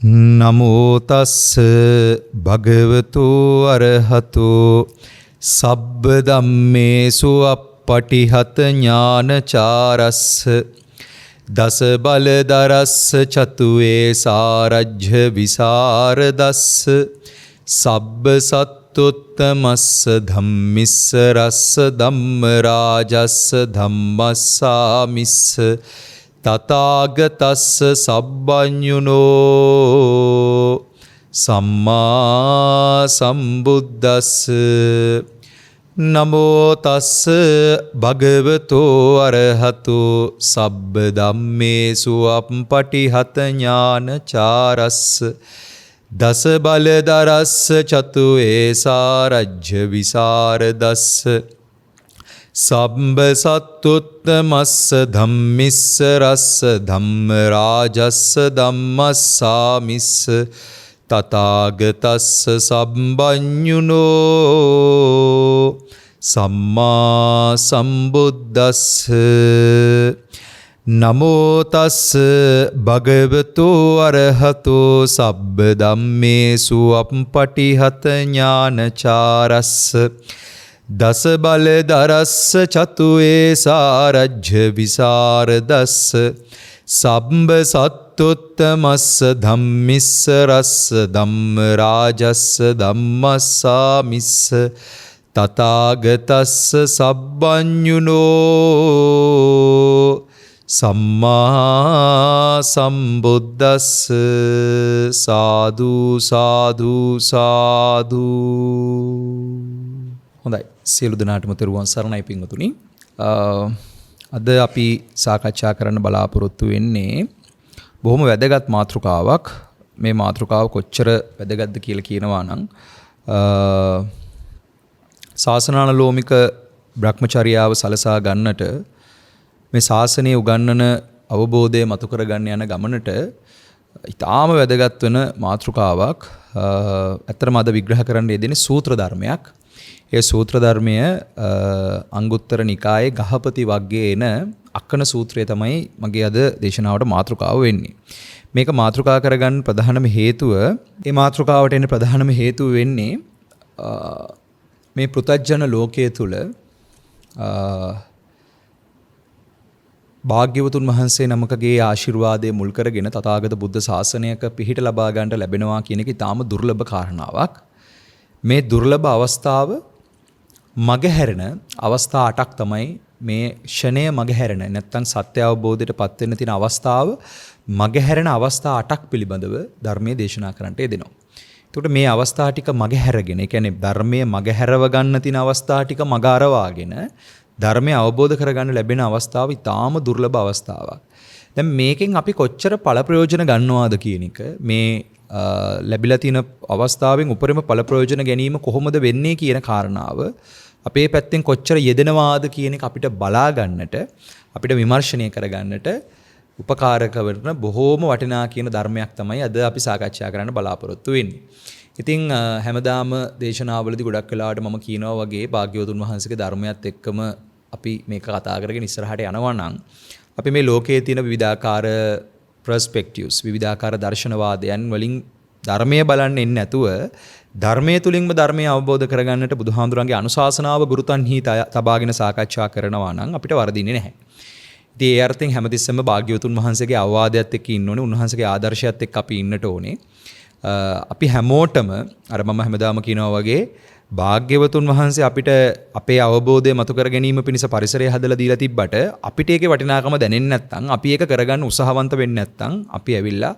නමෝ තස්ස භගවතු අරහතෝ සබ්බ ධම්මේසු අප්පටිහත ඥානචාරස්ස දස බලදරස්ස චතුවේ සාරජ්‍ය විසරදස්ස සබ්බ සත්තුත්තමස්ස ධම්මිස්ස රස්ස ධම්ම රාජස්ස ධම්මස්සාමිස්ස තථාගතස්ස සබ්බඤුනෝ සම්මා සම්බුද්දස්ස නමෝ තස්ස භගවතෝ අරහතෝ සබ්බ ධම්මේසු අප්පටිහත ඥානචාරස්ස දස බලදරස්ස චතු ඒසාරජ්‍ය විසරදස්ස සබ්බ සත්තුත්තමස්ස ධම්මිස්ස රස්ස ධම්ම රාජස්ස ධම්මස්සාමිස්ස තථාගතස්ස සබ්බඤුනෝ සම්මා සම්බුද්දස්ස නමෝ තස්ස භගවතෝ අරහතෝ සබ්බ ධම්මේසු අප්පටිහත ඥානචාරස්ස දස බලදරස්ස චතු ඒසාරජ්‍ය විසරදස්ස සබ්බ සත්තුත්තමස්ස ධම්මිස්ස රස්ස ධම්ම රාජස්ස ධම්මස්සාමිස්ස තථාගතස්ස සබ්බඤුනෝ සම්මා සම්බුද්දස්ස සාදු සාදු සාදු. හොඳයි, සියලු දෙනාටම තෙරුවන් සරණයි පින්වතුනි. අද අපි සාකච්ඡා කරන්න බලාපොරොත්තු වෙන්නේ බොහොම වැදගත් මාතෘකාවක්. මේ මාතෘකාව කොච්චර වැදගත්ද කියලා කියනවා නම් ශාසනානුලෝමික බ්‍රහ්මචර්යාව සලසා ගන්නට මේ ශාසනයේ උගන්වන අවබෝධය මතු කරගන්න යන ගමනට ඊටාම වැදගත් වෙන මාතෘකාවක්. ඇත්තටම අද විග්‍රහ කරන්න යෙදෙන සූත්‍ර ධර්මයක්. ඒ සූත්‍ර ධර්මය අංගුත්තර නිකායේ ගහපති වග්ගයේ එන අක්කන සූත්‍රය තමයි මගේ අද දේශනාවට මාතෘකාව වෙන්නේ. මේක මාතෘකා කරගන්න ප්‍රධානම හේතුව, මේ මාතෘකාවට එන ප්‍රධානම හේතුව වෙන්නේ මේ පෘථග්ජන ලෝකයේ තුල භාග්‍යවතුන් වහන්සේ නමකගේ ආශිර්වාදයේ මුල් කරගෙන තථාගත බුද්ධ ශාසනයක පිහිට ලබා ගන්නට ලැබෙනවා කියන එක ඉතාම දුර්ලභ කාරණාවක්. මේ දුර්ලභ අවස්ථාව මගහැරෙන අවස්ථා 8ක් තමයි මේ ෂණය මගහැරෙන නැත්නම් සත්‍ය අවබෝධයට පත් වෙන්න තියෙන අවස්ථාව මගහැරෙන අවස්ථා 8ක් පිළිබඳව ධර්මයේ දේශනා කරන්නට යෙදෙනවා. එතකොට මේ අවස්ථා ටික මගහැරගෙන, ඒ කියන්නේ ධර්මයේ මගහැරව ගන්න තියෙන අවස්ථා ටික මග අරවාගෙන ධර්මය අවබෝධ කරගන්න ලැබෙන අවස්ථාව ඉතාම දුර්ලභ අවස්ථාවක්. දැන් මේකෙන් අපි කොච්චර ඵල ප්‍රයෝජන ගන්නවාද කියන එක, මේ ලැබිලා තියෙන අවස්ථාවෙන් උපරිම ඵල ප්‍රයෝජන ගැනීම කොහොමද වෙන්නේ කියන කාරණාව අපේ පැත්තෙන් කොච්චර යෙදෙනවාද කියන එක අපිට බලා ගන්නට, අපිට විමර්ශනය කරගන්නට උපකාරක වෙන බොහෝම වටිනා කියන ධර්මයක් තමයි අද අපි සාකච්ඡා කරන්න බලාපොරොත්තු වෙන්නේ. ඉතින් හැමදාම දේශනාවලදී ගොඩක් වෙලාවට මම කියනවා වගේ භාග්‍යවතුන් වහන්සේගේ ධර්මයත් එක්කම අපි මේක කතා කරගෙන ඉස්සරහට යනවා නම් අපි මේ ලෝකයේ තියෙන විවිධාකාර perspectives, විවිධාකාර දර්ශනවාදයන් වලින් ධර්මයේ බලන්න එන්නේ නැතුව ධර්මයේ තුලින්ම ධර්මය අවබෝධ කරගන්නට බුදුහාමුදුරන්ගේ අනුශාසනාව ගුරුතන්හි තබාගෙන සාකච්ඡා කරනවා නම් අපිට වරදින්නේ නැහැ. ඉතින් ඒ අර්ථයෙන් හැමතිස්සෙම භාග්‍යවතුන් වහන්සේගේ අවවාදයත් එක්ක ඉන්න ඕනේ, උන්වහන්සේගේ ආදර්ශයත් එක්ක අපි ඉන්නට ඕනේ. අපි හැමෝටම අර මම හැමදාම කියනවා වගේ භාග්‍යවතුන් වහන්සේ අපිට අපේ අවබෝධය මතු කර ගැනීම පිණිස පරිසරය හදලා දීලා තිබ්බට අපිට ඒකේ වටිනාකම දැනෙන්නේ නැත්නම්, අපි ඒක කරගන්න උත්සාහවන්ත වෙන්නේ නැත්නම් අපි ඇවිල්ලා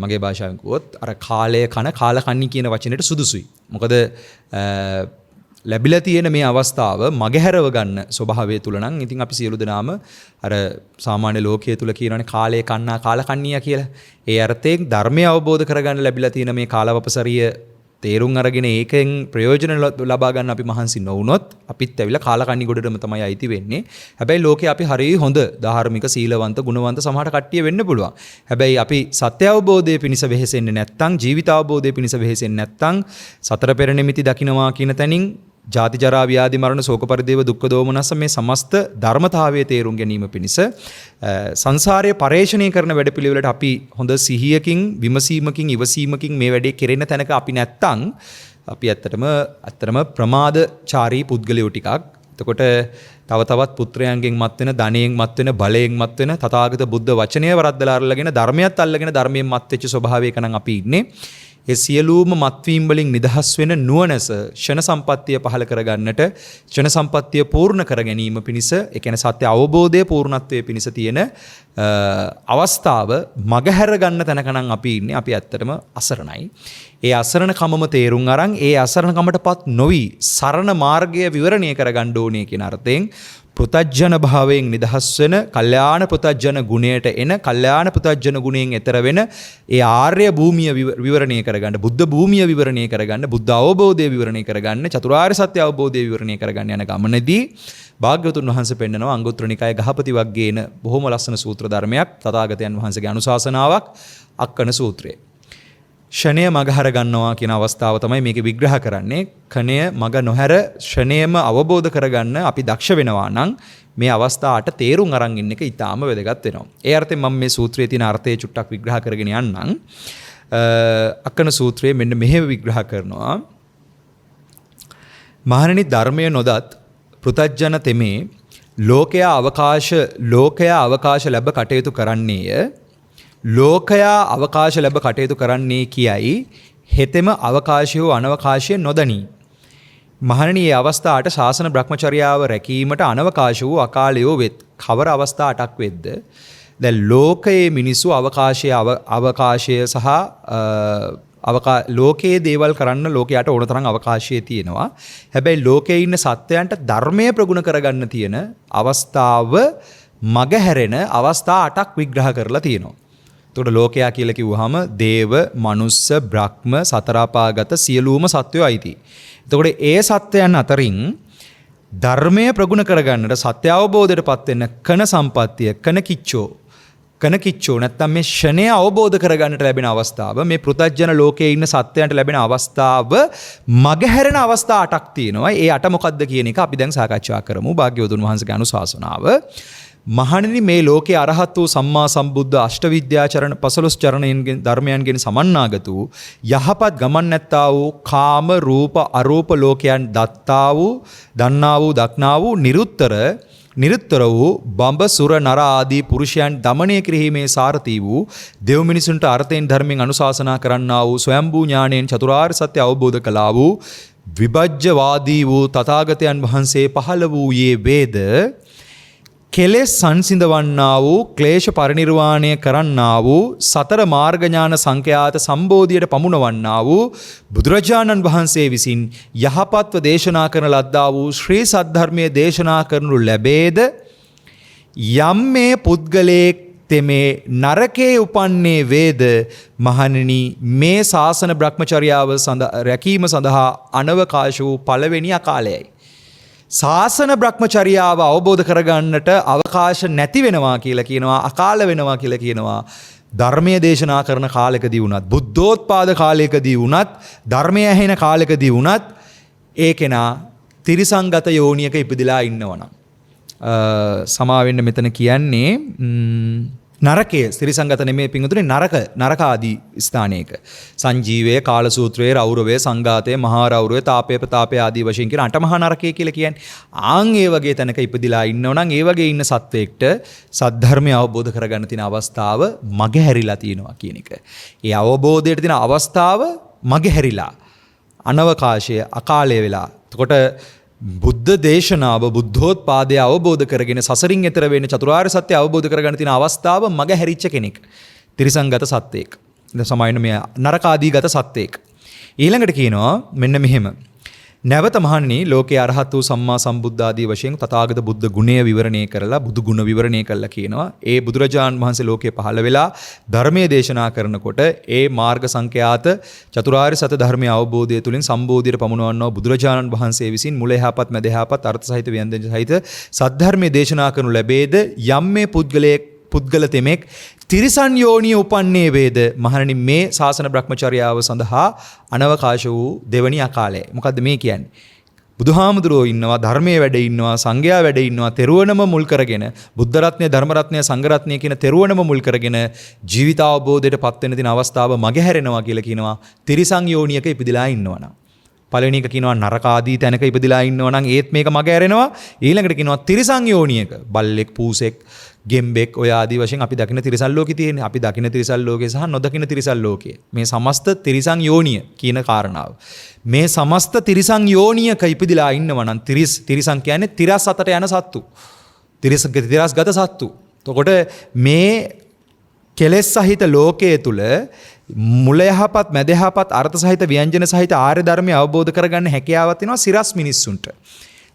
මගේ භාෂාවෙන් කිව්වොත් අර කාලය කන කාලකන්ණි කියන වචනෙට සුදුසුයි. මොකද ලැබිලා තියෙන මේ අවස්ථාව මගහැරව ගන්න ස්වභාවය තුල නම් ඉතින් අපි සියලු දෙනාම අර සාමාන්‍ය ලෝකයේ තුල කියනවානේ කාලය කන්නා කාලකන්ණිය කියලා. ඒ අර්ථයෙන් ධර්මය අවබෝධ කරගන්න ලැබිලා තියෙන මේ කාලවපසරිය තේරුම් අරගෙන ඒකෙන් ප්‍රයෝජන ලබා ගන්න අපි මහන්සි නොවුනොත් අපිත් ඇවිල්ලා කාලකන්ණි ගොඩටම තමයි අයිති වෙන්නේ. හැබැයි ලෝකේ අපි හරිය හොඳ ධාර්මික සීලවන්ත ගුණවන්ත සමහර කට්ටිය වෙන්න පුළුවන්. හැබැයි අපි සත්‍ය අවබෝධයේ පිණිස වෙහෙසෙන්නේ නැත්නම්, ජීවිත අවබෝධයේ පිණිස වෙහෙසෙන්නේ නැත්නම්, සතර පෙර නිමිති දකින්නවා කියන තැනින් ජාති ජරා ව්‍යාධි මරණ ශෝක පරිදේව දුක්ඛ දෝමනස මේ සමස්ත ධර්මතාවයේ තේරුම් ගැනීම පිණිස සංසාරයේ පරේෂණය කරන වැඩපිළිවෙලට අපි හොඳ සිහියකින් විමසීමකින් ඉවසීමකින් මේ වැඩේ කෙරෙන තැනක අපි නැත්තම් අපි ඇත්තටම ප්‍රමාදචාරී පුද්ගලයෝ ටිකක්. එතකොට තව තවත් පුත්‍රයන්ගෙන් මත් වෙන, ධනයෙන් මත් වෙන, බලයෙන් මත් වෙන තථාගත බුද්ධ වචනය වරද්දලා අරගෙන ධර්මයත් අල්ලගෙන ධර්මයෙන් මත් වෙච්ච ස්වභාවයක නම් අපි ඉන්නේ. ඒ සියලුම මත්වීම් වලින් නිදහස් වෙන නුවණස ෂණ සම්පත්තිය පහල කරගන්නට, ෂණ සම්පත්තිය පූර්ණ කර ගැනීම පිණිස, ඒ කියන්නේ සත්‍ය අවබෝධයේ පූර්ණත්වයේ පිණිස තියෙන අවස්ථාව මගහැර ගන්න තැනක නම් අපි ඉන්නේ. අපි ඇත්තටම අසරණයි. ඒ අසරණ කමම තේරුම් අරන් ඒ අසරණ කමටපත් නොවි සරණ මාර්ගය විවරණය කරගන්න ඕනේ කියන අර්ථයෙන් පෘතජ්ජන භාවයෙන් නිදහස් වෙන, කල්යාණ පෘතජ්ජන ගුණයට එන, කල්යාණ පෘතජ්ජන ගුණයෙන් එතර වෙන ඒ ආර්ය භූමිය විවරණය කරගන්න, බුද්ධ භූමිය විවරණය කරගන්න, බුද්ධ අවබෝධය විවරණය කරගන්න, චතුරාර්ය සත්‍ය අවබෝධය විවරණය කරගන්න යන ගමනේදී භාග්‍යවතුන් වහන්සේ පෙන්නනවා අංගුත්තර නිකායේ ගහපති වග්ගයේන බොහොම ලස්සන සූත්‍ර ධර්මයක්, තථාගතයන් වහන්සේගේ අනුශාසනාවක්, අක්කන සූත්‍රය. ෂණය මගහැර ගන්නවා කියන අවස්ථාව තමයි මේක විග්‍රහ කරන්නේ. කණය මග නොහැර ෂණයම අවබෝධ කරගන්න අපි දක්ෂ වෙනවා නම් මේ අවස්ථාවට තේරුම් අරන් ඉන්න එක ඉතාම වැදගත් වෙනවා. ඒ අර්ථයෙන් මම මේ සූත්‍රයේ තියෙන අර්ථය චුට්ටක් විග්‍රහ කරගෙන යන්නම්. අක්කන සූත්‍රයේ මෙන්න මෙහෙම විග්‍රහ කරනවා. මහණෙනි, ධර්මය නොදත් පෘතජ්ජන තෙමේ ලෝකයා අවකාශ ලැබ කටයුතු කරන්නේය. ලෝකයා අවකාශ ලැබ කටයුතු කරන්නේ කියයි හෙතෙම අවකාශය හෝ අනවකාශය නොදනී. මහණෙනි, මේ අවස්ථාවට ශාසන බ්‍රහ්මචර්යාව රැකීමට අනවකාශ වූ අකාලයෝ වෙත්. කවර අවස්ථා 8ක් වෙද්ද? දැන් ලෝකයේ මිනිස්සු අවකාශය සහ ලෝකයේ දේවල් කරන්න ලෝකයට ඕන තරම් අවකාශය තියෙනවා. හැබැයි ලෝකයේ ඉන්න සත්වයන්ට ධර්මය ප්‍රගුණ කරගන්න තියෙන අවස්ථාව මගහැරෙන අවස්ථා 8ක් විග්‍රහ කරලා තියෙනවා. එතකොට ලෝකයා කියලා කිව්වහම දේව, මනුස්ස, බ්‍රහ්ම, සතරාපාගත සියලුම සත්වයෝ අයිති. එතකොට ඒ සත්වයන් අතරින් ධර්මය ප්‍රගුණ කරගන්නට, සත්‍ය අවබෝධයටපත් වෙන්න කන සම්පත්තිය, කන කිච්චෝ නැත්තම් මේ ෂණය අවබෝධ කරගන්නට ලැබෙන අවස්ථාව, මේ පෘතජ්ජන ලෝකයේ ඉන්න සත්වයන්ට ලැබෙන අවස්ථාව මගහැරෙන අවස්ථා 8ක් තියෙනවා. ඒ 8 මොකක්ද කියන එක අපි දැන් සාකච්ඡා කරමු. භාග්‍යවතුන් වහන්සේගේ අනුශාසනාව. මහණෙනි, මේ ලෝකේ අරහත් වූ සම්මා සම්බුද්ධ අෂ්ටවිද්‍යා චරණ 15 චරණයන්ගෙන් ධර්මයන්ගෙන් සමන්නාගත වූ යහපත් ගමන් නැත්තා වූ කාම රූප අරූප ලෝකයන් දන්නා වූ දක්නා වූ නිරුත්තර වූ බඹ සුර නර ආදී පුරුෂයන් දමනය කිරීමේ සාරතී වූ දෙව් මිනිසුන්ට අර්ථයෙන් ධර්මයෙන් අනුශාසනා කරන්නා වූ ස්වයම්බූ ඥාණයෙන් චතුරාර්ය සත්‍ය අවබෝධ කළා වූ විභජ්‍යවාදී වූ තථාගතයන් වහන්සේ පහළ වූයේ වේද කෙලෙස් සංසිඳවන්නා වූ ක්ලේශ පරිනිර්වාණය කරන්නා වූ සතර මාර්ග ඥාන සංඛ්‍යාත සම්බෝධියට පමුණවන්නා වූ බුදුරජාණන් වහන්සේ විසින් යහපත්ව දේශනා කරන ලද්දා වූ ශ්‍රී සද්ධර්මයේ දේශනා කරනු ලැබේද යම් මේ පුද්ගලයෙක් තෙමේ නරකේ උපන්නේ වේද මහණෙනි, මේ ශාසන බ්‍රහ්මචර්යාව රැකීම සඳහා අනවකාශ වූ පළවෙනි අකාලයයි. ශාසන බ්‍රහ්මචර්යාව අවබෝධ කරගන්නට අවකාශ නැති වෙනවා කියලා කියනවා, අකාල වෙනවා කියලා කියනවා. ධර්මයේ දේශනා කරන කාලෙකදී වුණත්, බුද්ධෝත්පාද කාලයකදී වුණත්, ධර්මය ඇහෙන කාලෙකදී වුණත් ඒ කෙනා තිරිසංගත යෝනියක ඉපදිලා ඉන්නවනම්, සමාවෙන්න මෙතන කියන්නේ නරකයේ ත්‍රිසංගත නෙමෙයි පිංගුතුනේ, නරක ආදී ස්ථානයක සංජීවයේ, කාලසූත්‍රයේ, රෞරවයේ, සංඝාතයේ, මහා රෞරවයේ, තාපයේ, ප්‍රතාපයේ ආදී වශයෙන් කියන අටමහා නරකය කියලා කියන්නේ. ආන් ඒ වගේ තැනක ඉපදිලා ඉන්නවනම් ඒ වගේ ඉන්න සත්වයකට සද්ධර්මය අවබෝධ කරගන්න තියෙන අවස්ථාව මගහැරිලා තියෙනවා කියන එක. ඒ අවබෝධයට තියෙන අවස්ථාව මගහැරිලා අනවකාශය අකාලය වෙලා. එතකොට බුද්ධ දේශනාව, බුද්ධෝත්පාදය අවබෝධ කරගෙන සසරින් එතර වෙන චතුරාර්ය සත්‍ය අවබෝධ කරගන්න තියෙන අවස්ථාව මග හැරිච්ච කෙනෙක්. තිරිසංගත සත්වයෙක්. දැන් සමායන මේ නරකාදීගත සත්වයෙක්. ඊළඟට කියනවා මෙන්න මෙහෙම. නැවත මහණනි, ලෝකේ අරහත් වූ සම්මා සම්බුද්ධ ආදී වශයෙන් තථාගත බුද්ධ ගුණය විවරණය කරලා, බුදු ගුණ විවරණය කරලා කියනවා. ඒ බුදුරජාණන් වහන්සේ ලෝකේ පහළ වෙලා ධර්මයේ දේශනා කරනකොට ඒ මාර්ග සංඛ්‍යාත චතුරාර්ය සත්‍ය ධර්මයේ අවබෝධය තුලින් සම්බෝධියට පමුණවන්නා බුදුරජාණන් වහන්සේ විසින් මුල එහාපත් මැද එහාපත් අර්ථ සහිත ව්‍යංජන සහිත සද්ධර්මයේ දේශනා කරනු ලැබේද යම් මේ පුද්ගල තෙමෙක් තිරිසන් යෝනිය උපන්නේ වේද මහණනි, මේ ශාසන බ්‍රහ්මචර්යාව සඳහා අනවකාශ වූ දෙවනි අකාලය. මොකද්ද මේ කියන්නේ? බුදුහාමුදුරුවෝ ඉන්නවා, ධර්මයේ වැඩ ඉන්නවා, සංඝයා වැඩ ඉන්නවා, තෙරුවනම මුල් කරගෙන බුද්ධ රත්නය, ධර්ම රත්නය, සංඝ රත්නය කියන තෙරුවනම මුල් කරගෙන ජීවිත අවබෝධයට පත් වෙන දින අවස්ථාව මගහැරෙනවා කියලා කියනවා. තිරිසන් යෝනියක ඉපදිලා ඉන්නවනම්. පළවෙනි එක කියනවා නරක ආදී තැනක ඉපදිලා ඉන්නවනම් ඒත් මේක මගහැරෙනවා. ඊළඟට කියනවා තිරිසන් යෝනියක බල්ලෙක්, පූසෙක්, ගෙම්බෙක් ඔය ආදී වශයෙන් අපි දකින තිරිසන් ලෝකේ තියෙන්නේ. අපි දකින තිරිසන් ලෝකේ සහ නොදකින තිරිසන් ලෝකේ. මේ සමස්ත තිරිසන් යෝනිය කියන කාරණාව. මේ සමස්ත තිරිසන් යෝනියක ඉපදිලා ඉන්නවා නම් තිරිසන් කියන්නේ තිරස් අතට යන සත්තු. තිරස්ගත සත්තු. එතකොට මේ කෙලෙස් සහිත ලෝකයේ තුල මුල යහපත්, මැද යහපත්, අර්ථ සහිත, ව්‍යංජන සහිත ආර්ය ධර්මය අවබෝධ කරගන්න හැකියාවක් තියෙනවා සිරස් මිනිස්සුන්ට.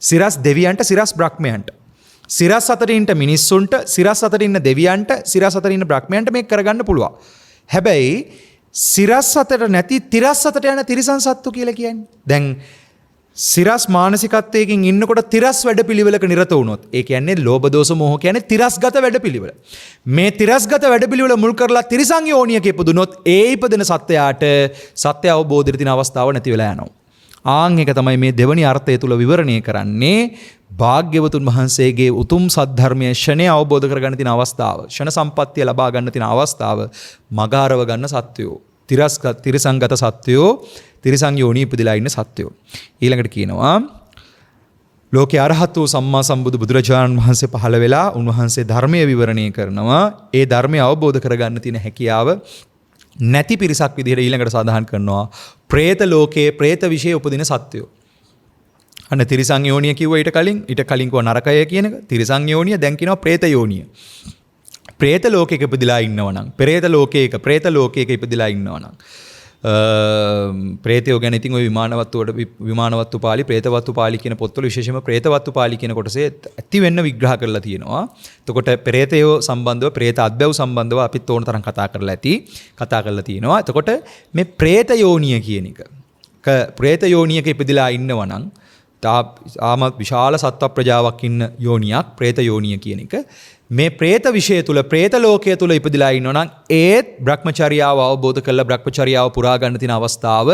සිරස් දෙවියන්ට, සිරස් බ්‍රහ්මයන්ට. සිරස් අතර ඉන්න මිනිස්සුන්ට, සිරස් අතර ඉන්න දෙවියන්ට, සිරස් අතර ඉන්න බ්‍රහ්මයන්ට මේක කරගන්න පුළුවන්. හැබැයි සිරස් අතට නැති තිරස් අතට යන තිරිසන් සත්තු කියලා කියන්නේ. දැන් සිරස් මානසිකත්වයකින් ඉන්නකොට තිරස් වැඩපිළිවෙලක නිරත වුණොත් ඒ කියන්නේ ලෝභ දෝෂ මෝහ කියන්නේ තිරස්ගත වැඩපිළිවෙල. මේ තිරස්ගත වැඩපිළිවෙල මුල් කරලා තිරිසන් යෝනියක ඉපදුනොත් ඒ ඉපදෙන සත්වයාට සත්‍ය අවබෝධයට තියෙන අවස්ථාව නැති වෙලා යනවා. ආන් එක තමයි මේ දෙවනි අර්ථය තුල විවරණය කරන්නේ. භාග්‍යවතුන් වහන්සේගේ උතුම් සද්ධර්මයේ ෂණය අවබෝධ කරගන්න තියෙන අවස්ථාව, ෂණ සම්පත්තිය ලබා ගන්න තියෙන අවස්ථාව මගාරව ගන්න සත්වයෝ, තිරසංගත සත්වයෝ, තිරිසන් යෝනි ඉපදිලා ඉන්න සත්වයෝ. ඊළඟට කියනවා ලෝකේ අරහත් වූ සම්මා සම්බුදු බුදුරජාණන් වහන්සේ පහළ වෙලා උන්වහන්සේ ධර්මයේ විවරණය කරනවා. ඒ ධර්මය අවබෝධ කරගන්න තියෙන හැකියාව නැති පිරිසක් විදිහට ඊළඟට සඳහන් කරනවා പ്രേත ලෝකයේ പ്രേත විශේෂ උපදින සත්වයෝ. අන්න තිරිසන් යෝනිය කිව්වා ඊට කලින් කිව්වා නරකය කියන එක. තිරිසන් යෝනිය දැන් කියනවා പ്രേත යෝනිය. പ്രേත ලෝකයක ඉපදිලා ඉන්නවනම්, പ്രേත ලෝකයක ඉපදිලා ඉන්නවනම් ප්‍රේතයෝ ගැන ඉතින් ওই විමානවත්තු පාළි, പ്രേතවත්තු පාළි කියන පොත්වල විශේෂයෙන්ම പ്രേතවත්තු පාළි කියන කොටසේ ඇති වෙන්න විග්‍රහ කරලා තියෙනවා. එතකොට പ്രേතයෝ සම්බන්ධව, പ്രേත අත්බැව් සම්බන්ධව අපිත් ඕන තරම් කතා කරලා තියෙනවා. එතකොට මේ പ്രേත යෝනිය කියන එක പ്രേත යෝනියක ඉපදිලා ඉන්නවනම් තාම විශාල සත්ව ප්‍රජාවක් ඉන්න යෝනියක් പ്രേත යෝනිය කියන එක. මේ പ്രേත විෂය තුල, പ്രേත ලෝකයේ තුල ඉපදිලා ඉන්නවනම් ඒත් භ්‍රමචර්යාව අවබෝධ කරලා භ්‍රමචර්යාව පුරා ගන්න තියෙන අවස්ථාව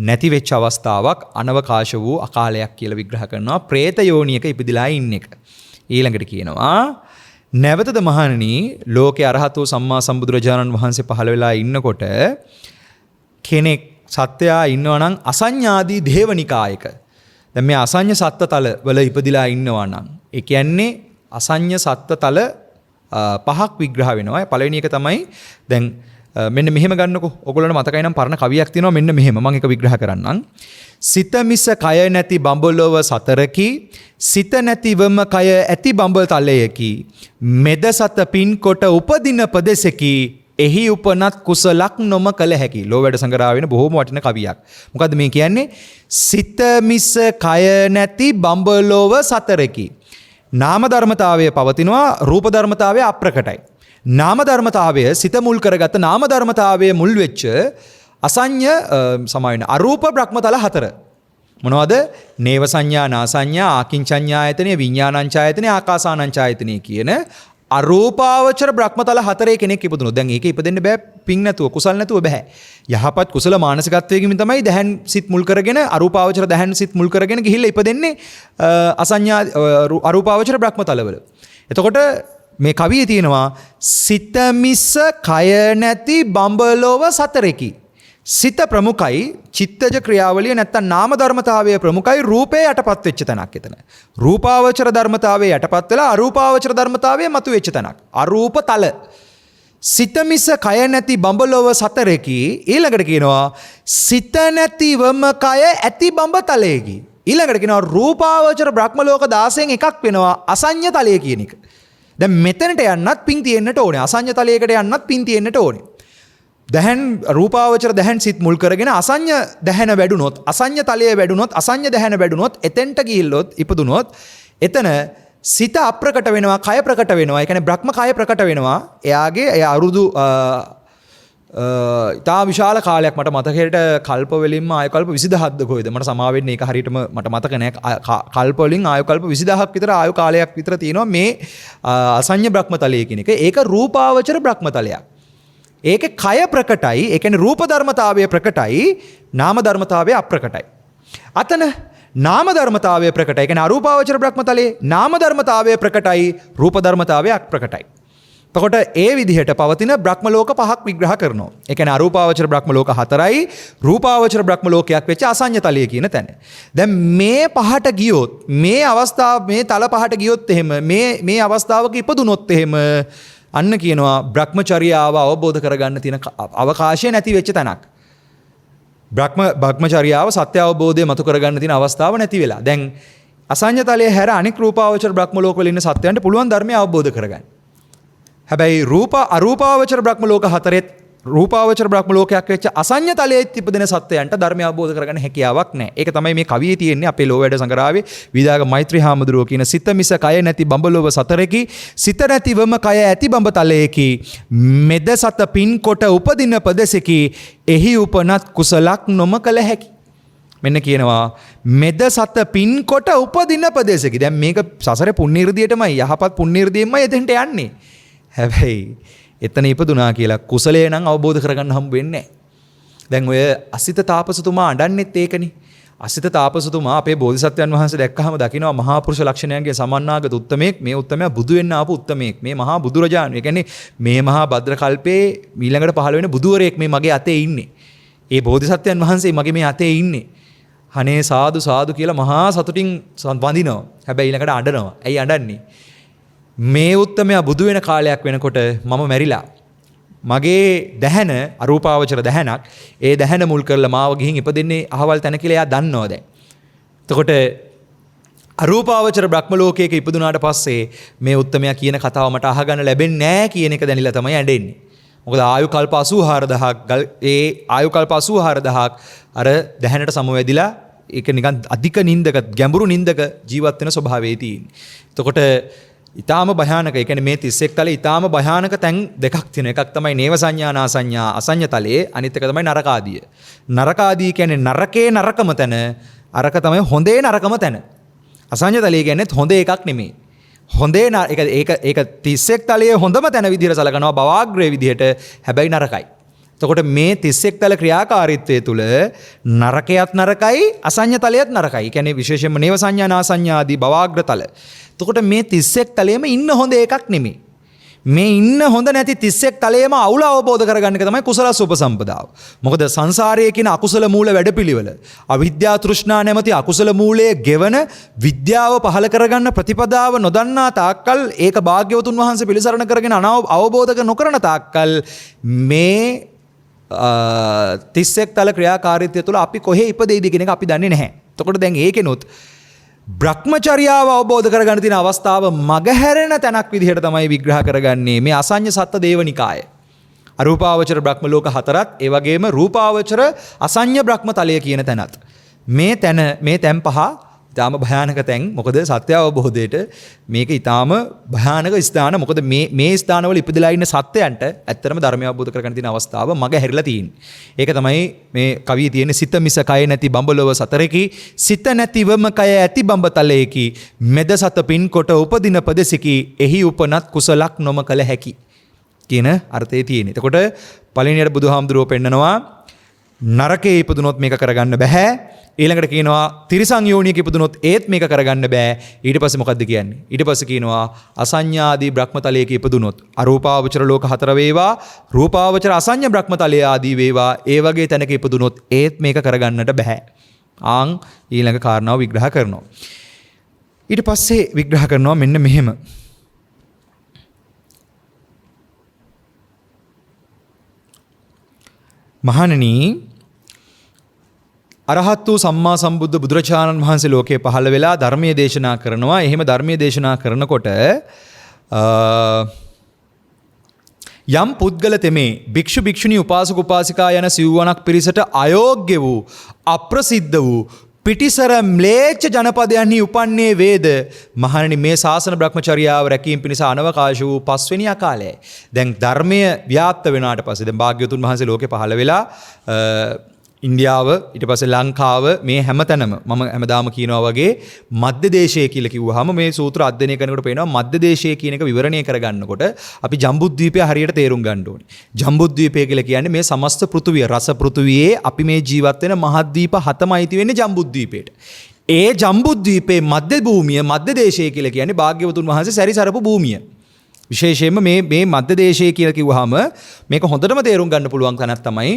නැති වෙච්ච අවස්ථාවක්, අනවකාශ වූ අකාලයක් කියලා විග්‍රහ කරනවා പ്രേත යෝනියක ඉපදිලා ඉන්න එක. ඊළඟට කියනවා නැවතද මහණෙනි ලෝකේ අරහත් වූ සම්මා සම්බුදුරජාණන් වහන්සේ පහළ වෙලා ඉන්නකොට කෙනෙක් සත්වයා ඉන්නවනම් අසඤ්ඤාදී දේවනිකායක. දැන් මේ අසඤ්ඤ සත්ත්වතල වල ඉපදිලා ඉන්නවා නම් ඒ කියන්නේ අසඤ්ඤ සත්ත්වතල පහක් විග්‍රහ වෙනවා. පළවෙනි එක තමයි දැන් මෙන්න මෙහෙම ගන්නකො. ඔයගොල්ලන්ට මතකයි නම් පරණ කවියක් තියෙනවා මෙන්න මෙහෙම. මම ඒක විග්‍රහ කරන්නම්. සිත මිස කය නැති බඹලොව සතරකි, සිත නැතිවම කය ඇති බඹ තලයකි, මෙද සත පින් කොට උපදින පදෙසකි, එහි උපනත් කුසලක් නොම කළ හැකි. ලෝ වැඩ සංග්‍රහ වෙන බොහොම වටින කවියක්. මොකද්ද මේ කියන්නේ? සිත මිස කය නැති බඹලොව සතරකි. නාම ධර්මතාවය පවතිනවා, රූප ධර්මතාවය අප්‍රකටයි. නාම ධර්මතාවය සිත මුල් කරගත්ත නාම ධර්මතාවය මුල් වෙච්ච අසඤ්ඤ සමායන අරූප බ්‍රහ්මතල හතර. මොනවද? නේව සංඥා, නා සංඥා, ආකින්චඤ්ඤායතනෙ, විඥානංචායතනෙ, ආකාසානංචායතනෙ කියන අරූපාවචර බ්‍රහ්මතල හතරේ කෙනෙක් ඉපදුනොත් දැන් ඒකේ ඉපදෙන්න බෑ පිං නැතුව, කුසල් නැතුව බෑ. යහපත් කුසල මානසිකත්වයකින් තමයි දැහන් සිත් මුල් කරගෙන, අරූපාවචර දැහන් සිත් මුල් කරගෙන ගිහිල්ලා ඉපදෙන්නේ අසඤ්ඤා අරූපාවචර බ්‍රහ්මතලවල. එතකොට මේ කවියේ තියෙනවා සිත මිස කය නැති බඹලොව සතරකි. සිත ප්‍රමුඛයි, චිත්තජ ක්‍රියාවලිය නැත්තම් නාම ධර්මතාවය ප්‍රමුඛයි, රූපේ යටපත් වෙච්ච තැනක් එතන. රූපාවචර ධර්මතාවය යටපත් වෙලා අරූපාවචර ධර්මතාවය මතු වෙච්ච තැනක්. අරූප තල. සිත මිස කය නැති බඹලොව සතරකි. ඊළඟට කියනවා සිත නැතිවම කය ඇති බඹ තලයකි. ඊළඟට කියනවා රූපාවචර බ්‍රහ්ම ලෝක 16න් එකක් වෙනවා අසඤ්ඤ තලය කියන එක. දැන් මෙතනට යන්නත් පිං තියෙන්නට ඕනේ. අසඤ්ඤ තලයකට යන්නත් පිං තියෙන්නට ඕනේ. දැහන් රූපාවචර දැහන් සිත් මුල් කරගෙන අසඤ්ඤ දැහන වැඩුණොත්, අසඤ්ඤ තලයේ වැඩුණොත්, අසඤ්ඤ දැහන වැඩුණොත්, එතෙන්ට ගිහිල්ලොත් ඉපදුනොත් එතන සිත අප්‍රකට වෙනවා, කය ප්‍රකට වෙනවා. ඒ කියන්නේ බ්‍රහ්ම කය ප්‍රකට වෙනවා. එයාගේ එයා අරුදු ඉතා විශාල කාලයක් මට මතකයට කල්ප වලින්ම ආයු කල්ප 20000ක්ද කොයිද මට සමා වෙන්නේ ඒක හරියටම මට මතක නැහැ. කල්ප වලින් ආයු කල්ප 20000ක් විතර ආයු කාලයක් විතර තියෙනවා මේ අසඤ්ඤ බ්‍රහ්මතලයේ කියන එක. ඒක රූපාවචර බ්‍රහ්මතලයක්. ඒකේ කය ප්‍රකටයි, ඒ කියන්නේ රූප ධර්මතාවය ප්‍රකටයි, නාම ධර්මතාවය අප්‍රකටයි. අතන නාම ධර්මතාවය ප්‍රකටයි. ඒ කියන්නේ අරූපාවචර බ්‍රහ්මතලයේ නාම ධර්මතාවය ප්‍රකටයි, රූප ධර්මතාවය අප්‍රකටයි. එතකොට ඒ විදිහට පවතින බ්‍රහ්ම ලෝක පහක් විග්‍රහ කරනවා. ඒ කියන්නේ අරූපාවචර බ්‍රහ්ම ලෝක 4යි, රූපාවචර බ්‍රහ්ම ලෝකයක් වෙච්ච අසඤ්ඤ තලයේ කියන තැන. දැන් මේ පහට ගියොත්, මේ අවස්ථාව මේ තල පහට ගියොත් එහෙම, මේ අවස්ථාවක ඉපදුනොත් එහෙම අන්න කියනවා බ්‍රහ්මචර්යාව අවබෝධ කරගන්න තියෙන අවකාශය නැති වෙච්ච තැනක්. බ්‍රහ්මචර්යාව සත්‍ය අවබෝධය මතු කරගන්න තියෙන අවස්ථාව නැති වෙලා. දැන් අසඤ්ඤ තලයේ හැර අනික් රූපාවචර බ්‍රහ්ම ලෝක වල ඉන්න සත්‍යයන්ට පුළුවන් ධර්මය අවබෝධ කරගන්න. හැබැයි අරූපාවචර බ්‍රහ්ම ලෝක 4ෙත් රූපාවචර බ්‍රහ්ම ලෝකයක් වෙච්ච අසඤ්ඤ තලයේ ඉපදෙන සත්‍යයන්ට ධර්මය අවබෝධ කරගන්න හැකියාවක් නැහැ. ඒක තමයි මේ කවියේ තියෙන්නේ අපේ ලෝවැඩ සංග්‍රහයේ විදාග මෛත්‍රී හාමුදුරුවෝ කියන සිත මිස කය නැති බඹලොව සතරකි, සිත නැතිවම කය ඇති බඹ තලයේකි, මෙද සත පින් කොට උපදින පදසකි, එහි උපනත් කුසලක් නොම කළ හැකි. මෙන්න කියනවා මෙද සත පින් කොට උපදින පදසකි. දැන් මේක සසරේ පුණ්‍ය ඉර්ධියටමයි, යහපත් පුණ්‍ය ඉර්ධියෙන්මයි එතෙන්ට යන්නේ. හැබැයි එතන ඉපදුනා කියලා කුසලය නම් අවබෝධ කරගන්න හම්බ වෙන්නේ නැහැ. දැන් ඔය අසිත තාපසතුමා අඬන්නෙත් ඒකනේ. අසිත තාපසතුමා අපේ බෝධිසත්වයන් වහන්සේ දැක්කහම දකිනවා මහා පුරුෂ ලක්ෂණයන්ගේ සමන්නාගත උත්තමයෙක්, මේ උත්තමයා බුදු වෙන්න ආපු උත්තමයෙක්, මේ මහා බුදුරජාණන්. ඒ කියන්නේ මේ මහා භද්‍ර කල්පේ ඊළඟට පහළ වෙන බුදුවරයෙක් මේ මගේ අතේ ඉන්නේ. ඒ බෝධිසත්වයන් වහන්සේ මගේ මේ අතේ ඉන්නේ. අනේ සාදු සාදු කියලා මහා සතුටින් වඳිනවා. හැබැයි ඊළඟට අඬනවා. ඇයි අඬන්නේ? මේ උත්තමයා බුදු වෙන කාලයක් වෙනකොට මම මැරිලා. මගේ දැහැන අරූපාවචර දැහැනක්, ඒ දැහැන මුල් කරලා මාව ගිහින් ඉපදෙන්නේ අහවල් තැන කියලා එයා දන්නවා දැන්. එතකොට අරූපාවචර බ්‍රහ්ම ලෝකයක ඉපදුනාට පස්සේ මේ උත්තමයා කියන කතාව මට අහගන්න ලැබෙන්නේ නැහැ කියන එක දැනিলা තමයි ඇඬෙන්නේ. මොකද ආයු කල්ප 84000ක් ඒ ආයු කල්ප 84000ක් අර දැහැනට සමවැදිලා ඒක නිකන් අධික නින්දක, ගැඹුරු නින්දක ජීවත් වෙන ස්වභාවයේ තියෙන්නේ. එතකොට ඊටාම භයානක. ඒ කියන්නේ මේ 31 තලයේ ඊටාම භයානක තැන් දෙකක් තියෙනවා. එකක් තමයි නේව සංඥා නාසඤ්ඤා අසඤ්ඤ තලයේ, අනිත් එක තමයි නරකාදිය. නරකාදිය කියන්නේ නරකේ නරකම තැන, අරක තමයි හොඳේ නරකම තැන. අසඤ්ඤ තලයේ කියන්නේ හොඳ එකක් නෙමෙයි. හොඳේ ඒක 31 තලයේ හොඳම තැන විදිහට සලකනවා භවාග්‍රේ විදිහට, හැබැයි නරකයි. එතකොට මේ 31 තල ක්‍රියාකාරීත්වය තුළ නරකයත් නරකයි, අසඤ්ඤ තලයත් නරකයි. ඒ කියන්නේ විශේෂයෙන්ම නේව සංඥා නාසඤ්ඤා ආදී භවාග්‍ර තල. එතකොට මේ 31 තලයේම ඉන්න හොඳ එකක් නෙමෙයි. මේ ඉන්න හොඳ නැති 31 තලයේම අවුල අවබෝධ කරගන්න එක තමයි කුසලස් උපසම්පදාව. මොකද සංසාරයේ කියන අකුසල මූල වැඩපිළිවෙල, අවිද්‍යා තෘෂ්ණා නැමැති අකුසල මූලයේ ගෙවන විද්‍යාව පහල කරගන්න ප්‍රතිපදාව නොදන්නා තාක්කල්, ඒක භාග්‍යවතුන් වහන්සේ පිළිසරණ කරගෙන අවබෝධ නොකරන තාක්කල් මේ 31 තල ක්‍රියාකාරීත්වය තුළ අපි කොහේ ඉපදෙයිද කියන එක අපි දන්නේ නැහැ. එතකොට දැන් ඒකෙනොත් බ්‍රහ්මචර්යාව අවබෝධ කරගන්න තියෙන අවස්ථාව මගහැරෙන තැනක් විදිහට තමයි විග්‍රහ කරගන්නේ මේ අසඤ්ඤ සත්ත්ව දේවනිකාය. අරූපාවචර බ්‍රහ්ම ලෝක 4ත්, ඒ වගේම රූපාවචර අසඤ්ඤ බ්‍රහ්ම තලය කියන තැනත්. මේ තැන් පහ ඊටාම භයානක තැන්. මොකද සත්‍ය අවබෝධයට මේක ඊටාම භයානක ස්ථාන. මොකද මේ ස්ථානවල ඉපදලා ඉන්න සත්‍යයන්ට ඇත්තටම ධර්මය අවබෝධ කරගන්න තියෙන අවස්ථාව මග හැරිලා තියෙන්නේ. ඒක තමයි මේ කවියේ තියෙන සිත මිස කය නැති බඹලොව සතරකි, සිත නැතිවම කය ඇති බඹ තලයේකි, මෙද සත පින් කොට උපදින පදසිකි, එහි උපනත් කුසලක් නොම කළ හැකි කියන අර්ථයේ තියෙන. එතකොට පළවෙනියට බුදුහාමුදුරුවෝ පෙන්නනවා නරකේ ඉපදුනොත් මේක කරගන්න බෑ. ඊළඟට කියනවා තිරිසන් යෝනියක ඉපදුනොත් ඒත් මේක කරගන්න බෑ. ඊට පස්සේ මොකද්ද කියන්නේ? ඊට පස්සේ කියනවා අසඤ්ඤාදී බ්‍රහ්මතලයක ඉපදුනොත් අරූපාවචර ලෝක 4 වේවා, රූපාවචර අසඤ්ඤ බ්‍රහ්මතලය ආදී වේවා, ඒ වගේ තැනක ඉපදුනොත් ඒත් මේක කරගන්නට බෑ. ආන් ඊළඟ කාරණාව විග්‍රහ කරනවා. ඊට පස්සේ විග්‍රහ කරනවා මෙන්න මෙහෙම. මහණෙනි, අරහත් වූ සම්මා සම්බුද්ධ බුදුරජාණන් වහන්සේ ලෝකේ පහළ වෙලා ධර්මයේ දේශනා කරනවා. එහෙම ධර්මයේ දේශනා කරනකොට යම් පුද්ගල තෙමේ භික්ෂු භික්ෂුණී උපාසක උපාසිකා යන සිව්වණක් පිරිසට අයෝග්‍ය වූ, අප්‍රසිද්ධ වූ පිටිසර ම්ලේච්ඡ ජනපදයන්හි උපන්නේ වේද. මහණෙනි, මේ ශාසන බ්‍රහ්මචර්යාව රැකීම පිණිස අනවකාශ වූ 5 වෙනි අකාලයයි. දැන් ධර්මය ව්‍යාප්ත වෙනාට පස්සේ දැන් භාග්‍යවතුන් වහන්සේ ලෝකේ පහළ වෙලා ඉන්දියාව, ඊට පස්සේ ලංකාව, මේ හැමතැනම මම හැමදාම කියනවා වගේ මධ්‍ය දේශය කියලා කිව්වහම මේ සූත්‍ර අධ්‍යයනය කරනකොට පේනවා මධ්‍ය දේශය කියන එක විවරණය කරගන්නකොට අපි ජම්බුද්වීපය හරියට තේරුම් ගන්න ඕනේ. ජම්බුද්වීපය කියලා කියන්නේ මේ සමස්ත පෘථුවිය, රස පෘථුවියේ අපි මේ ජීවත් වෙන මහද්වීප 7ම අයිති වෙන්නේ ජම්බුද්වීපයට. ඒ ජම්බුද්වීපයේ මධ්‍ය භූමිය මධ්‍ය දේශය කියලා කියන්නේ භාග්‍යවතුන් වහන්සේ සැරිසරපු භූමිය. විශේෂයෙන්ම මේ මධ්‍ය දේශය කියලා කිව්වහම මේක හොඳටම තේරුම් ගන්න පුළුවන් තැනක් තමයි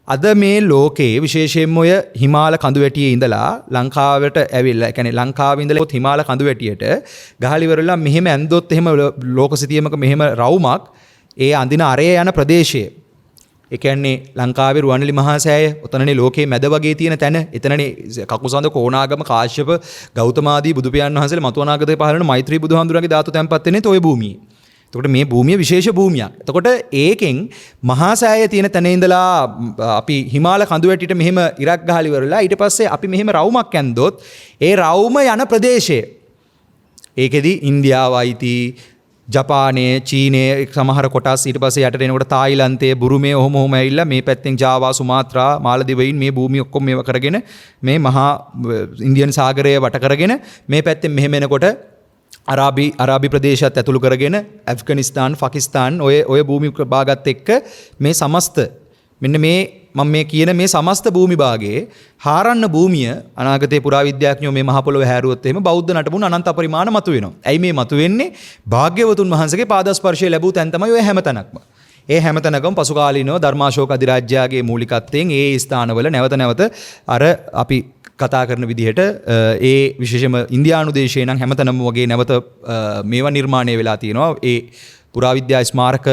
අද මේ ලෝකයේ විශේෂයෙන්ම ඔය හිමාල කඳුවැටියේ ඉඳලා ලංකාවට ඇවිල්ලා ඒ කියන්නේ ලංකාවේ ඉඳලා හිමාල කඳුවැටියට ගහලි ඉවරලා මෙහෙම ඇන්දොත් එහෙම ලෝකසිතියමක මෙහෙම රවුමක් ඒ අඳින අරේ යන ප්‍රදේශයේ ඒ කියන්නේ ලංකාවේ රුවන්වැලි මහා සෑය ඔතනනේ ලෝකයේ මැද වගේ තියෙන තැන එතනනේ කකුසඳ කොණාගම කාශ්‍යප ගෞතම ආදී බුදු පියාණන් වහන්සේලා මතු අනාගතේ පහළ වෙන මෛත්‍රී බුදුහාමුදුරන්ගේ ධාතු තැන්පත් වෙන්නේ ඔය භූමියේ. එතකොට මේ භූමිය විශේෂ භූමියක්. එතකොට ඒකෙන් මහා සෑය තියෙන තැන ඉඳලා අපි හිමාල කඳුවැටියට මෙහෙම ඉරක් ගහලා ඉවරලා ඊට පස්සේ අපි මෙහෙම රවුමක් ඇන්දොත් ඒ රවුම යන ප්‍රදේශය ඒකෙදි ඉන්දියාව අයිති ජපානයේ චීනයේ සමහර කොටස් ඊට පස්සේ යටට එනකොට තායිලන්තයේ බුරුමේ ඔහොම ඇවිල්ලා මේ පැත්තෙන් ජාවා සුමාත්‍රා මාලදිවයින් මේ භූමිය ඔක්කොම මේව කරගෙන මේ මහා ඉන්දියන් සාගරය වට කරගෙන මේ පැත්තෙන් මෙහෙම එනකොට අරාබි ප්‍රදේශات ඇතුළු කරගෙන ඇෆ්ගනිස්තාන් පාකිස්තාන් ඔය භූමි භාගات එක්ක මේ සමස්ත මෙන්න මේ මම මේ කියන මේ සමස්ත භූමි භාගයේ හාරන්න භූමිය අනාගතේ පුරාවිද්‍යාඥයෝ මේ මහ පොළොව හැරුවොත් එහෙම බෞද්ධ නටබුන් අනන්ත පරිමාණ මතුවෙනවා. ඇයි මේ මතුවෙන්නේ? භාග්‍යවතුන් වහන්සේගේ පාදස්පර්ශය ලැබූ තැන් තමයි ඔය හැමතැනක්ම. ඒ හැමතැනකම පසු කාලීනව ධර්මාශෝක අධිරාජ්‍යයාගේ මූලිකත්වයෙන් ඒ ස්ථානවල නැවත අපි කතා කරන විදිහට ඒ විශේෂම ඉන්දියානු දේශේ නම් හැමතැනම වගේ නැවත මේවා නිර්මාණය වෙලා තියෙනවා. ඒ පුරාවිද්‍යා ස්මාරක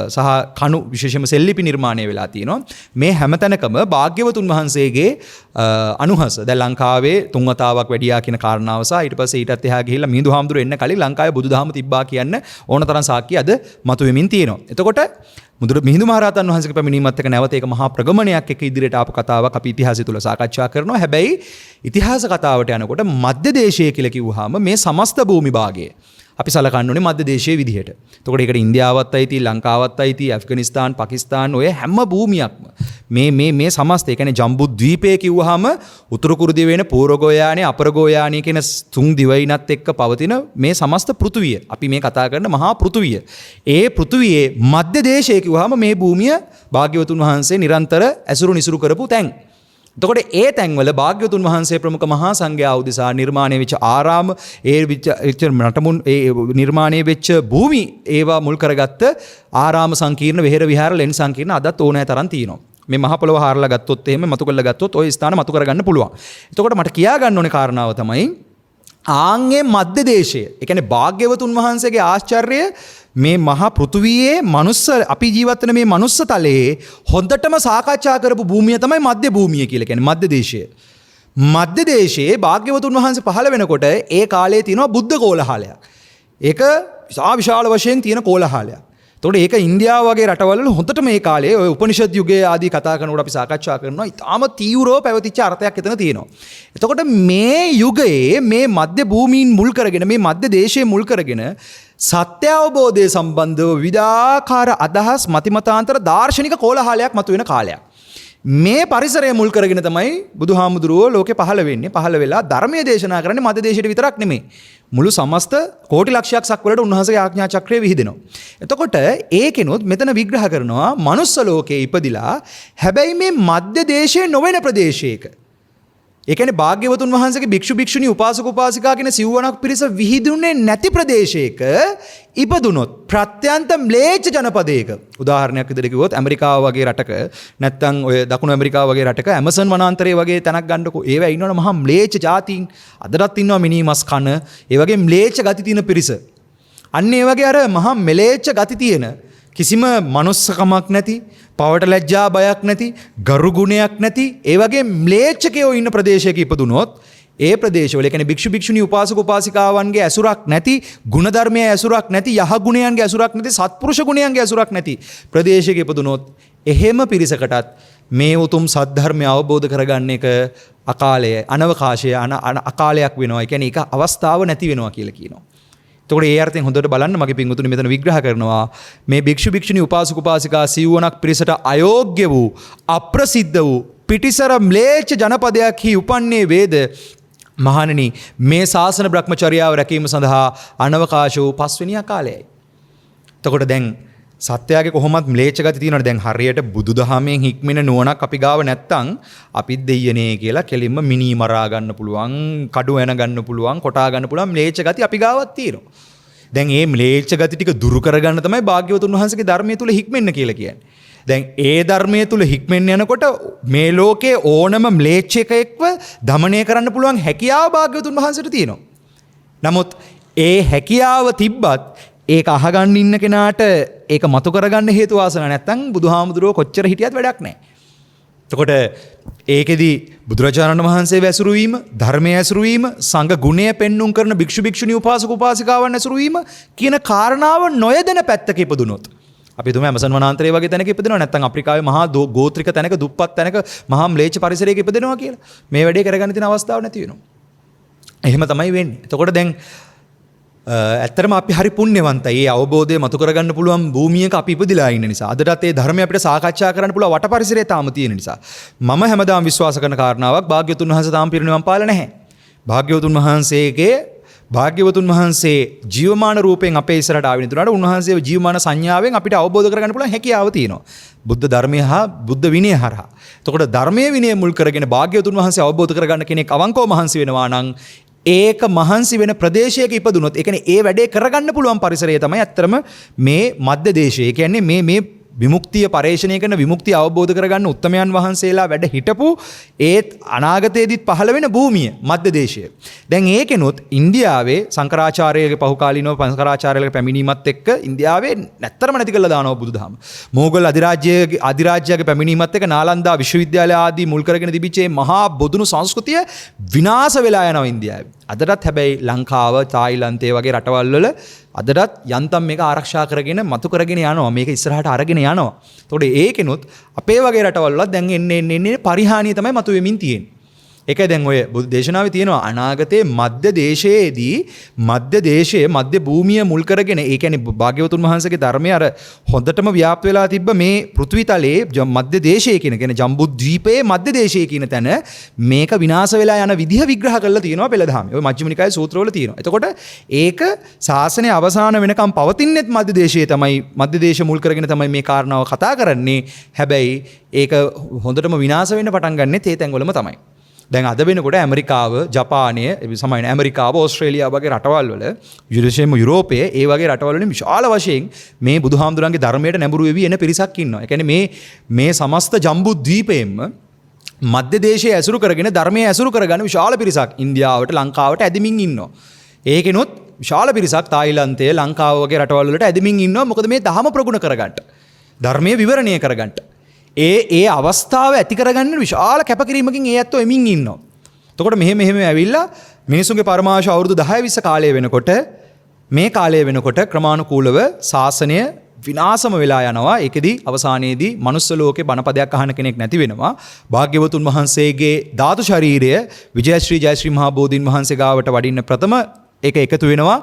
සහ කණු විශේෂම සෙල්ලිපි නිර්මාණය වෙලා තියෙනවා. මේ හැමතැනකම භාග්‍යවතුන් වහන්සේගේ අනුහස දැන් ලංකාවේ 3 වතාවක් වැඩියා කියන කාරණාව සහ ඊට පස්සේ ඊටත් එහා ගිහිල්ලා මිහිඳු හාමුදුරුවෝ එන්න කලින් ලංකාවේ බුදුදහම තිබ්බා කියන්න ඕනතරම් සාක්ෂි අද මතුවෙමින් තියෙනවා. එතකොට මිහිඳු මහරහතන් වහන්සේගේ පැමිණීමත් එක්ක නැවත ඒක මහා ප්‍රගමනයක් එක්ක ඉදිරියට ආපු කතාවක් අපි ඉතිහාසය තුල සාකච්ඡා කරනවා. හැබැයි ඉතිහාස කතාවට යනකොට මධ්‍ය දේශය කියලා කිව්වහම මේ සමස්ත භූමි භාගය අපි සලකන්න ඕනේ මධ්‍ය දේශයේ විදිහට. එතකොට ඒකට ඉන්දියාවත් අයිති, ලංකාවත් අයිති, ඇෆ්ගනිස්තාන්, පාකිස්තාන් ඔය හැම භූමියක්ම මේ සමස්ත ඒ කියන්නේ ජම්බුද්වීපය කිව්වහම උතුරු කුරු දිවයින, පූර්ව ගෝයානේ, අපර ගෝයානේ කියන තුන් දිවයිනත් එක්ක පවතින මේ සමස්ත පෘථුවිය. අපි මේ කතා කරන මහා පෘථුවිය. ඒ පෘථුවියේ මධ්‍ය දේශය කිව්වහම මේ භූමිය භාග්‍යවතුන් වහන්සේ නිරන්තර ඇසුරු නිසුරු කරපු තැන්. එතකොට ඒ තැන්වල භාග්‍යවතුන් වහන්සේ ප්‍රමුඛ මහා සංඝයා උදෙසා නිර්මාණය වෙච්ච ආරාම නටමුන් නිර්මාණය වෙච්ච භූමි ඒවා මුල් කරගත්ත ආරාම සංකීර්ණ විහෙර විහාර ලෙන් සංකීර්ණ අදත් ඕනෑ තරම් තියෙනවා. මේ මහ පොළොව හාරලා ගත්තොත් එහෙම මතු කරලා ගත්තොත් ওই ස්ථාන මතු කරගන්න පුළුවන්. එතකොට මට කියා ගන්න ඕනේ කාරණාව තමයි ආන්ගේ මධ්‍ය දේශය. ඒ කියන්නේ භාග්‍යවතුන් වහන්සේගේ ආශ්චර්ය මේ මහා පෘථුවියේ මනුස්ස අපි ජීවත් වෙන මේ මනුස්ස තලයේ හොඳටම සාකච්ඡා කරපු භූමිය තමයි මධ්‍ය භූමිය කියලා කියන්නේ මධ්‍ය දේශය. මධ්‍ය දේශයේ භාග්‍යවතුන් වහන්සේ පහළ වෙනකොට ඒ කාලේ තියෙනවා බුද්ධ කෝලහලයක්. ඒක විශාල වශයෙන් තියෙන කෝලහලයක්. එතකොට ඒක ඉන්දියාව වගේ රටවල හොඳට මේ කාලේ ඔය උපනිෂද් යුගයේ ආදී කතා කරනකොට අපි සාකච්ඡා කරනවා. ඊටාම තීව්‍රව පැවතිච්ච අර්ථයක් එතන තියෙනවා. එතකොට මේ යුගයේ මේ මධ්‍ය භූමීන් මුල් කරගෙන මේ මධ්‍ය දේශයේ මුල් කරගෙන සත්‍ය අවබෝධය සම්බන්ධව විවිධාකාර අදහස් මතිමතාන්තර දාර්ශනික කෝලහලයක් මතුවෙන කාලයක්. මේ පරිසරය මුල් කරගෙන තමයි බුදුහාමුදුරුවෝ ලෝකේ පහළ වෙන්නේ. පහළ වෙලා ධර්මයේ දේශනා කරන්නේ මධ්‍ය දේශයට විතරක් නෙමෙයි. මුළු සමස්ත කෝටි ලක්ෂයක් සක්වලට උන්වහන්සේගේ ආඥා චක්‍රය විහිදෙනවා. එතකොට ඒකෙනොත් මෙතන විග්‍රහ කරනවා මනුස්ස ලෝකයේ ඉපදිලා හැබැයි මේ මධ්‍ය දේශයේ නොවන ප්‍රදේශයක. ඒ කියන්නේ භාග්‍යවතුන් වහන්සේගේ භික්ෂු භික්ෂුණී උපාසක උපාසිකා කියන සිව්වණක් පිරිස විහිදුනේ නැති ප්‍රදේශයක ඉපදුනොත් ප්‍රත්‍යන්ත ම්ලේච්ඡ ජනපදයක උදාහරණයක් විදිහට කිව්වොත් ඇමරිකාව වගේ රටක නැත්නම් ඔය දකුණු ඇමරිකාව වගේ රටක ඇමසන් වනාන්තරය වගේ තැනක් ගන්නකො ඒවා ඉන්නවනේ මහා ම්ලේච්ඡ ජාතීන් අදටත් ඉන්නවා මිනිමස් කන ඒ වගේ ම්ලේච්ඡ ගති තියෙන පිරිස අන්න ඒ වගේ අර මහා ම්ලේච්ඡ ගති තියෙන කිසිම මනුස්සකමක් නැති පවට ලැජ්ජා බයක් නැති ගරු ගුණයක් නැති ඒ වගේ ම්ලේච්ඡකයෝ ඉන්න ප්‍රදේශයක ඉපදුනොත් ඒ ප්‍රදේශවල කියන්නේ භික්ෂු භික්ෂුණී උපාසක උපාසිකාවන්ගේ ඇසුරක් නැති ගුණධර්මයේ ඇසුරක් නැති යහ ගුණයන්ගේ ඇසුරක් නැති සත්පුරුෂ ගුණයන්ගේ ඇසුරක් නැති ප්‍රදේශයක ඉපදුනොත් එහෙම පිරිසකටත් මේ උතුම් සද්ධර්මය අවබෝධ කරගන්න එක අකාලය අනවකාශය අකාලයක් වෙනවා. ඒ කියන්නේ ඒක අවස්ථාව නැති වෙනවා කියලා කියනවා. එතකොට ඒ අර්ථයෙන් හොඳට බලන්න මගේ පින්වතුනි මෙතන විග්‍රහ කරනවා මේ භික්ෂු භික්ෂුණී උපාසක උපාසිකා සිව්වණක් පිරිසට අයෝග්‍ය වූ අප්‍රසිද්ධ වූ පිටිසර ම්ලේච්ඡ ජනපදයක් හි උපන්නේ වේද මහණෙනි මේ ශාසන බ්‍රහ්මචර්යාව රැකීම සඳහා අනවකාශ වූ 5 වෙනි කාලයයි. එතකොට දැන් සත්‍යයේ කොහොමත් ම්ලේච්ඡ ගති තියෙනවනේ. දැන් හරියට බුදුදහමෙන් හික්මෙන නුවණක් අපි ගාව නැත්තම් අපිත් දෙයියනේ කියලා කෙලින්ම මිනී මරා ගන්න පුළුවන්, කඩු වෙන ගන්න පුළුවන්, කොටා ගන්න පුළුවන් ම්ලේච්ඡ ගති අපි ගාවත් තියෙනවා. දැන් මේ ම්ලේච්ඡ ගති ටික දුරු කරගන්න තමයි භාග්‍යවතුන් වහන්සේගේ ධර්මයේ තුල හික්මෙන්න කියලා කියන්නේ. දැන් ඒ ධර්මයේ තුල හික්මෙන්න යනකොට මේ ලෝකේ ඕනම ම්ලේච්ඡකෙක්ව দমনය කරන්න පුළුවන් හැකියාව භාග්‍යවතුන් වහන්සේට තියෙනවා. නමුත් ඒ හැකියාව තිබ්බත් ඒක අහගන්න ඉන්න කෙනාට ඒක මතු කරගන්න හේතු වාසන නැත්තම් බුදුහාමුදුරුවෝ කොච්චර හිටියත් වැඩක් නැහැ. එතකොට ඒකෙදි බුදුරජාණන් වහන්සේ වැසුරු වීම, ධර්මයේ ඇසුරු වීම, සංඝ ගුණය පෙන්눔 කරන භික්ෂු භික්ෂුණී උපාසක උපාසිකාවන් ඇසුරු වීම කියන කාරණාව නොයදෙන පැත්තක ඉපදුනොත් අපි තුමේ ඇමසන් වනාන්තරය වගේ තැනක ඉපදෙනවා නැත්නම් අප්‍රිකාවේ මහා ගෝත්‍රික තැනක දුප්පත් තැනක මහා ම්ලේච්ඡ පරිසරයක ඉපදෙනවා කියලා මේ වැඩේ කරගන්න තියෙන අවස්ථාවක් නැති වෙනවා. එහෙම තමයි වෙන්නේ. එතකොට දැන් ඇත්තටම අපි හරි පුණ්‍යවන්තයි. ඒ අවබෝධය මතු කරගන්න පුළුවන් භූමියක අපි ඉපදිලා ඉන්න නිසා. අදටත් ඒ ධර්මය අපිට සාකච්ඡා කරන්න පුළුවන් වට පරිසරය තාම තියෙන නිසා. මම හැමදාම විශ්වාස කරන කාරණාවක් භාග්‍යවතුන් වහන්සේ තාම පිරිනිවන් පාලා නැහැ. භාග්‍යවතුන් වහන්සේ ජීවමාන රූපයෙන් අපේ ඉස්සරහට ආවෙ නෙතුණාට උන්වහන්සේ ජීවමාන සංඥාවෙන් අපිට අවබෝධ කරගන්න පුළුවන් හැකියාව තියෙනවා. බුද්ධ ධර්මය හා බුද්ධ විනය හරහා. එතකොට ධර්මයේ විනය මුල් කරගෙන භාග්‍යවතුන් වහන්සේ අවබෝධ කරගන්න කෙනෙක් අවංකව මහන්සි වෙනවා නම් ඒක මහන්සි වෙන ප්‍රදේශයක ඉපදුනොත් ඒ කියන්නේ ඒ වැඩේ කරගන්න පුළුවන් පරිසරය තමයි ඇත්තටම මේ මධ්‍ය දේශය. ඒ කියන්නේ මේ විමුක්තිය පරේෂණය කරන විමුක්තිය අවබෝධ කරගන්න උත්තමයන් වහන්සේලා වැඩ හිටපු ඒත් අනාගතයේදීත් පහළ වෙන භූමිය මධ්‍ය දේශය. දැන් ඒකෙනොත් ඉන්දියාවේ සංකරාචාර්යගේ පහුකාලීනව සංකරාචාර්යලගේ පැමිණීමත් එක්ක ඉන්දියාවේ නැත්තරම නැති කළා දානවා බුදුදහම. මොගල් අධිරාජ්‍යයේ පැමිණීමත් එක්ක නාලන්දා විශ්වවිද්‍යාලය ආදී මුල් කරගෙන තිබිච්ච මේ මහා බොදුණු සංස්කෘතිය විනාශ වෙලා යනවා ඉන්දියාවේ. අදටත් හැබැයි ලංකාව, තායිලන්තය වගේ රටවල් වල අදටත් යන්තම් මේක ආරක්ෂා කරගෙන මතු කරගෙන යනවා. මේක ඉස්සරහට අරගෙන යනවා. එතකොට ඒකෙනුත් අපේ වගේ රටවල් වල දැන් එන්නේ පරිහානිය තමයි මතු වෙමින් තියෙන්නේ. ඒකයි දැන් ඔය බුදු දේශනාවේ තියෙනවා අනාගතයේ මධ්‍ය දේශයේදී මධ්‍ය භූමිය මුල් කරගෙන ඒ කියන්නේ භාග්‍යවතුන් වහන්සේගේ ධර්මය අර හොඳටම ව්‍යාප්ත වෙලා තිබ්බ මේ පෘථිවි තලයේ මධ්‍ය දේශයේ කියන ජම්බුද්වීපයේ මධ්‍ය දේශයේ කියන තැන මේක විනාශ වෙලා යන විදිහ විග්‍රහ කරලා තියෙනවා පෙළදහමේ. ඔය මජ්ක්‍ධිම නිකායේ සූත්‍රවල තියෙනවා. එතකොට ඒක ශාසනය අවසාන වෙනකම් පවතින්නේත් මධ්‍ය දේශයේ තමයි මධ්‍ය දේශ මුල් කරගෙන තමයි මේ කාරණාව කතා කරන්නේ. හැබැයි ඒක හොඳටම විනාශ වෙන්න පටන් ගන්නෙත් ඒ තැන්වලම තමයි. දැන් අද වෙනකොට ඇමරිකාව, ජපානය, සමහරවිට ඇමරිකාව, ඕස්ට්‍රේලියාව වගේ රටවල් වල, විශේෂයෙන්ම යුරෝපයේ ඒ වගේ රටවල් වලින් විශාල වශයෙන් මේ බුදුහාමුදුරන්ගේ ධර්මයට නැඹුරු වෙවි එන පිරිසක් ඉන්නවා. ඒ කියන්නේ මේ සමස්ත ජම්බුද්වීපයෙන්ම මධ්‍ය දේශයේ ඇසුරු කරගෙන ධර්මයේ ඇසුරු කරගන්න විශාල පිරිසක් ඉන්දියාවට, ලංකාවට ඇදමින් ඉන්නවා. ඒකෙනොත් විශාල පිරිසක් තායිලන්තය, ලංකාව වගේ රටවල් වලට ඇදමින් ඉන්නවා. මොකද මේ ධහම ප්‍රගුණ කරගන්න. ධර්මයේ විවරණය කරගන්න. ඒ අවස්ථාව ඇති කරගන්න විශාල කැපකිරීමකින් ඒ ඇත්තෝ එමින් ඉන්නවා. එතකොට මෙහෙම ඇවිල්ලා මිනිසුන්ගේ පරමාශ අවුරුදු 10-20 කාලය වෙනකොට මේ කාලය වෙනකොට ක්‍රමානුකූලව ශාසනය විනාශම වෙලා යනවා. ඒකෙදි අවසානයේදී මනුස්ස ලෝකේ බණපදයක් අහන කෙනෙක් නැති වෙනවා. භාග්‍යවතුන් වහන්සේගේ ධාතු ශරීරය විජයශ්‍රී ජයශ්‍රී මහා බෝධීන් වහන්සේ ගාවට වඩින්න ප්‍රථම ඒක එකතු වෙනවා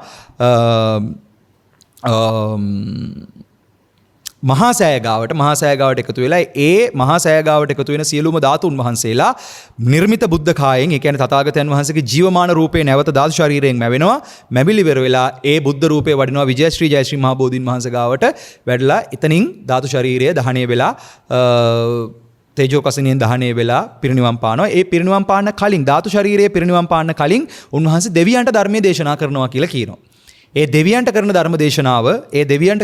මහා සෑගාවට එකතු වෙලා ඒ මහා සෑගාවට එකතු වෙන සියලුම ධාතුන් වහන්සේලා නිර්මිත බුද්ධ කායෙන්, ඒ කියන්නේ තථාගතයන් වහන්සේගේ ජීවමාන රූපේ නැවත ධාතු ශරීරයෙන් මැවෙනවා. මැවිලි වෙර වෙලා ඒ බුද්ධ රූපේ වඩිනවා විජයශ්‍රී ජයශ්‍රී මහා බෝධීන් වහන්සේ ගාවට වැඩලා එතනින් ධාතු ශරීරය දහණය වෙලා තේජෝ කසිනියෙන් දහණය වෙලා පිරිනිවන් පානවා. ඒ පිරිනිවන් පාන්න කලින් ධාතු ශරීරයේ පිරිනිවන් පාන්න කලින් උන්වහන්සේ දෙවියන්ට ධර්මයේ දේශනා කරනවා කියලා කියනවා. ඒ දෙවියන්ට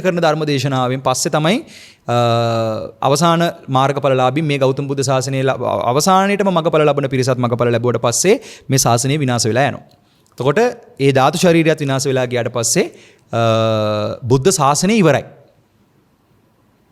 කරන ධර්ම දේශනාවෙන් පස්සේ තමයි අවසාන මාර්ගඵලලාභී මේ ගෞතම බුදු සාසනයේ අවසානයේටම මගඵල ලබන පිරිසත් මගඵල ලැබුවට පස්සේ මේ සාසනය විනාශ වෙලා යනවා. එතකොට ඒ ධාතු ශරීරයත් විනාශ වෙලා ගියාට පස්සේ බුද්ධ සාසනය ඉවරයි.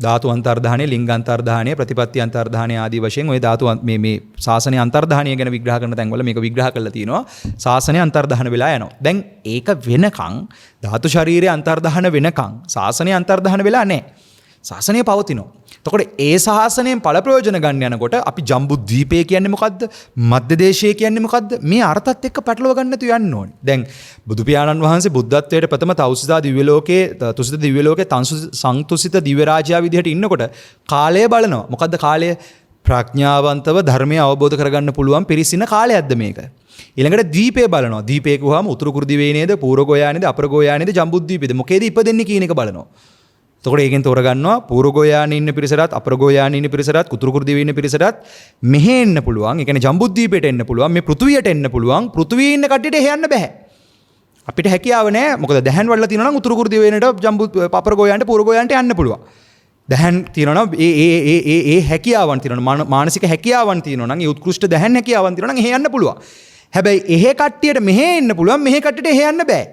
ධාතු අන්තර්ධානය, ලිංග අන්තර්ධානය, ප්‍රතිපත්ති අන්තර්ධානය ආදී වශයෙන් ওই ධාතු මේ ශාසනයේ අන්තර්ධානය ගැන විග්‍රහ කරන තැන්වල මේක විග්‍රහ කරලා තියෙනවා. ශාසනය අන්තර්ධාන වෙලා යනවා. දැන් ඒක වෙනකන් ධාතු ශරීරයේ අන්තර්ධාන වෙනකන් ශාසනය අන්තර්ධාන වෙලා නැහැ. ශාසනය පවතිනවා. එතකොට ඒ ශාසනයෙන් ඵල ප්‍රයෝජන ගන්න යනකොට අපි ජම්බුද්වීපය කියන්නේ මොකද්ද? මධ්‍ය දේශය කියන්නේ මොකද්ද? මේ අර්ථත් එක්ක පැටලව ගන්න නැතු යන්න ඕනේ. දැන් බුදු පියාණන් වහන්සේ බුද්ධත්වයට ප්‍රථම තවුසිතා දිව්‍ය ලෝකයේ තුසිත දිව්‍ය ලෝකයේ සංතුසිත දිව්‍ය රාජ්‍යය විදිහට ඉන්නකොට කාලය බලනවා. මොකද්ද කාලය? ප්‍රඥාවන්තව ධර්මය අවබෝධ කරගන්න පුළුවන් පිරිසින කාලයක්ද මේක? ඊළඟට දීපේ බලනවා. දීපේ කිව්වම උතුරු කුරු දිවේ නේද, පූර්ව ගෝයා නේද, අපර ගෝයා නේද, ජම්බුද්වීපේද? මොකේද ඉපදෙන්නේ කියන එක බලනවා. එතකොට ඒකෙන් තෝරගන්නවා පූර්ව ගෝයානේ ඉන්න පිරිසටත් අපර ගෝයානේ ඉන්න පිරිසටත් කුතුරු කුරුදිවේ ඉන්න පිරිසටත් මෙහෙ එන්න පුළුවන්. ඒ කියන්නේ ජම්බුද්වීපයට එන්න පුළුවන්. මේ පෘථුවියට එන්න පුළුවන්. පෘථුවියේ ඉන්න කට්ටියට එහෙ යන්න බෑ. අපිට හැකියාව නැහැ. මොකද දැහැන් වල තියෙනවා නම් උතුරු කුරුදිවේනට ජම්බු අපර ගෝයාන්ට පූර්ව ගෝයාන්ට යන්න පුළුවන්. දැහැන් තියෙනවා නම් ඒ හැකියාවන් තියෙනවා. මානසික හැකියාවන් තියෙනවා නම් ඒ උත්කෘෂ්ඨ දැහැන් හැකියාවන් තියෙනවා නම් එහෙ යන්න පුළුවන්. හැබැයි එහෙ කට්ටියට මෙහෙ එන්න පුළුවන්. මෙහෙ කට්ටියට එහෙ යන්න බෑ.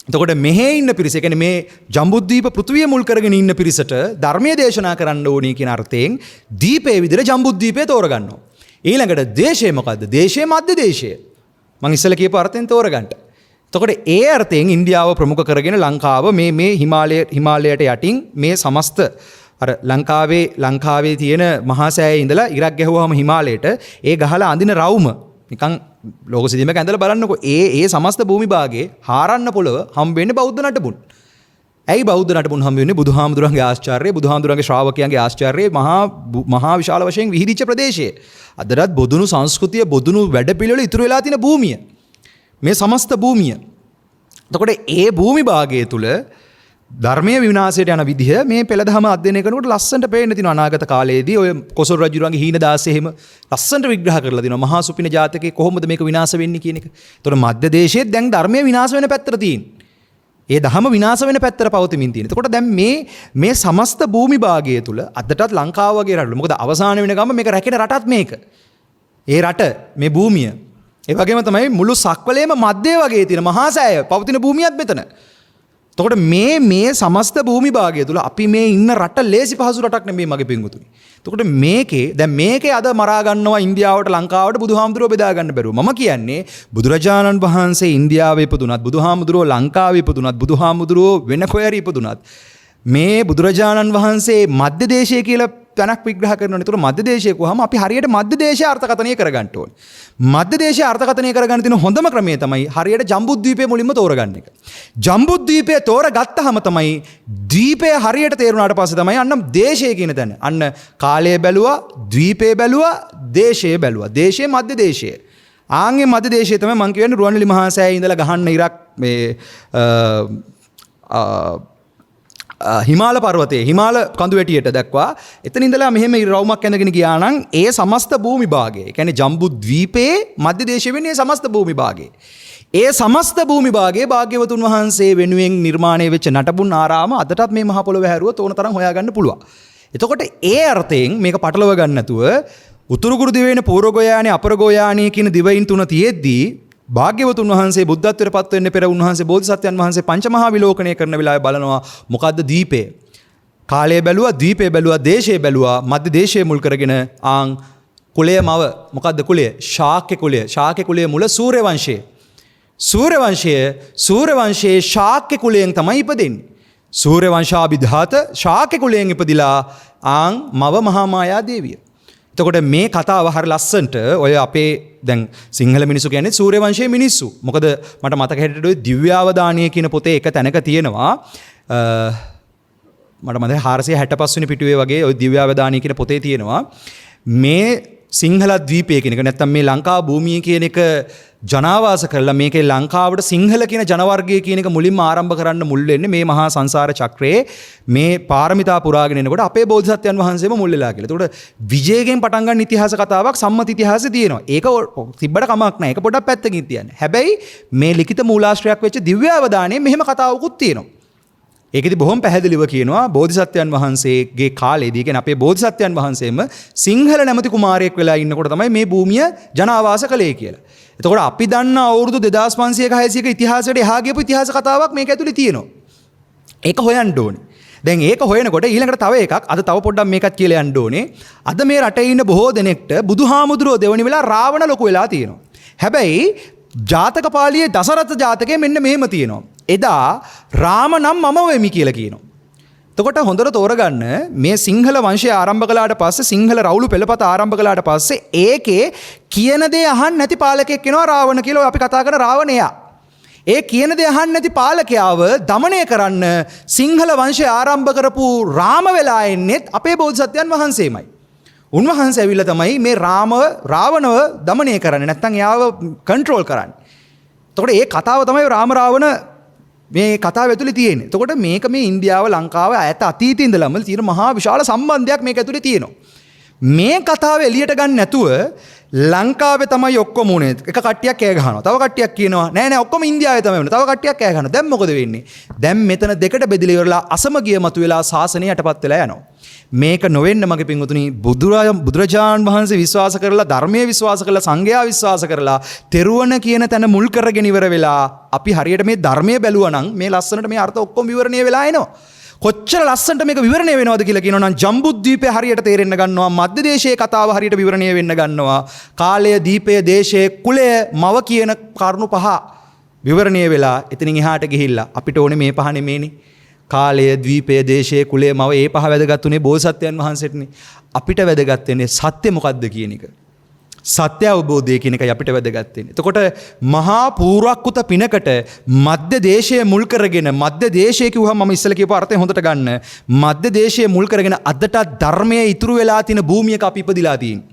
එතකොට මෙහෙ ඉන්න පිරිස, ඒ කියන්නේ මේ ජම්බුද්වීප පෘථුවිය මුල් කරගෙන ඉන්න පිරිසට ධර්මයේ දේශනා කරන්න ඕනේ කියන අර්ථයෙන් දීපේ විදිහට ජම්බුද්වීපේ තෝරගන්නවා. ඊළඟට දේශය මොකද්ද? දේශය මධ්‍ය දේශය. මම ඉස්සෙල්ලා කියපු අර්ථයෙන් තෝරගන්න. එතකොට ඒ අර්ථයෙන් ඉන්දියාව ප්‍රමුඛ කරගෙන ලංකාව මේ හිමාලයට යටින් මේ සමස්ත අර ලංකාවේ තියෙන මහා සෑයේ ඉඳලා ඉරක් ගැහුවාම හිමාලයට ඒ ගහලා අඳින රවුම නිකන් ලෝක සිදීමක ඇඳලා බලන්නකො ඒ සමස්ත භූමි භාගයේ හාරන්න පොළව හම්බ වෙන්නේ බෞද්ධ නටබුන්. ඇයි බෞද්ධ නටබුන් හම්බ වෙන්නේ? බුදුහාමුදුරන්ගේ ආශ්චර්යය, බුදුහාමුදුරන්ගේ ශ්‍රාවකයන්ගේ ආශ්චර්යය මහා විශාල වශයෙන් විහිදිච්ච ප්‍රදේශයේ. අදටත් බොදුණු සංස්කෘතිය, බොදුණු වැඩපිළිවෙල ඉතුරු වෙලා තියෙන භූමිය. මේ සමස්ත භූමිය. එතකොට ඒ භූමි භාගය තුල ධර්මයේ විනාශයට යන විදිහ මේ පෙළදහම අධ්‍යයනය කරනකොට ලස්සනට පේන්න තියෙනවා. අනාගත කාලයේදී ඔය කොසල් රජුගේ හීනදාසය එහෙම ලස්සනට විග්‍රහ කරලා දෙනවා. මහා සුපින ජාතකයේ කොහොමද මේක විනාශ වෙන්නේ කියන එක. එතකොට මධ්‍ය දේශයේ දැන් ධර්මයේ විනාශ වෙන පැත්තට තියෙන්නේ. ඒ දහම විනාශ වෙන පැත්තට පවතිමින් තියෙනවා. එතකොට දැන් මේ සමස්ත භූමි භාගය තුල අදටත් ලංකාව වගේ රටවල මොකද අවසාන වෙන ගම මේක රැකෙන රටත් මේක. ඒ රට මේ භූමිය. ඒ වගේම තමයි මුළු සක්වලේම මැද්දේ වගේ තියෙන මහා සෑය පවතින භූමියත් මෙතන. එතකොට මේ සමස්ත භූමි භාගය තුල අපි මේ ඉන්න රට ලේසි පහසු රටක් නෙමෙයි මගේ පින්වතුනි. එතකොට මේකේ අද මරා ගන්නවා ඉන්දියාවට ලංකාවට බුදුහාමුදුරුවෝ බෙදා ගන්න බැරුව. මම කියන්නේ බුදුරජාණන් වහන්සේ ඉන්දියාවේ ඉපදුනත්, බුදුහාමුදුරුවෝ ලංකාවේ ඉපදුනත්, බුදුහාමුදුරුවෝ වෙන කොහරි ඉපදුනත් මේ බුදුරජාණන් වහන්සේ මධ්‍ය දේශය කියලා තැනක් විග්‍රහ කරනවා. ඒතකොට මධ්‍ය දේශය කොහොම අපි හරියට මධ්‍ය දේශය අර්ථකථනය කරගන්න ඕනේ. මධ්‍ය දේශය අර්ථකථනය කරගන්න තියෙන හොඳම ක්‍රමය තමයි හරියට ජම්බුද්වීපය මුලින්ම තෝරගන්න එක. ජම්බුද්වීපය තෝරගත්තාම තමයි ද්වීපය හරියට තේරුණාට පස්සේ තමයි අන්න දේශය කියන තැන. අන්න කාලය බැලුවා, ද්වීපය බැලුවා, දේශය බැලුවා. දේශය මධ්‍ය දේශය. ආන්ගේ මධ්‍ය දේශය තමයි මම කියන්නේ රුවන්වැලි මහා සෑයේ ඉඳලා ගහන්න ඉරක් මේ හිමාල පර්වතයේ හිමාල කඳු වැටියට දක්වා එතන ඉඳලා මෙහෙම රවුමක් ඇඳගෙන ගියා නම් ඒ සමස්ත භූමි භාගය, ඒ කියන්නේ ජම්බුද්වීපයේ මධ්‍ය දේශයේ වෙන්නේ සමස්ත භූමි භාගය. ඒ සමස්ත භූමි භාගයේ භාග්‍යවතුන් වහන්සේ වෙනුවෙන් නිර්මාණය වෙච්ච නටබුන් ආරාම අදටත් මේ මහ පොළොව හැරුවොත් ඕන තරම් හොයාගන්න පුළුවන්. එතකොට ඒ අර්ථයෙන් මේක පටලව ගන්න නැතුව උතුරු කුරු දිවයින පූර්ව ගෝයානේ අපර ගෝයානේ කියන දිවයින් තුන තියෙද්දී භාග්‍යවතුන් වහන්සේ බුද්ධත්වයට පත් වෙන්න පෙර උන්වහන්සේ බෝධිසත්වයන් වහන්සේ පංචමහා විලෝකණය කරන වෙලාවේ බලනවා මොකද්ද දීපේ. කාලය බැලුවා, දීපේ බැලුවා, දේශය බැලුවා, මධ්‍ය දේශය මුල් කරගෙන කුලය මව මොකද්ද කුලය? ශාක්‍ය කුලය. ශාක්‍ය කුලය මුල සූර්ය වංශය. සූර්ය වංශයේ ශාක්‍ය කුලයෙන් තමයි ඉපදෙන්නේ. සූර්ය වංශාභිධාත ශාක්‍ය කුලයෙන් ඉපදිලා මව මහා මායා දේවිය. එතකොට මේ කතාව හරි ලස්සනට ඔය අපේ දැන් සිංහල මිනිස්සු කියන්නේ සූර්ය වංශයේ මිනිස්සු. මොකද මට මතක හිටිට ඔය දිව්‍යාවදානිය කියන පොතේ එක තැනක තියෙනවා මට මතකයි 465 වෙනි පිටුවේ වගේ ඔය දිව්‍යාවදානිය කියන පොතේ තියෙනවා මේ සිංහල ද්වීපය කියන එක නැත්තම් මේ ලංකා භූමිය කියන එක ජනාවාස කරලා මේකේ ලංකාවට සිංහල කියන ජනවර්ගය කියන එක මුලින්ම ආරම්භ කරන්න මුල් වෙන්නේ මේ මහා සංසාර චක්‍රයේ මේ පාරමිතා පුරාගෙන එනකොට අපේ බෝධිසත්වයන් වහන්සේම මුල් වෙලා කියලා. ඒකට විජයයෙන් පටන් ගන්න ඉතිහාස කතාවක් සම්මත ඉතිහාසයේ තියෙනවා. ඒක තිබ්බට කමක් නැහැ. ඒක පොඩක් පැත්තකින් තියන්න. හැබැයි මේ ලිඛිත මූලාශ්‍රයක් වෙච්ච දිව්‍යාවදානයේ මෙහෙම කතාවකුත් තියෙනවා. ඒකෙදි බොහොම පැහැදිලිව කියනවා බෝධිසත්වයන් වහන්සේගේ කාලේදී කියන්නේ අපේ බෝධිසත්වයන් වහන්සේම සිංහල නැමැති කුමාරයෙක් වෙලා ඉන්නකොට තමයි මේ භූමිය ජනාවාස කළේ කියලා. එතකොට අපි දන්න අවුරුදු 2500ක 600ක ඉතිහාසයට එහා ගියපු ඉතිහාස කතාවක් මේක ඇතුලේ තියෙනවා. ඒක හොයන්න ඕනේ. දැන් ඒක හොයනකොට ඊළඟට තව එකක් අද තව පොඩ්ඩක් මේකත් කියලා යන්න ඕනේ. අද මේ රටේ ඉන්න බොහෝ දෙනෙක්ට බුදුහාමුදුරුවෝ දෙවනි වෙලා රාවණ ලොකු වෙලා තියෙනවා. හැබැයි ජාතක පාළියේ දසරථ ජාතකයේ මෙන්න මෙහෙම තියෙනවා. එදා රාම නම් මම වෙමි කියලා කියනවා. එතකොට හොඳට තෝරගන්න මේ සිංහල වංශය ආරම්භ කළාට පස්සේ සිංහල රවුළු පෙළපත ආරම්භ කළාට පස්සේ ඒකේ කියන දේ අහන්න නැති පාලකෙක් වෙනවා රාවණ කියලා අපි කතා කරන රාවණයා. ඒ කියන දේ අහන්න නැති පාලකයාව দমনය කරන්න සිංහල වංශය ආරම්භ කරපු රාම වෙලා එන්නේත් අපේ බෝධිසත්වයන් වහන්සේමයි. උන්වහන්සේ ඇවිල්ලා තමයි මේ රාවණව দমনය කරන්නේ නැත්නම් එයාව කන්ට්‍රෝල් කරන්නේ. එතකොට ඒ කතාව තමයි රාම රාවණ මේ කතාව ඇතුලේ තියෙන්නේ. එතකොට මේක මේ ඉන්දියාව ලංකාව ඈත අතීතයේ ඉඳලම තියෙන මහා විශාල සම්බන්ධයක් මේක ඇතුලේ තියෙනවා. මේ කතාව එළියට ගන්න නැතුව ලංකාවේ තමයි ඔක්කොම උනේ. එක කට්ටියක් කෑ ගහනවා. තව කට්ටියක් කියනවා නෑ නෑ ඔක්කොම ඉන්දියාවේ තමයි උනේ. තව කට්ටියක් කෑ ගහනවා. දැන් මොකද වෙන්නේ? දැන් මෙතන දෙකට බෙදලා ඉවරලා අසමගිය මතුවලා ශාසනය යටපත් වෙලා යනවා. මේක නොවෙන්න මගේ පින්වතුනි බුදුරජාණන් වහන්සේ විශ්වාස කරලා ධර්මයේ විශ්වාස කරලා සංඝයා විශ්වාස කරලා තෙරුවන කියන තැන මුල් කරගෙන ඉවර වෙලා අපි හරියට මේ ධර්මයේ බැලුවා නම් මේ ලස්සනට මේ අර්ථ ඔක්කොම විවරණය වෙලා එනවා. කොච්චර ලස්සනට මේක විවරණය වෙනවද කියලා කියනවා නම් ජම්බුද්වීපය හරියට තේරෙන්න ගන්නවා, මධ්‍ය දේශයේ කතාව හරියට විවරණය වෙන්න ගන්නවා, කාලය, දීපය, දේශය, කුලය, මව කියන කරුණු පහ විවරණය වෙලා එතනින් එහාට ගිහිල්ලා අපිට ඕනේ මේ පහ නෙමෙයිනේ. කාලය, ද්වීපය, දේශය, කුලය, මව ඒ පහ වැදගත් උනේ බෝසත්යන් වහන්සේටනේ. අපිට වැදගත් වෙන්නේ සත්‍ය මොකද්ද කියන එක. සත්‍ය අවබෝධය කියන එකයි අපිට වැදගත් වෙන්නේ. එතකොට මහා පූර්වක්‍ෘත පිනකට මධ්‍ය දේශයේ මුල් කරගෙන මධ්‍ය දේශය කිව්වම මම ඉස්සෙල්ලා කියපු අර්ථය හොඳට ගන්න. මධ්‍ය දේශයේ මුල් කරගෙන අදට ධර්මයේ ඉතුරු වෙලා තියෙන භූමියක අපි ඉපදිලා තියෙන්නේ.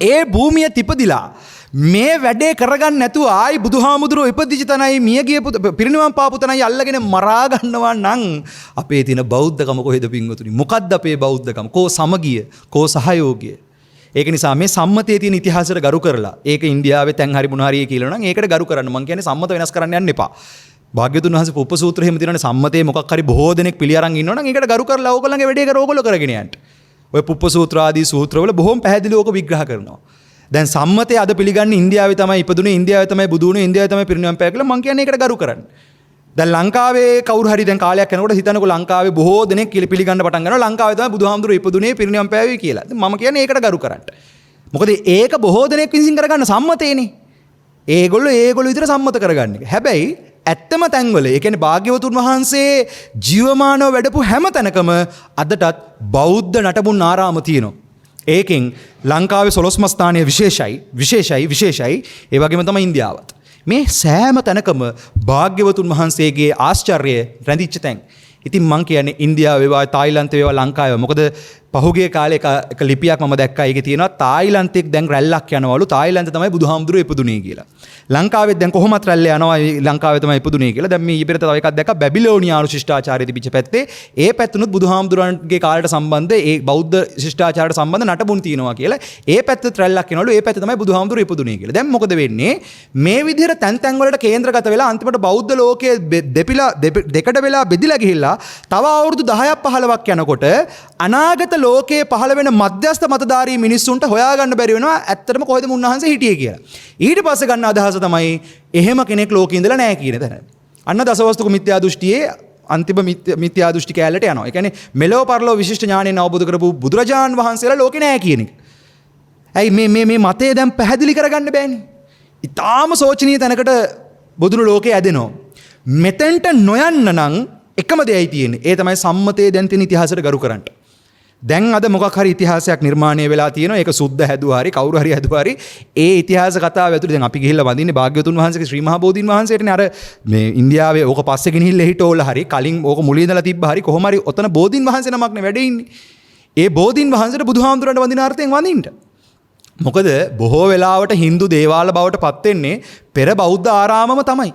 ඒ භූමිය තිපදිලා මේ වැඩේ කරගන්න නැතුව ආයි බුදුහාමුදුරුවෝ ඉපදිච්ච තනයි මිය ගිය පිරිනිවන් පාපු තනයි අල්ලගෙන මරා ගන්නවා නම් අපේ තියෙන බෞද්ධකම කොහෙද පින්වතුනි? මොකද්ද අපේ බෞද්ධකම? කෝ සමගිය, කෝ සහයෝගය? ඒක නිසා මේ සම්මතයේ තියෙන ඉතිහාසයට ගරු කරලා ඒක ඉන්දියාවේ තැන් හරි මොන හරි කියලා නම් ඒකට ගරු කරන්න. මම කියන්නේ සම්මත වෙනස් කරන්න යන්න එපා. භාග්‍යවතුන් වහන්සේ පුප්ප සූත්‍රය එහෙම තියෙනවානේ සම්මතයේ මොකක් හරි බොහෝ දෙනෙක් පිළි අරන් ඉන්නවා නම් ඒකට ගරු කරලා ඕගොල්ලන්ගේ වැඩේ කර ඕගොල්ලෝ කරගෙන යන්න. ඔය පුප්ප සූත්‍ර ආදී සූත්‍රවල බොහොම පැහැදිලිව ඕක විග්‍රහ කරනවා. දැන් සම්මතයේ අද පිළිගන්නේ ඉන්දියාවේ තමයි ඉපදුනේ, ඉන්දියාවේ තමයි බුදු වුනේ, ඉන්දියාවේ තමයි පිරිනිවන් පෑවා කියලා මම කියන්නේ ඒකට ගරු කරන්න. දැන් ලංකාවේ කවුරු හරි දැන් කාලයක් යනකොට හිතනකො ලංකාවේ බොහෝ දෙනෙක් පිළිගන්න පටන් ගන්නවා ලංකාවේ තමයි බුදුහාමුදුරුවෝ ඉපදුනේ, පිරිනිවන් පෑවේ කියලා. මම කියන්නේ ඒකට ගරු කරන්න. මොකද ඒක බොහෝ දෙනෙක් විසින් කරගන්න සම්මතේනේ. ඒගොල්ලෝ විතර සම්මත කරගන්න එක. හැබැයි ඇත්තම තැන්වල ඒ කියන්නේ භාග්‍යවතුන් වහන්සේ ජීවමානව වැඩපු හැම තැනකම අදටත් බෞද්ධ නටබුන් ආරාම තියෙනවා. ඒකෙන් ලංකාවේ 12 ස්ථානය විශේෂයි. ඒ වගේම තමයි ඉන්දියාවත්. මේ සෑම තැනකම භාග්‍යවතුන් වහන්සේගේ ආශ්චර්යය රැඳිච්ච තැන්. ඉතින් මං කියන්නේ ඉන්දියාව වේවා, තායිලන්තේ වේවා, ලංකාවේ. මොකද පහුගිය කාලේ එක ලිපියක් මම දැක්කා. ඒකේ තියෙනවා තායිලන්තේ දැන් රැල්ලක් යනවලු. තායිලන්තේ තමයි බුදුහාමුදුරුවෝ ඉපදුනේ කියලා. ලංකාවේ දැන් කොහොමත් රැල්ල යනවා ලංකාවේ තමයි ඉපදුනේ කියලා. දැන් මේ ඊපෙරත තව එකක් දැක්කා බැබිලෝනියානු ශිෂ්ටාචාරය තිබිච්ච පැත්තේ. ඒ පැත්තනොත් බුදුහාමුදුරන්ගේ කාලයට සම්බන්ධ ඒ බෞද්ධ ශිෂ්ටාචාරයට සම්බන්ධ නටබුන් තියෙනවා කියලා. ඒ පැත්තේ රැල්ලක් යනවලු. ඒ පැත්තේ තමයි බුදුහාමුදුරුවෝ ඉපදුනේ කියලා. දැන් මොකද වෙන්නේ? මේ විදිහට තැන් වලට කේන්ද්‍රගත වෙලා අන්තිමට බෞද්ධ ලෝකයේ දෙකට වෙලා බෙදිලා ගිහිල්ලා තව අවුරුදු 10ක් 15ක් යනකොට අනාගත ලෝකයේ පහළ වෙන මධ්‍යස්ථ මතධාරී මිනිස්සුන්ට හොයාගන්න බැරි වෙනවා ඇත්තටම කොහෙද මුන්නහන්සේ හිටියේ කියලා. ඊට පස්සේ ගන්න අදහස තමයි එහෙම කෙනෙක් ලෝකේ ඉඳලා නැහැ කියන තැන. අන්න දසවස්තුක මිත්‍යා දෘෂ්ටියේ අන්තිම මිත්‍යා දෘෂ්ටි කැලලට යනවා. ඒ කියන්නේ මෙලෝ පරලෝ විශිෂ්ට ඥාණයෙන් අවබෝධ කරපු බුදුරජාන් වහන්සේලා ලෝකේ නැහැ කියන එක. ඇයි මේ මතය දැන් පැහැදිලි කරගන්න බෑනේ. ඊටාම සෝචනීය තැනකට බුදුරු ලෝකේ ඇදෙනවා. මෙතෙන්ට නොයන්න නම් එකම දෙයයි තියෙන්නේ. ඒ තමයි සම්මතයේ දැන් තියෙන ඉතිහාසයට ගරු කරන්න. දැන් අද මොකක් හරි ඉතිහාසයක් නිර්මාණය වෙලා තියෙනවා. ඒක සුද්ධ හැදුවා හරි කවුරු හරි හැදුවා හරි ඒ ඉතිහාස කතාව ඇතුළේ දැන් අපි ගිහිල්ලා වඳින්නේ භාග්‍යවතුන් වහන්සේගේ ශ්‍රී මහා බෝධීන් වහන්සේටනේ. අර මේ ඉන්දියාවේ ඕක පස්සේ ගෙනහිල්ලා හිටෝලා හරි කලින් ඕක මුලින් ඉඳලා තිබ්බා හරි කොහොම හරි ඔතන බෝධීන් වහන්සේ නමක්නේ වැඩ ඉන්නේ. ඒ බෝධීන් වහන්සේට බුදුහාමුදුරන්ට වඳින අර්ථයෙන් වඳින්න. මොකද බොහෝ වෙලාවට Hindu දේවාල බවට පත් වෙන්නේ පෙර බෞද්ධ ආරාමම තමයි.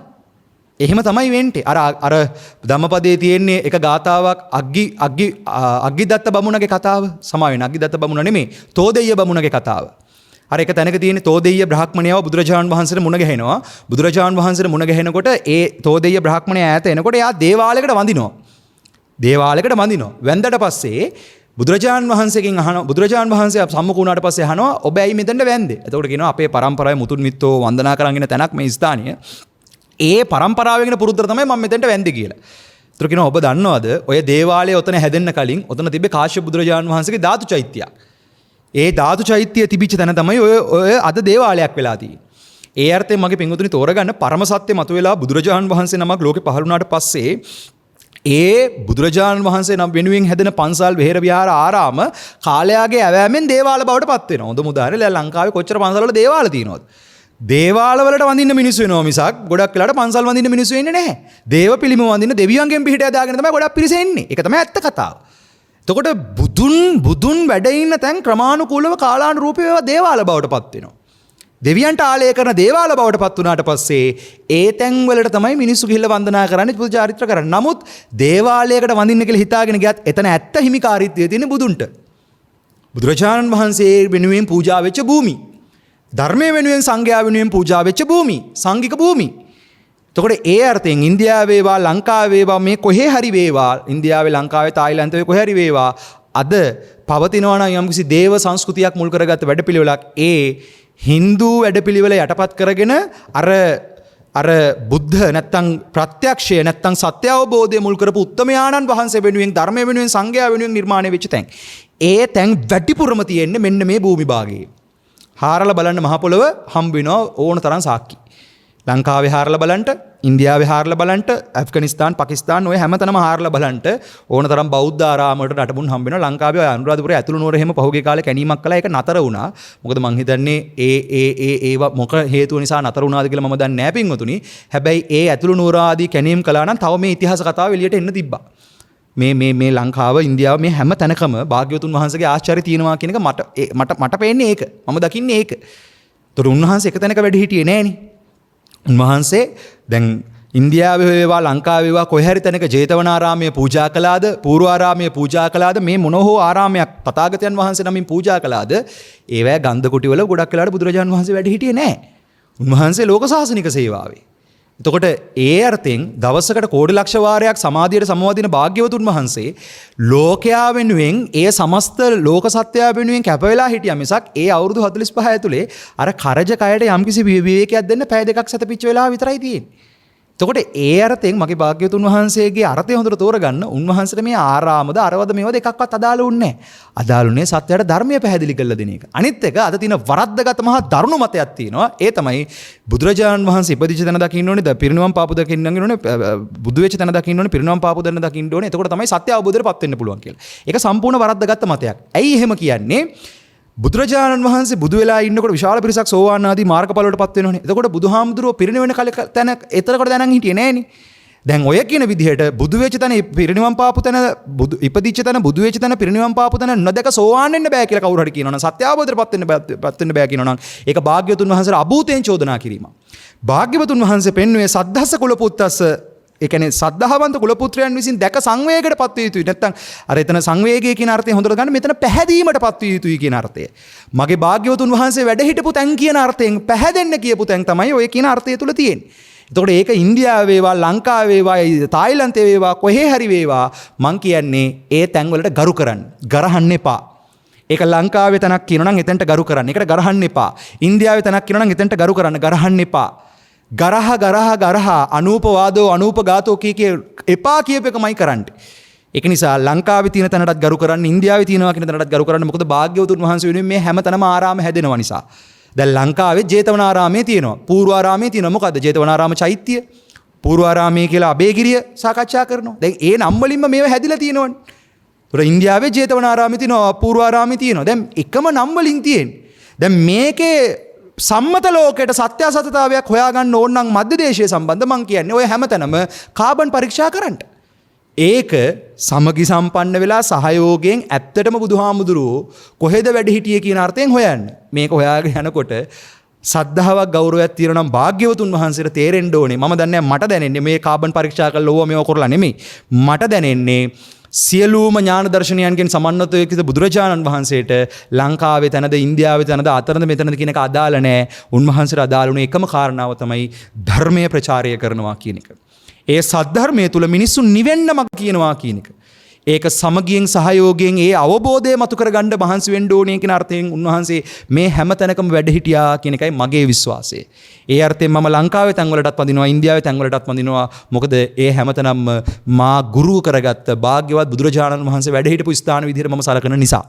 එහෙම තමයි වෙන්නේ. අර ධම්මපදයේ තියෙන්නේ එක ගාතාවක් අග්ගිදත්ත බමුණගේ කතාව. සමා වෙන අග්ගිදත්ත බමුණ නෙමෙයි. තෝදෙය්‍ය බමුණගේ කතාව. අර එක තැනක තියෙන්නේ තෝදෙය්‍ය බ්‍රාහ්මණයව බුදුරජාණන් වහන්සේට මුණ ගැහෙනවා. බුදුරජාණන් වහන්සේට මුණ ගැහෙනකොට ඒ තෝදෙය්‍ය බ්‍රාහ්මණය ඈත එනකොට එයා දේවාලයකට වඳිනවා. වැන්දට පස්සේ බුදුරජාණන් වහන්සේගෙන් අහනවා. බුදුරජාණන් වහන්සේ සම්මුඛ වුණාට පස්සේ අහනවා ඔබ ඇයි මෙතනට වැන්දේ? එතකොට කියනවා අපේ පරම්පරාවේ මුතුන් මිත්තෝ වන්දනා කරගෙන තැනක් මේ ස්ථානීය. ඒ පරම්පරාවෙන් පුරුද්දට තමයි මම මෙතෙන්ට වැන්දේ කියලා. ඒතර කියනවා ඔබ දන්නවද ඔය දේවාලය ඔතන හැදෙන්න කලින් ඔතන තිබ්බේ කාශ්‍යප බුදුරජාණන් වහන්සේගේ ධාතු චෛත්‍යයක්. ඒ ධාතු චෛත්‍යය තිබිච්ච තැන තමයි ඔය අද දේවාලයක් වෙලා තියෙන්නේ. ඒ අර්ථයෙන් මගේ පින්වතුනි තෝරගන්න පරම සත්‍ය මතුවලා බුදුරජාණන් වහන්සේ නමක් ලෝකේ පහළ වුණාට පස්සේ ඒ බුදුරජාණන් වහන්සේ නම් වෙනුවෙන් හැදෙන පන්සල් විහෙර විහාර ආරාම කාලයාගේ ඇවෑමෙන් දේවාල බවට පත් වෙනවා. හොඳ උදාහරණයක් ලංකාවේ කොච්චර පන්සල් වල දේවාල තියෙනවද? දේවාල වලට වඳින්න මිනිස්සු වෙනවා මිසක් ගොඩක් වෙලාට පන්සල් වඳින්න මිනිස්සු වෙන්නේ නැහැ. දේව පිළිම වඳින්න දෙවියන්ගෙන් පිහිට ඇදාගෙන තමයි ගොඩක් පිරිස එන්නේ. ඒක තමයි ඇත්ත කතාව. එතකොට බුදුන් වැඩ ඉන්න තැන් ක්‍රමානුකූලව කාලානුරූපීව දේවාල බවට පත් වෙනවා. දෙවියන්ට ආලය කරන දේවාල බවට පත් වුණාට පස්සේ ඒ තැන්වලට තමයි මිනිස්සු ගිහිල්ලා වන්දනා කරන්නේ පුදු චාරිත්‍ර කරන්නේ. නමුත් දේවාලයකට වඳින්න කියලා හිතාගෙන ගියත් එතන ඇත්ත හිමිකාරීත්වය තියෙන බුදුන්ට. බුදුරජාණන් වහන්සේ වෙනුවෙන් පූජා වෙච්ච භූමි. ධර්මයේ වෙනුවෙන් සංඝයා වෙනුවෙන් පූජා වෙච්ච භූමි. සංඝික භූමි. එතකොට ඒ අර්ථයෙන් ඉන්දියාවේ වේවා ලංකාවේ වේවා මේ කොහේ හරි වේවා ඉන්දියාවේ ලංකාවේ තායිලන්තයේ කොහේ හරි වේවා අද පවතිනවා නම් යම්කිසි දේව සංස්කෘතියක් මුල් කරගත්ත වැඩපිළිවෙලක් ඒ හින්දු වැඩපිළිවෙල යටපත් කරගෙන අර බුද්ධ නැත්තම් ප්‍රත්‍යක්ෂය නැත්තම් සත්‍ය අවබෝධය මුල් කරපු උත්තමයාණන් වහන්සේ වෙනුවෙන් ධර්මය වෙනුවෙන් සංඝයා වෙනුවෙන් නිර්මාණය වෙච්ච තැන්. ඒ තැන් වැඩිපුරම තියෙන්නේ මෙන්න මේ භූමි භාගයේ. හාරලා බලන්න මහ පොළව හම්බ වෙනවා ඕන තරම් සාක්කි. ලංකාවේ හාරලා බලන්න, ඉන්දියාවේ හාරලා බලන්න, ඇෆ්ගනිස්තාන්, පාකිස්තාන් ඔය හැමතැනම හාරලා බලන්න ඕන තරම් බෞද්ධ ආරාමවලට නටබුන් හම්බ වෙනවා. ලංකාවේ අනුරාධපුරයේ ඇතුළු නුවර එහෙම පහුගිය කාලේ කැණීමක් කළා ඒක නතර වුණා. මොකද මං හිතන්නේ ඒව මොක හේතුව නිසා නතර වුණාද කියලා මම දන්නේ නැහැ පින්වතුනි. හැබැයි ඒ ඇතුළු නුවර ආදී කැණීම් කළා නම් තව මේ ඉතිහාස කතාව එළියට එන්න තිබ්බා. මේ ලංකාව ඉන්දියාව මේ හැම තැනකම භාග්‍යවතුන් වහන්සේගේ ආශ්චර්ය තියෙනවා කියන එක මට පේන්නේ ඒක. මම දකින්නේ ඒක. ඒතර උන්වහන්සේ එක තැනක වැඩ හිටියේ නෑනේ. උන්වහන්සේ දැන් ඉන්දියාවේ වේවා ලංකාවේ වේවා කොහේ හරි තැනක ජේතවනාරාමයේ පූජා කළාද පූර්වාරාමයේ පූජා කළාද මේ මොන හෝ ආරාමයක් තථාගතයන් වහන්සේ නමින් පූජා කළාද ඒවැ ගන්ධ කුටි වල ගොඩක් වෙලාවට බුදුරජාණන් වහන්සේ වැඩ හිටියේ නෑ. උන්වහන්සේ ලෝක සාසනික සේවාවේ. එතකොට ඒ අර්ථයෙන් දවසකට කෝටි ලක්ෂ වාරයක් සමාධියට සමවදින භාග්‍යවතුන් වහන්සේ ලෝකයා වෙනුවෙන් ඒ සමස්ත ලෝක සත්‍යය වෙනුවෙන් කැප වෙලා හිටියා මිසක් ඒ අවුරුදු 45 ඇතුලේ අර කරජ කයට යම්කිසි විවේකයක් දෙන්න පැය දෙකක් සැතපිච්ච වෙලාව විතරයි තියෙන්නේ. එතකොට ඒ අර්ථයෙන් මගේ භාග්‍යවතුන් වහන්සේගේ අර්ථය හොඳට තෝරගන්න උන්වහන්සේට මේ ආරාමද අරවද මේවද එකක්වත් අදාළ වුන්නේ නැහැ. අදාළුනේ සත්‍යයට ධර්මය පැහැදිලි කරලා දෙන එක. අනිත් එක අද තියෙන වරද්දගත මහා දරුණු මතයක් තියෙනවා. ඒ තමයි බුදුරජාණන් වහන්සේ ඉපදිච්ච තැන දකින්න ඕනේ, පිරිනිවන් පාපු දකින්න ඕනේ, බුදු වෙච්ච තැන දකින්න ඕනේ, පිරිනිවන් පාපු තැන දකින්න ඕනේ. එතකොට තමයි සත්‍ය අවබෝධයටපත් වෙන්න පුළුවන් කියලා. ඒක සම්පූර්ණ වරද්දගත මතයක්. ඇයි එහෙම කියන්නේ? බුදුරජාණන් වහන්සේ බුදු වෙලා ඉන්නකොට විශාල පිරිසක් සෝවාන් ආදී මාර්ගඵල වලටපත් වෙනවනේ. එතකොට බුදුහාමුදුරුවෝ පිරිනිවෙන තැන එතරකට දැනන් හිටියේ නෑනේ. දැන් ඔය කියන විදිහට බුදු වෙච්ච තැන පිරිනිවන් පාපු තැන ඉපදිච්ච තැන බුදු වෙච්ච තැන පිරිනිවන් පාපු තැන නොදක සෝවාන් වෙන්න බෑ කියලා කවුරු හරි කියනවනම් සත්‍ය අවබෝධයටපත් වෙන්න බෑ කියනවනම් ඒක භාග්‍යවතුන් වහන්සේට අභූතයෙන් චෝදනා කිරීමක්. භාග්‍යවතුන් වහන්සේ පෙන්වුවේ සද්ධස්ස කුල පුත්තස්ස ඒ කියන්නේ සද්ධාවන්ත කුල පුත්‍රයන් විසින් දැක සංවේගයට පත් විය යුතුයි. නැත්තම් අර එතන සංවේගය කියන අර්ථය හොඳට ගන්න මෙතන පැහැදීමට පත් විය යුතුයි කියන අර්ථය. මගේ භාග්‍යවතුන් වහන්සේ වැඩ හිටපු තැන් කියන අර්ථයෙන් පැහැදෙන්න කියපු තැන් තමයි ඔය කියන අර්ථය තුල තියෙන්නේ. එතකොට ඒක ඉන්දියාවේ වේවා ලංකාවේ වේවා තායිලන්තයේ වේවා කොහේ හරි වේවා මං කියන්නේ ඒ තැන් වලට ගරු කරන්න. ගරහන්න එපා. ඒක ලංකාවේ තැනක් කියනනම් එතනට ගරු කරන්න. ඒකට ගරහන්න එපා. ඉන්දියාවේ තැනක් කියනනම් එතනට ගරු කරන්න. ගරහන්න එපා. ගරහ අනූපවාදෝ අනූපගාතෝ කිය එපා කියප එකමයි කරන්නේ. ඒක නිසා ලංකාවේ තියෙන තැනටත් ගරු කරන්න, ඉන්දියාවේ තියෙනවා කියන තැනටත් ගරු කරන්න. මොකද භාග්‍යවතුන් වහන්සේ වෙනුවෙන් මේ හැමතැනම ආරාම හැදෙනවා නිසා. දැන් ලංකාවේ ජේතවනාරාමයේ තියෙනවා, පූර්වාරාමයේ තියෙනවා. මොකද්ද ජේතවනාරාම චෛත්‍ය, පූර්වාරාමයේ කියලා අබේගිරිය සාකච්ඡා කරනවා. දැන් ඒ නම් වලින්ම මේව හැදිලා තියෙනවනේ. ඒතර ඉන්දියාවේ ජේතවනාරාමයේ තියෙනවා, පූර්වාරාමයේ තියෙනවා. දැන් එකම නම් වලින් තියෙන්නේ. දැන් මේකේ සම්මත ලෝකයට සත්‍ය සතතාවයක් හොයාගන්න ඕන නම් මධ්‍ය දේශීය සම්බන්ධ මං කියන්නේ ඔය හැමතැනම කාබන් පරීක්ෂා කරන්න. ඒක සමගි සම්පන්න වෙලා සහයෝගයෙන් ඇත්තටම බුදුහාමුදුරුවෝ කොහෙද වැඩ හිටියේ කියන අර්ථයෙන් හොයන්න. මේක හොයාගෙන යනකොට සද්ධාාවක් ගෞරවයක් තියෙනවා නම් භාග්‍යවතුන් වහන්සේට තේරෙන්න ඕනේ. මම දන්නේ මට දැනෙන්නේ මේ කාබන් පරීක්ෂා කරලා ඕවා මේව කරලා නෙමෙයි. මට දැනෙන්නේ සියලුම ඥාන දර්ශනයන්ගෙන් සමන්විත වෙච්ච බුදුරජාණන් වහන්සේට ලංකාවේ තැනද ඉන්දියාවේ තැනද අතරද මෙතනද කියන එක අදාළ නැහැ. උන්වහන්සේට අදාළ වුණේ එකම කාරණාව තමයි ධර්මයේ ප්‍රචාරය කරනවා කියන එක. ඒ සද්ධර්මයේ තුල මිනිස්සු නිවෙන්න මඟ කියනවා කියන එක. ඒක සමගියෙන් සහයෝගයෙන් ඒ අවබෝධය මතු කරගන්න මහන්සි වෙන්න ඕනේ කියන අර්ථයෙන් උන්වහන්සේ මේ හැම තැනකම වැඩ හිටියා කියන එකයි මගේ විශ්වාසය. ඒ අර්ථයෙන් මම ලංකාවේ තැන් වලටත් වඳිනවා, ඉන්දියාවේ තැන් වලටත් වඳිනවා. මොකද ඒ හැමතැනම මා ගුරු කරගත්ත භාග්‍යවත් බුදුරජාණන් වහන්සේ වැඩ හිටපු ස්ථාන විදිහට මම සලකන නිසා.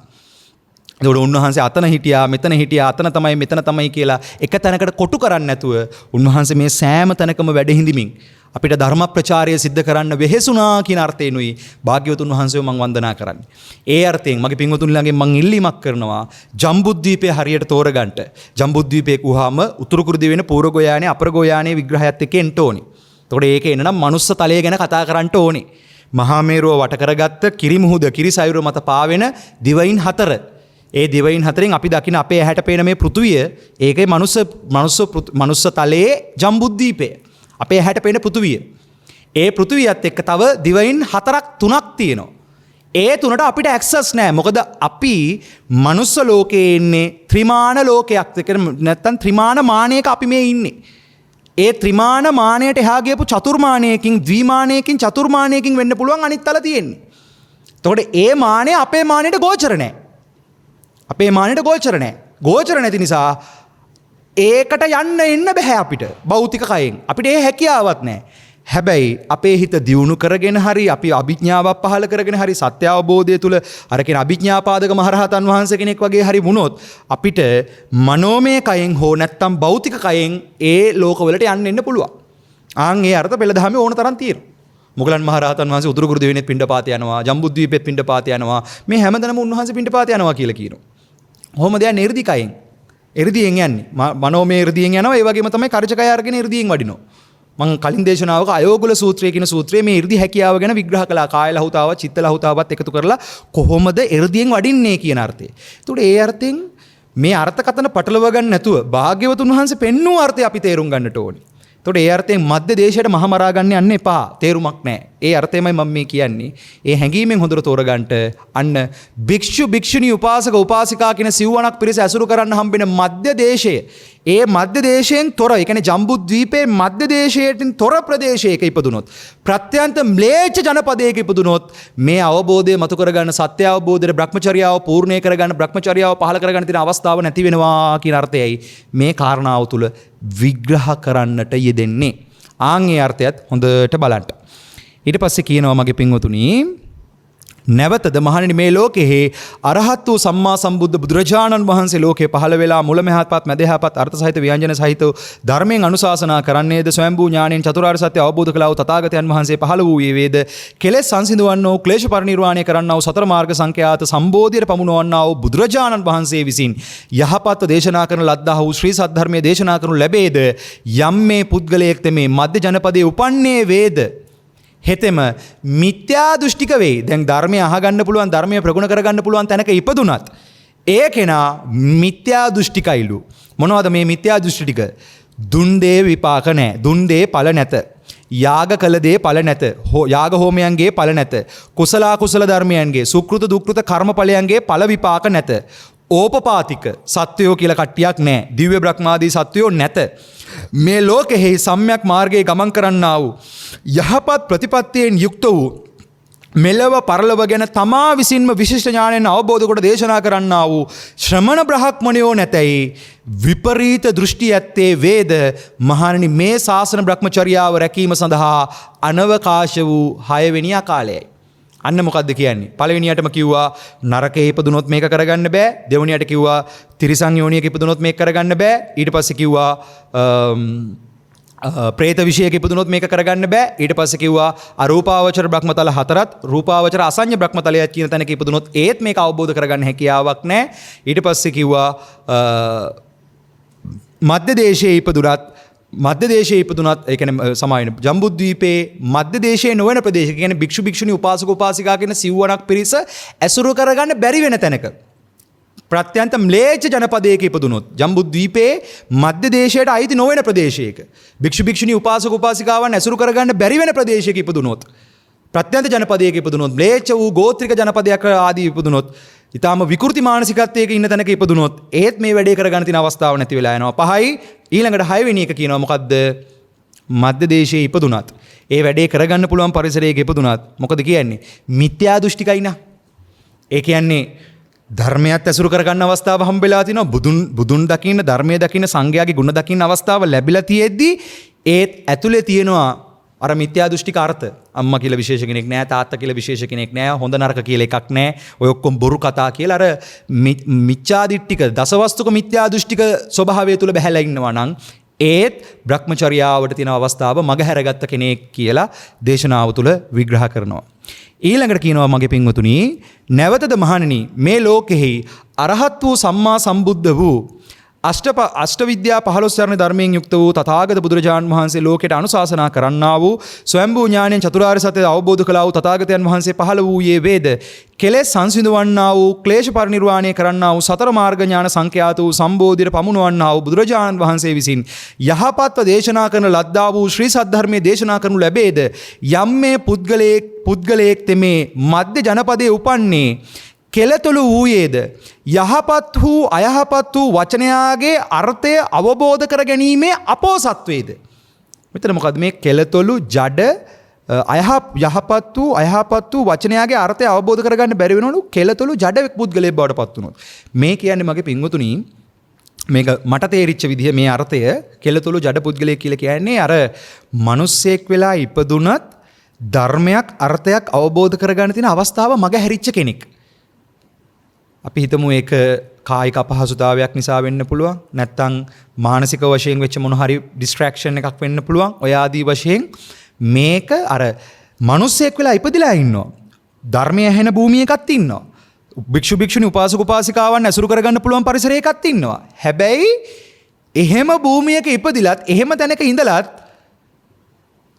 ඒකට උන්වහන්සේ අතන හිටියා, මෙතන හිටියා, අතන තමයි මෙතන තමයි කියලා එක තැනකට කොටු කරන්නේ නැතුව උන්වහන්සේ මේ සෑම තැනකම වැඩ හිඳිමින් අපිට ධර්ම ප්‍රචාරය සිද්ධ කරන්න වෙහෙසුනා කියන අර්ථයෙන්ුයි භාග්‍යවතුන් වහන්සේව මම වන්දනා කරන්නේ. ඒ අර්ථයෙන් මගේ පින්වතුන්ලාගෙන් මම ඉල්ලීමක් කරනවා ජම්බුද්වීපය හරියට තෝරගන්න. ජම්බුද්වීපේ කුහාම උතුරු කුරු දිවෙන පූර්ව ගෝයානේ අපර ගෝයානේ විග්‍රහයත් එක්ක එන්න ඕනේ. එතකොට ඒක එනනම් මනුස්ස තලය ගැන කතා කරන්න ඕනේ. මහා මේරුව වට කරගත්ත කිරි මුහුද කිරි සයුර මත පාවෙන දිවයින් 4. ඒ දිවයින් හතරෙන් අපි දකින අපේ ඇහැට පේන මේ පෘථුවිය ඒකේ මනුස්ස තලයේ ජම්බුද්දීපය. අපේ ඇහැට පේන පෘථුවිය. ඒ පෘථුවියත් එක්ක තව දිවයින් 3ක් තියෙනවා. ඒ තුනට අපිට ඇක්සස් නැහැ. මොකද අපි මනුස්ස ලෝකයේ ඉන්නේ ත්‍රිමාන ලෝකයක්. නැත්තම් ත්‍රිමාන මානයක අපි මේ ඉන්නේ. ඒ ත්‍රිමාන මානයට එහා ගියපු චතුර්මානයකින් ද්විමානයකින් චතුර්මානයකින් වෙන්න පුළුවන් අනිත් තල තියෙන්නේ. එතකොට ඒ මානය අපේ මානයට ගෝචර නැහැ. අපේ මානයට ගෝචර නැහැ. ගෝචර නැති නිසා ඒකට යන්න එන්න බෑ අපිට. භෞතික කයෙන්. අපිට ඒ හැකියාවක් නැහැ. හැබැයි අපේ හිත දියුණු කරගෙන හරි අපි අභිඥාවක් පහළ කරගෙන හරි සත්‍ය අවබෝධය තුළ අර කියන අභිඥාපාදක මහරහතන් වහන්සේ කෙනෙක් වගේ හරි වුණොත් අපිට මනෝමය කයෙන් හෝ නැත්තම් භෞතික කයෙන් ඒ ලෝකවලට යන්න එන්න පුළුවන්. ඒ අර්ථ පෙළ දහමේ ඕන තරම් තියෙනවා. මොගලන් මහරහතන් වහන්සේ උතුරු කුරු දෙවියන්ෙත් පිණ්ඩපාත යනවා, ජම්බුද්වීපෙත් පිණ්ඩපාත යනවා. මේ හැමදැනම උන්වහන්සේ පිණ්ඩපාත යනවා කියලා කියනවා. කොහොමද යන්නේ? එර්දි කයෙන්. එර්දියෙන් යන්නේ. මනෝමය එර්දියෙන් යනවා. ඒ වගේම තමයි කරචකය අරගෙන එර්දියෙන් වඩිනවා. මං කලින් දේශනාවක අයෝගුල සූත්‍රය කියන සූත්‍රයේ මේ 이르දි හැකියාව ගැන විග්‍රහ කළා. කාය ලහුතාව, චිත්ත ලහුතාවත් එකතු කරලා කොහොමද 이르දියෙන් වඩින්නේ කියන අර්ථය. ඒකට ඒ අර්ථයෙන් මේ අර්ථකතන පටලව ගන්න නැතුව භාග්‍යවතුන් වහන්සේ පෙන්වූ අර්ථය අපි තේරුම් ගන්නට ඕනේ. එතකොට ඒ අර්ථයෙන් මධ්‍ය දේශයට මහමරා ගන්න යන්න එපා. තේරුමක් නැහැ. ඒ අර්ථයමයි මම මේ කියන්නේ. ඒ හැඟීමෙන් හොඳට තෝරගන්න අන්න භික්ෂු භික්ෂුණී උපාසක උපාසිකා කියන සිව්වණක් පිරිස ඇසුරු කරන්න හම්බෙන මධ්‍ය දේශය. ඒ මධ්‍ය දේශයෙන් තොර, ඒ කියන්නේ ජම්බුද්වීපයේ මධ්‍ය දේශයෙන් තොර ප්‍රදේශයක ඉපදුනොත්, ප්‍රත්‍යන්ත ම්ලේච්ඡ ජනපදයක ඉපදුනොත් මේ අවබෝධය මතු කරගන්න, සත්‍ය අවබෝධයේ බ්‍රහ්මචර්යාව පූර්ණේ කරගන්න, බ්‍රහ්මචර්යාව පහල කරගන්න තියෙන අවස්ථාව නැති වෙනවා කියන අර්ථයයි මේ කාරණාව තුල විග්‍රහ කරන්නට යෙදෙන්නේ. ඒ අර්ථයත් හොඳට බලන්න. ඊට පස්සේ කියනවා මගේ පින්වතුනි, නැවතද මහණෙනි මේ ලෝකෙහි අරහත් වූ සම්මා සම්බුද්ධ බුදුරජාණන් වහන්සේ ලෝකේ පහළ වෙලා මුල මෙහාත්පත් මැද එහාපත් අර්ථ සහිත ව්‍යංජන සහිත ධර්මයෙන් අනුශාසනා කරන්නේද ස්වයංභූ ඥාණයෙන් චතුරාර්ය සත්‍ය අවබෝධ කළා වූ තථාගතයන් වහන්සේ පහළ වූ වේද කෙලෙස් සංසිඳවන්නෝ ක්ලේශ පරිනිර්වාණය කරන්නා වූ සතර මාර්ග සංඛ්‍යාත සම්බෝධියට පමුණවන්නා වූ බුදුරජාණන් වහන්සේ විසින් යහපත් දේශනා කරන ලද්දා වූ ශ්‍රී සද්ධර්මයේ දේශනා කරනු ලැබේද යම් මේ පුද්ගලයෙක් තෙමේ මධ්‍ය ජනපදයේ උපන්නේ වේද හෙතෙම මිත්‍යා දෘෂ්ටික වෙයි. දැන් ධර්මය අහගන්න පුළුවන්, ධර්මය ප්‍රගුණ කරගන්න පුළුවන් තැනක ඉපදුනත් ඒ කෙනා මිත්‍යා දෘෂ්ටිකයිලු. මොනවද මේ මිත්‍යා දෘෂ්ටි ටික? දුන් දේ විපාක නැහැ. දුන් දේ ඵල නැත. යාග කළ දේ ඵල නැත. යාග හෝමයන්ගේ ඵල නැත. කුසල කුසල ධර්මයන්ගේ සුකෘත දුක්කෘත කර්මඵලයන්ගේ ඵල විපාක නැත. ඕපපාතික සත්වයෝ කියලා කට්ටියක් නැහැ. දිව්‍ය බ්‍රහ්මාදී සත්වයෝ නැත. මේ ලෝකෙහි සම්‍යක් මාර්ගයේ ගමන් කරන්නා වූ යහපත් ප්‍රතිපත්තියෙන් යුක්ත වූ මෙලව පරලව ගැන තමා විසින්ම විශිෂ්ට ඥාණයෙන් අවබෝධ කොට දේශනා කරන්නා වූ ශ්‍රමණ බ්‍රහ්මණයෝ නැතයි විපරීත දෘෂ්ටි ඇත්තේ වේද මහණෙනි මේ ශාසන බ්‍රහ්මචර්යාව රැකීම සඳහා අනවකාශ වූ 6 වෙනි කාලයයි. අන්න මොකද්ද කියන්නේ? පළවෙනියටම කිව්වා නරකේ ඉපදුනොත් මේක කරගන්න බෑ. දෙවෙනියට කිව්වා තිරිසන් යෝනියක ඉපදුනොත් මේක කරගන්න බෑ. ඊට පස්සේ කිව්වා ප්‍රේත විශේෂයක ඉපදුනොත් මේක කරගන්න බෑ. ඊට පස්සේ කිව්වා අරූපාවචර බ්‍රහ්මතල 4ත් රූපාවචර අසඤ්ඤ බ්‍රහ්මතලයක් කියන තැනක ඉපදුනොත් ඒත් මේක අවබෝධ කරගන්න හැකියාවක් නැහැ. ඊට පස්සේ කිව්වා මධ්‍ය දේශයේ ඉපදුනත් ඒ කියන්නේ සමායන ජම්බුද්වීපයේ මධ්‍ය දේශයේ නොවන ප්‍රදේශ කියන්නේ භික්ෂු භික්ෂුණී උපාසක උපාසිකා කියන සිව්වණක් පිරිස ඇසුරු කරගන්න බැරි වෙන තැනක ප්‍රත්‍යන්ත ම්ලේච්ඡ ජනපදයක ඉපදුනොත් ජම්බුද්වීපයේ මධ්‍ය දේශයට අයිති නොවන ප්‍රදේශයක භික්ෂු භික්ෂුණී උපාසක උපාසිකාවන් ඇසුරු කරගන්න බැරි වෙන ප්‍රදේශයක ඉපදුනොත් ප්‍රත්‍යන්ත ජනපදයක ඉපදුනොත් ම්ලේච්ඡ වූ ගෝත්‍රික ජනපදයක ආදී ඉපදුනොත් ඊටාම විකෘති මානසිකත්වයක ඉන්න තැනක ඉපදුනොත් ඒත් මේ වැඩේ කරගන්න තියෙන අවස්ථාවක් නැති වෙලා යනවා. 5යි ඊළඟට 6 වෙනි එක කියනවා මොකද්ද? මධ්‍ය දේශයේ ඉපදුනත් ඒ වැඩේ කරගන්න පුළුවන් පරිසරයක ඉපදුනත් මොකද කියන්නේ? මිත්‍යා දෘෂ්ටිකයි නා. ඒ කියන්නේ ධර්මයත් ඇසුරු කරගන්න අවස්ථාව හම්බෙලා තිනවා. බුදුන් දකින්න, ධර්මයේ දකින්න, සංඝයාගේ ගුණ දකින්න අවස්ථාව ලැබිලා තියෙද්දි ඒත් ඇතුලේ තියෙනවා අර මිත්‍යා දෘෂ්ටික අර්ථ. අම්මා කියලා විශේෂ කෙනෙක් නැහැ, තාත්තා කියලා විශේෂ කෙනෙක් නැහැ, හොඳ නරක කියලා එකක් නැහැ. ඔය ඔක්කොම බොරු කතා කියලා අර මිච්ඡා දිට්ඨික දසවස්තුක මිත්‍යා දෘෂ්ටික ස්වභාවය තුල බැහැලා ඉන්නවා නම් ඒත් බ්‍රහ්මචර්යාවට තියෙන අවස්ථාව මගහැරගත්ත කෙනෙක් කියලා දේශනාව තුල විග්‍රහ කරනවා. ඊළඟට කියනවා මගේ පින්වතුනි, නැවතද මහණෙනි මේ ලෝකෙහි අරහත් වූ සම්මා සම්බුද්ධ වූ අෂ්ට විද්‍යා 15 සරණ ධර්මයෙන් යුක්ත වූ තථාගත බුදුරජාණන් වහන්සේ ලෝකයට අනුශාසනා කරන්නා වූ ස්වයම්භූ ඥාණයෙන් චතුරාර්ය සත්‍ය අවබෝධ කළා වූ තථාගතයන් වහන්සේ පහළ වූයේ වේද කෙලෙස් සංසිඳවන්නා වූ ක්ලේශ පරිනිර්වාණය කරන්නා වූ සතර මාර්ග ඥාන සංඛ්‍යාත වූ සම්බෝධියට පමුණවන්නා වූ බුදුරජාණන් වහන්සේ විසින් යහපත්ව දේශනා කරන ලද්දා වූ ශ්‍රී සද්ධර්මයේ දේශනා කරනු ලැබේද යම් මේ පුද්ගලයෙක් තෙමේ මධ්‍ය ජනපදයේ උපන්නේ කෙලතුළු වූයේද යහපත් වූ අයහපත් වූ වචනයාගේ අර්ථය අවබෝධ කර ගැනීමේ අපෝසත්වයේද. මෙතන මොකද්ද මේ කෙලතුළු ජඩ යහපත් වූ අයහපත් වූ වචනයාගේ අර්ථය අවබෝධ කරගන්න බැරි වෙනවලු කෙලතුළු ජඩ පුද්ගලයෙක් බවට පත් වුණොත්. මේ කියන්නේ මගේ පින්වතුනි මේක මට තේරිච්ච විදිහ මේ අර්ථය කෙලතුළු ජඩ පුද්ගලයෙක් කියලා කියන්නේ අර මිනිස්සෙක් වෙලා ඉපදුනත් ධර්මයක් අර්ථයක් අවබෝධ කරගන්න තියෙන අවස්ථාව මග හැරිච්ච කෙනෙක්. අපි හිතමු ඒක කායික අපහසුතාවයක් නිසා වෙන්න පුළුවන් නැත්නම් මානසික වශයෙන් වෙච්ච මොන හරි ඩිස්ට්‍රැක්ෂන් එකක් වෙන්න පුළුවන් ඔය ආදී වශයෙන් මේක අර මිනිස්සෙක් වෙලා ඉපදිලා ඉන්නවා ධර්මය ඇහෙන භූමියකත් ඉන්නවා භික්ෂු භික්ෂුණී උපාසක උපාසිකාවන් ඇසුරු කරගන්න පුළුවන් පරිසරයකත් ඉන්නවා හැබැයි එහෙම භූමියක ඉපදිලත් එහෙම තැනක ඉඳලත්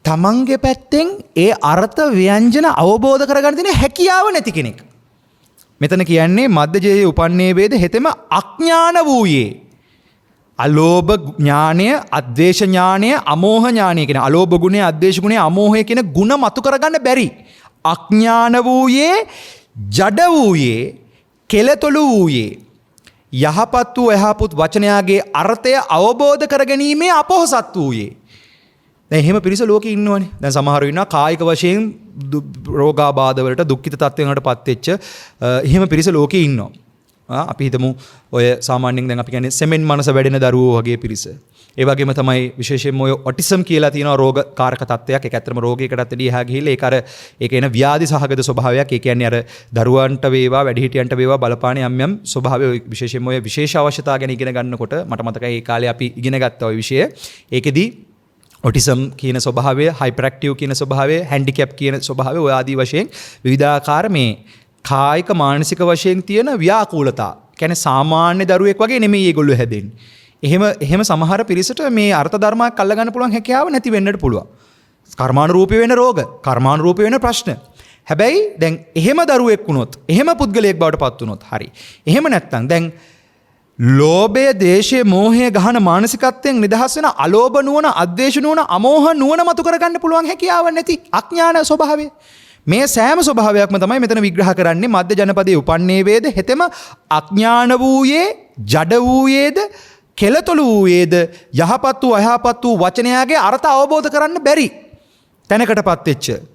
තමන්ගේ පැත්තෙන් ඒ අර්ථ ව්‍යංජන අවබෝධ කරගන්න තියෙන හැකියාව නැති කෙනෙක්. මෙතන කියන්නේ මද්දජයේ උපන්නේ වේද හෙතෙම අඥාන වූයේ. අලෝභ ඥානය, අද්වේෂ ඥානය, අමෝහ ඥානය කියන අලෝභ ගුණය, අද්වේෂ ගුණය, අමෝහය කියන ගුණ මතු කරගන්න බැරි. අඥාන වූයේ, ජඩ වූයේ, කෙලතොළු වූයේ. යහපත් වූ යහපුත් වචනයාගේ අර්ථය අවබෝධ කරගැනීමේ අපොහසත් වූයේ. දැන් එහෙම පිරිස ලෝකේ ඉන්නවනේ. දැන් සමහරව ඉන්නවා කායික වශයෙන් රෝගාබාධ වලට දුක්ඛිත තත්ත්වයන් වලටපත් වෙච්ච එහෙම පිරිස ලෝකේ ඉන්නවා. අපි හිතමු ඔය සාමාන්‍යයෙන් දැන් අපි කියන්නේ සෙමෙන් මනස වැඩෙන දරුවෝ වගේ පිරිස. ඒ වගේම තමයි විශේෂයෙන්ම ඔය ඔටිසම් කියලා තියෙන රෝගකාරක තත්ත්වයක්. ඒක ඇත්තටම රෝගයකටත් වැඩි එහා ගිහිල්ලා ඒක අර ඒක එන ව්‍යාධි සහගත ස්වභාවයක්. ඒ කියන්නේ අර දරුවන්ට වේවා වැඩිහිටියන්ට වේවා බලපාන යම් ස්වභාවය විශේෂයෙන්ම ඔය විශේෂ අවශ්‍යතා ගැන ඉගෙන ගන්නකොට මට මතකයි ඒ කාලේ අපි ඉගෙන ගත්තා ඔය විෂය. ඒකෙදි ඔටිසම් කියන ස්වභාවය, හයිපරැක්ටිව් කියන ස්වභාවය, හැන්ඩිකැප් කියන ස්වභාවය ඔය ආදී වශයෙන් විවිධාකාර මේ කායික මානසික වශයෙන් තියෙන ව්‍යාකූලතා. කියන්නේ සාමාන්‍ය දරුවෙක් වගේ නෙමෙයි ඒගොල්ලෝ හැදෙන්නේ. එහෙම සමහර පිරිසට මේ අර්ථ ධර්මයක් අල්ල ගන්න පුළුවන් හැකියාව නැති වෙන්නට පුළුවන්. කර්මානුරූපී වෙන රෝග, කර්මානුරූපී වෙන ප්‍රශ්න. හැබැයි දැන් එහෙම දරුවෙක් වුණොත්, එහෙම පුද්ගලයෙක් බවට පත් වුණොත් හරි. එහෙම නැත්නම් දැන් ලෝභය, දේශය, මෝහය ගහන මානසිකත්වයෙන් නිදහස් වෙන අලෝභ නුවණ, අද්වේෂ නුවණ, අමෝහ නුවණ මතු කරගන්න පුළුවන් හැකියාව නැති අඥාන ස්වභාවය. මේ සෑම ස්වභාවයක්ම තමයි මෙතන විග්‍රහ කරන්නේ මධ්‍ය ජනපදයේ උපන්නේ වේද හෙතෙම අඥාන වූයේ, ජඩ වූයේද, කෙලතොළු වූයේද, යහපත් වූ අයහපත් වූ වචනයාගේ අර්ථ අවබෝධ කරන්න බැරි තැනකටපත් වෙච්ච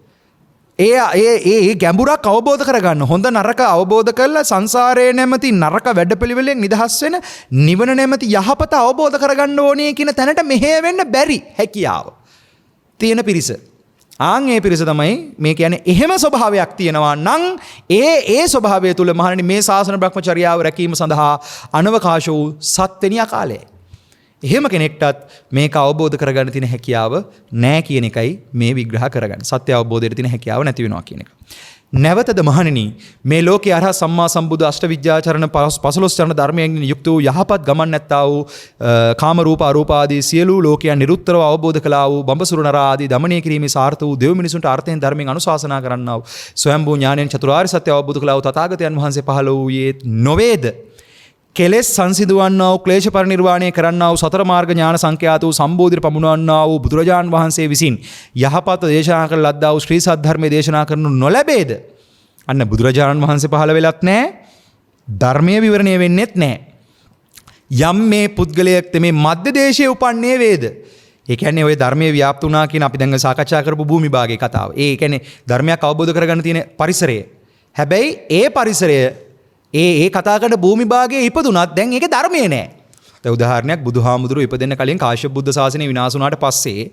ඒ ගැඹුරක් අවබෝධ කරගන්න හොඳ නරක අවබෝධ කරලා සංසාරයේ නැමැති නරක වැඩපිළිවෙලෙන් නිදහස් වෙන නිවන නැමැති යහපත අවබෝධ කරගන්න ඕනේ කියන තැනට මෙහෙය වෙන්න බැරි හැකියාව තියෙන පිරිස. ඒ පිරිස තමයි මේ කියන්නේ එහෙම ස්වභාවයක් තියෙනවා නම් ඒ ස්වභාවය තුල මහණනි මේ ශාසන බ්‍රහ්මචර්යාව රැකීම සඳහා අනවකාශ වූ 7 වෙනි කාලය. එහෙම කෙනෙක්ටත් මේක අවබෝධ කරගන්න තියෙන හැකියාව නැහැ කියන එකයි මේ විග්‍රහ කරගන්න. සත්‍ය අවබෝධයට තියෙන හැකියාව නැති වෙනවා කියන එක. නැවතද මහණෙනි මේ ලෝකේ අරහ සම්මා සම්බුදු අෂ්ට විද්‍යාචරණ 15 චරණ ධර්මයෙන් යුක්ත වූ යහපත් ගමන් නැත්තා වූ කාම රූප අරූප ආදී සියලු ලෝකයන් නිරුත්තරව අවබෝධ කළා වූ බඹසුර නර ආදී දමනය කිරීමේ සාර්ථ වූ දෙව් මිනිසුන්ට අර්ථයෙන් ධර්මයෙන් අනුශාසනා කරන්නා වූ ස්වයම්භූ ඥාණයෙන් චතුරාර්ය සත්‍ය අවබෝධ කළා වූ තථාගතයන් වහන්සේ පහළ වූයේ නොවේද? කෙලෙස් සංසිඳවන්නා වූ ක්ලේශ පරිනිර්වාණය කරන්නා වූ සතර මාර්ග ඥාන සංඛ්‍යාත වූ සම්බෝධිර පමුණවන්නා වූ බුදුරජාන් වහන්සේ විසින් යහපත් දේශනා කළ ලද්දා වූ ශ්‍රී සද්ධර්මයේ දේශනා කරනු නොලැබේද? අන්න බුදුරජාණන් වහන්සේ පහළ වෙලත් නැහැ. ධර්මයේ විවරණය වෙන්නෙත් නැහැ. යම් මේ පුද්ගලයෙක් මේ මධ්‍ය දේශයේ උපන්නේ වේද? ඒ කියන්නේ ওই ධර්මයේ ව්‍යාප්ත වුණා කියන අපි දැන් සාකච්ඡා කරපු භූමි භාගයේ කතාව. ඒ කියන්නේ ධර්මයක් අවබෝධ කරගන්න තියෙන පරිසරය. හැබැයි ඒ පරිසරය ඒ කතා කරන භූමි භාගයේ ඉපදුනත් දැන් ඒකේ ධර්මයේ නැහැ. දැන් උදාහරණයක් බුදුහාමුදුරුවෝ ඉපදෙන්න කලින් කාශ්‍යප බුද්ධ ශාසනය විනාශ වුණාට පස්සේ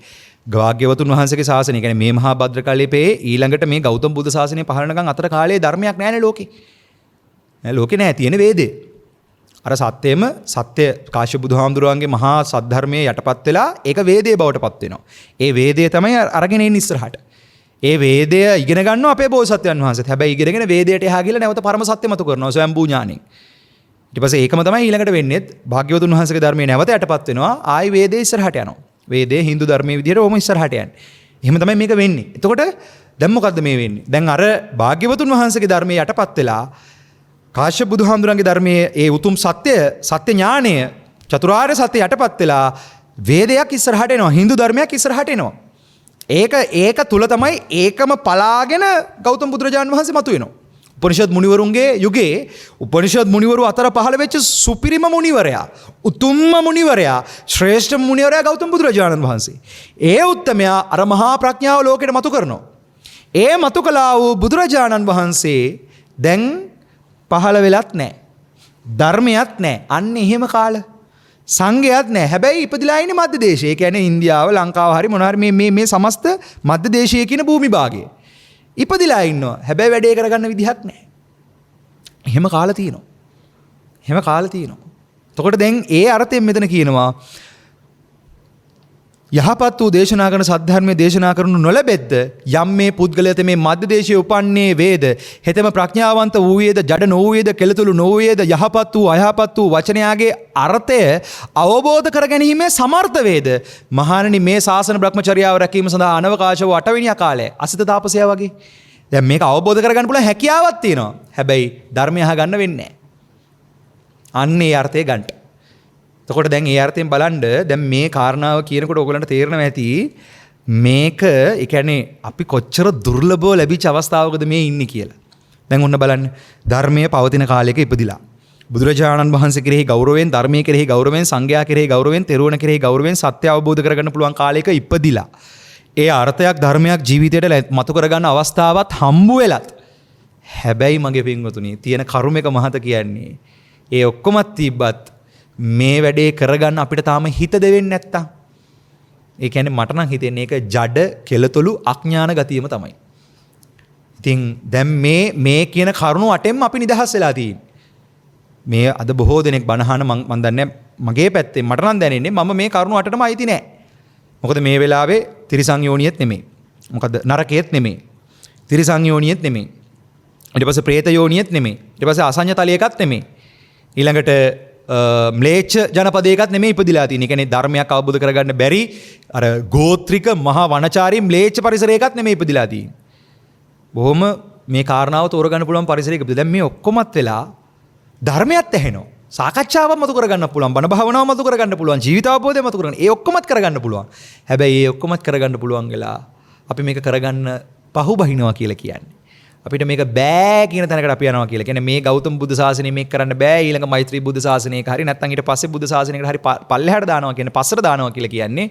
ගාග්‍යවතුන් වහන්සේගේ ශාසනය කියන්නේ මේ මහා භද්‍ර කල්පයේ ඊළඟට මේ ගෞතම බුද්ධ ශාසනය පහළනකම් අතර කාලයේ ධර්මයක් නැහැනේ ලෝකේ. ලෝකේ නැහැ තියෙන වේදේ. අර සත්‍යෙම සත්‍ය කාශ්‍යප බුදුහාමුදුරුවන්ගේ මහා සද්ධර්මයේ යටපත් වෙලා ඒක වේදේ බවට පත් වෙනවා. ඒ වේදේ තමයි අරගෙන ඉන්නේ ඉස්සරහට. ඒ වේදය ඉගෙන ගන්නවා අපේ බෝසත්යන් වහන්සේත්. හැබැයි ඉගෙනගෙන වේදයට එහා ගිහලා නැවත පරම සත්‍ය මතු කරනවා ස්වයම්භූ ඥාණයෙන්. ඊට පස්සේ ඒකම තමයි ඊළඟට වෙන්නේ. භාග්‍යවතුන් වහන්සේගේ ධර්මයේ නැවත යටපත් වෙනවා. ආයි වේදේ ඉස්සරහට යනවා. වේදේ Hindu ධර්මයේ විදිහට ඕම ඉස්සරහට යන්නේ. එහෙම තමයි මේක වෙන්නේ. එතකොට දැන් මොකද්ද මේ වෙන්නේ? දැන් අර භාග්‍යවතුන් වහන්සේගේ ධර්මයේ යටපත් වෙලා කාශ්‍යප බුදුහාමුදුරන්ගේ ධර්මයේ ඒ උතුම් සත්‍ය ඥානය චතුරාර්ය සත්‍ය යටපත් වෙලා වේදයක් ඉස්සරහට එනවා. Hindu ධර්මයක් ඉස්සරහට එනවා. ඒක තුල තමයි ඒකම පලාගෙන ගෞතම බුදුරජාණන් වහන්සේ මතුවෙනවා. උපනිෂද් මුනිවරුන්ගේ යුගයේ උපනිෂද් මුනිවරු අතර පහළ වෙච්ච සුපිරිම මුනිවරයා, උතුම්ම මුනිවරයා, ශ්‍රේෂ්ඨ මුනිවරයා ගෞතම බුදුරජාණන් වහන්සේ. ඒ උත්තමයා අර මහා ප්‍රඥාව ලෝකෙට මතු කරනවා. ඒ මතු කළා වූ බුදුරජාණන් වහන්සේ දැන් පහළ වෙලත් නැහැ. ධර්මයක් නැහැ. අන්න එහෙම කාල සංඝයාත් නැහැ. හැබැයි ඉපදිලා ඉන්නේ මධ්‍ය දේශයේ. ඒ කියන්නේ ඉන්දියාව, ලංකාව හරි මොනවා හරි මේ සමස්ත මධ්‍ය දේශයේ කියන භූමි භාගයේ ඉපදිලා ඉන්නවා. හැබැයි වැඩේ කරගන්න විදිහක් නැහැ. එහෙම කාලා තියෙනවා. එතකොට දැන් ඒ අර්ථයෙන් මෙතන කියනවා යහපත් වූ දේශනා කරන සද්ධර්මයේ දේශනා කරනු නොලැබෙද්ද යම් මේ පුද්ගලයාට මේ මධ්‍ය දේශයේ උපන්නේ වේද හෙතෙම ප්‍රඥාවන්ත වූයේද ජඩ නොවූයේද කෙලතුළු නොවූයේද යහපත් වූ අයහපත් වූ වචනයාගේ අර්ථය අවබෝධ කර ගැනීමේ සමර්ථ වේද මහණෙනි මේ ශාසන බ්‍රහ්මචර්යාව රැකීම සඳහා අනවකාශ වූ 8 වෙනි කාලය අසිත තාපසයා වගේ දැන් මේක අවබෝධ කරගන්න පුළුවන් හැකියාවක් තියෙනවා. හැබැයි ධර්මය අහගන්න වෙන්නේ නැහැ. අන්න ඒ අර්ථය ගන්න. එතකොට දැන් ඒ අර්ථයෙන් බලන්න දැන් මේ කාරණාව කියනකොට ඔයගලන්ට තේරෙනවා ඇති මේක ඒ කියන්නේ අපි කොච්චර දුර්ලභව ලැබිච්ච අවස්ථාවකද මේ ඉන්නේ කියලා. දැන් ඔන්න බලන්න ධර්මයේ පවතින කාලයක ඉපදිලා බුදුරජාණන් වහන්සේ කෙරෙහි ගෞරවයෙන් ධර්මයේ කෙරෙහි ගෞරවයෙන් සංඝයා කෙරෙහි ගෞරවයෙන් තෙරුණ කෙරෙහි ගෞරවයෙන් සත්‍ය අවබෝධ කරගන්න පුළුවන් කාලයක ඉපදිලා ඒ අර්ථයක් ධර්මයක් ජීවිතයට මතු කරගන්න අවස්ථාවක් හම්බ වෙලත් හැබැයි මගේ පින්වතුනි තියෙන කරුමක මහත කියන්නේ ඒ ඔක්කොමත් තිබ්බත් මේ වැඩේ කරගන්න අපිට තාම හිත දෙවෙන්නේ නැත්තම් ඒ කියන්නේ මට නම් හිතෙන්නේ ඒක ජඩ කෙලතුළු අඥාන ගතියම තමයි. ඉතින් දැන් මේ කියන කරුණු අටෙන්ම අපි නිදහස් වෙලා තියෙන්නේ. මේ අද බොහෝ දෙනෙක් බනහන මම දන්නේ මගේ පැත්තෙන් මට නම් දැනෙන්නේ මම මේ කරුණු අටටම අයිති නැහැ. මොකද මේ වෙලාවේ තිරිසන් යෝනියෙත් නෙමෙයි. මොකද නරකයේත් නෙමෙයි. තිරිසන් යෝනියෙත් නෙමෙයි. ඊට පස්සේ പ്രേත යෝනියෙත් නෙමෙයි. ඊට පස්සේ අසඤ්ඤ තලයකත් නෙමෙයි. ඊළඟට ම්ලේච්ඡ ජනපදයකත් නෙමෙයි ඉපදිලා තියෙන්නේ. ඒ කියන්නේ ධර්මයක් අවබෝධ කරගන්න බැරි අර ගෝත්‍රික මහා වනචාරී ම්ලේච්ඡ පරිසරයකත් නෙමෙයි ඉපදිලා තියෙන්නේ. බොහොම මේ කාරණාව තෝරගන්න පුළුවන් පරිසරයක ඉපදිලා. දැන් මේ ඔක්කොමත් වෙලා ධර්මයක් ඇහෙනවා. සාකච්ඡාවක් මතු කරගන්න පුළුවන්. බණ භාවනාව මතු කරගන්න පුළුවන්. ජීවිත අවබෝධය මතු කරගන්න. ඒ ඔක්කොමත් කරගන්න පුළුවන්. හැබැයි ඒ ඔක්කොමත් කරගන්න පුළුවන් වෙලා අපි මේක කරගන්න පහු බහිනවා කියලා කියන්නේ. අපිට මේක බෑ කියන තැනකට අපි යනවා කියලා. කියන්නේ මේ ගෞතම බුදු සාසනය මේක කරන්න බෑ ඊළඟ මෛත්‍රී බුදු සාසනයක හරි නැත්නම් ඊට පස්සේ බුදු සාසනයකට හරි පල්ලෙහාට දානවා කියන්නේ පස්සට දානවා කියලා කියන්නේ.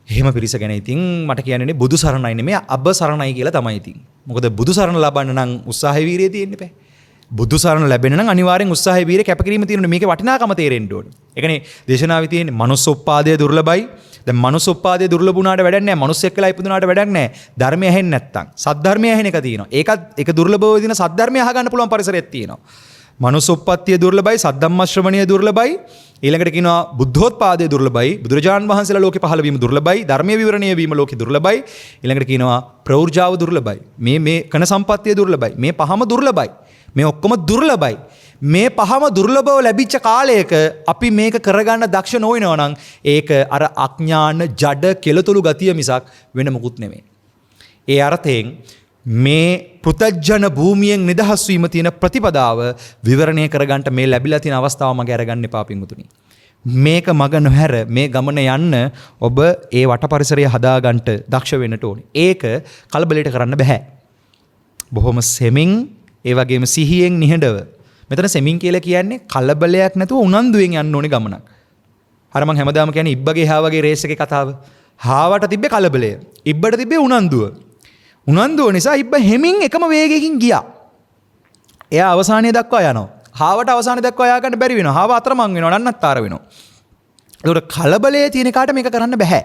එහෙම පිරිස ගැන ඉතින් මට කියන්නේ බුදු සරණයි නෙමෙයි අබ සරණයි කියලා තමයි ඉතින්. මොකද බුදු සරණ ලබන්න නම් උත්සාහය වීරිය තියෙන්න බෑ. බුදු සරණ ලැබෙන්න නම් අනිවාර්යෙන් උත්සාහය වීරිය කැපකිරීම තියෙනුනේ. මේකේ වටිනාකම තේරෙන්න ඕනේ. ඒ කියන්නේ දේශනාවේ තියෙන්නේ මනුස්ස උප්පාදය දුර්ලභයි. දැන් මනුස්ස උප්පාදය දුර්ලභ වුණාට වැඩක් නැහැ. මනුස්සෙක් වෙලා ඉපදුනාට වැඩක් නැහැ. ධර්මය ඇහෙන්නේ නැත්තම්. සද්ධර්මය ඇහෙන එක තියෙනවා. ඒක දුර්ලභව දින සද්ධර්මය අහගන්න පුළුවන් පරිසරයක් තියෙනවා. මනුස්ස උප්පත්තිය දුර්ලභයි, සද්ධම්ම ශ්‍රවණිය දුර්ලභයි. ඊළඟට කියනවා බුද්ධෝත්පාදය දුර්ලභයි. බුදුරජාණන් වහන්සේලා ලෝකේ පහළ වීම දුර්ලභයි. ධර්මයේ විවරණය වීම ලෝකේ දුර්ලභයි. ඊළඟට කියනවා ප්‍රෞර්ජාව දුර්ලභයි. මේ කන සම්පත්තිය දුර්ලභයි. මේ පහම දුර්ලභයි. මේ ඔක්කොම දුර්ලභයි. මේ පහම දුර්ලභව ලැබිච්ච කාලයක අපි මේක කරගන්න දක්ෂ නොවෙනවා නම් ඒක අර අඥාන ජඩ කෙලතුළු ගතිය මිසක් වෙන මොකුත් නෙමෙයි. ඒ අර්ථයෙන් මේ පෘථජන භූමියෙන් නිදහස් වීම තියෙන ප්‍රතිපදාව විවරණය කරගන්න මේ ලැබිලා තියෙන අවස්ථාව මගේ අරගන්න එපා පින්වතුනි. මේක මග නොහැර මේ ගමන යන්න ඔබ ඒ වට පරිසරය හදාගන්න දක්ෂ වෙන්නට ඕනේ. ඒක කලබලයට කරන්න බෑ. බොහොම සෙමින් ඒ වගේම සිහියෙන් නිහඬව මෙතන සෙමින් කියලා කියන්නේ කලබලයක් නැතුව උනන්දුවෙන් යන්න ඕනේ ගමනක්. අර මම හැමදාම කියන්නේ ඉබ්බගේ හා වගේ රේස් එකේ කතාව. හාවට තිබ්බේ කලබලය. ඉබ්බට තිබ්බේ උනන්දුව. උනන්දුව නිසා ඉබ්බ හැමින් එකම වේගයකින් ගියා. එයා අවසානයේ දක්වා යනවා. හාවට අවසානයේ දක්වා යා ගන්න බැරි වෙනවා. හාව අතරමං වෙනවා. නන්නත්තර වෙනවා. ඒකට කලබලයේ තියෙන කාට මේක කරන්න බෑ.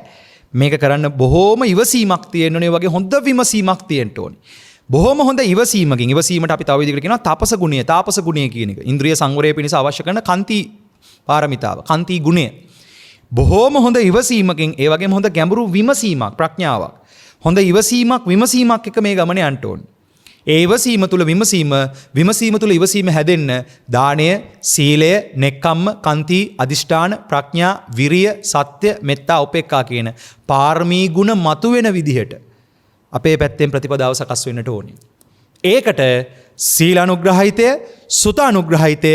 මේක කරන්න බොහෝම ඉවසීමක් තියෙන්න ඕනේ. වගේ හොඳ විමසීමක් තියෙන්න ඕනේ. බොහොම හොඳ ඉවසීමකින් ඉවසීමට අපි තව විදිහකට කියනවා තාපස ගුණය කියන එක. ඉන්ද්‍රිය සංවරය පිණිස අවශ්‍ය කරන කාන්ති පාරමිතාව, කාන්ති ගුණය. බොහොම හොඳ ඉවසීමකින් ඒ වගේම හොඳ ගැඹුරු විමසීමක්, ප්‍රඥාවක්. හොඳ ඉවසීමක් විමසීමක් එක මේ ගමනේ යන්න ඕනේ. ඒ ඉවසීම තුළ විමසීම තුළ ඉවසීම හැදෙන්න දානය, සීලය, නෙක්ඛම්ම, කන්ති, අදිෂ්ඨාන, ප්‍රඥා, විරිය, සත්‍ය, මෙත්තා, උපේක්ඛා කියන පාරමී ගුණ මතුවෙන විදිහට අපේ පැත්තෙන් ප්‍රතිපදාව සකස් වෙන්නට ඕනේ. ඒකට සීල අනුග්‍රහිතය, සුත අනුග්‍රහිතය,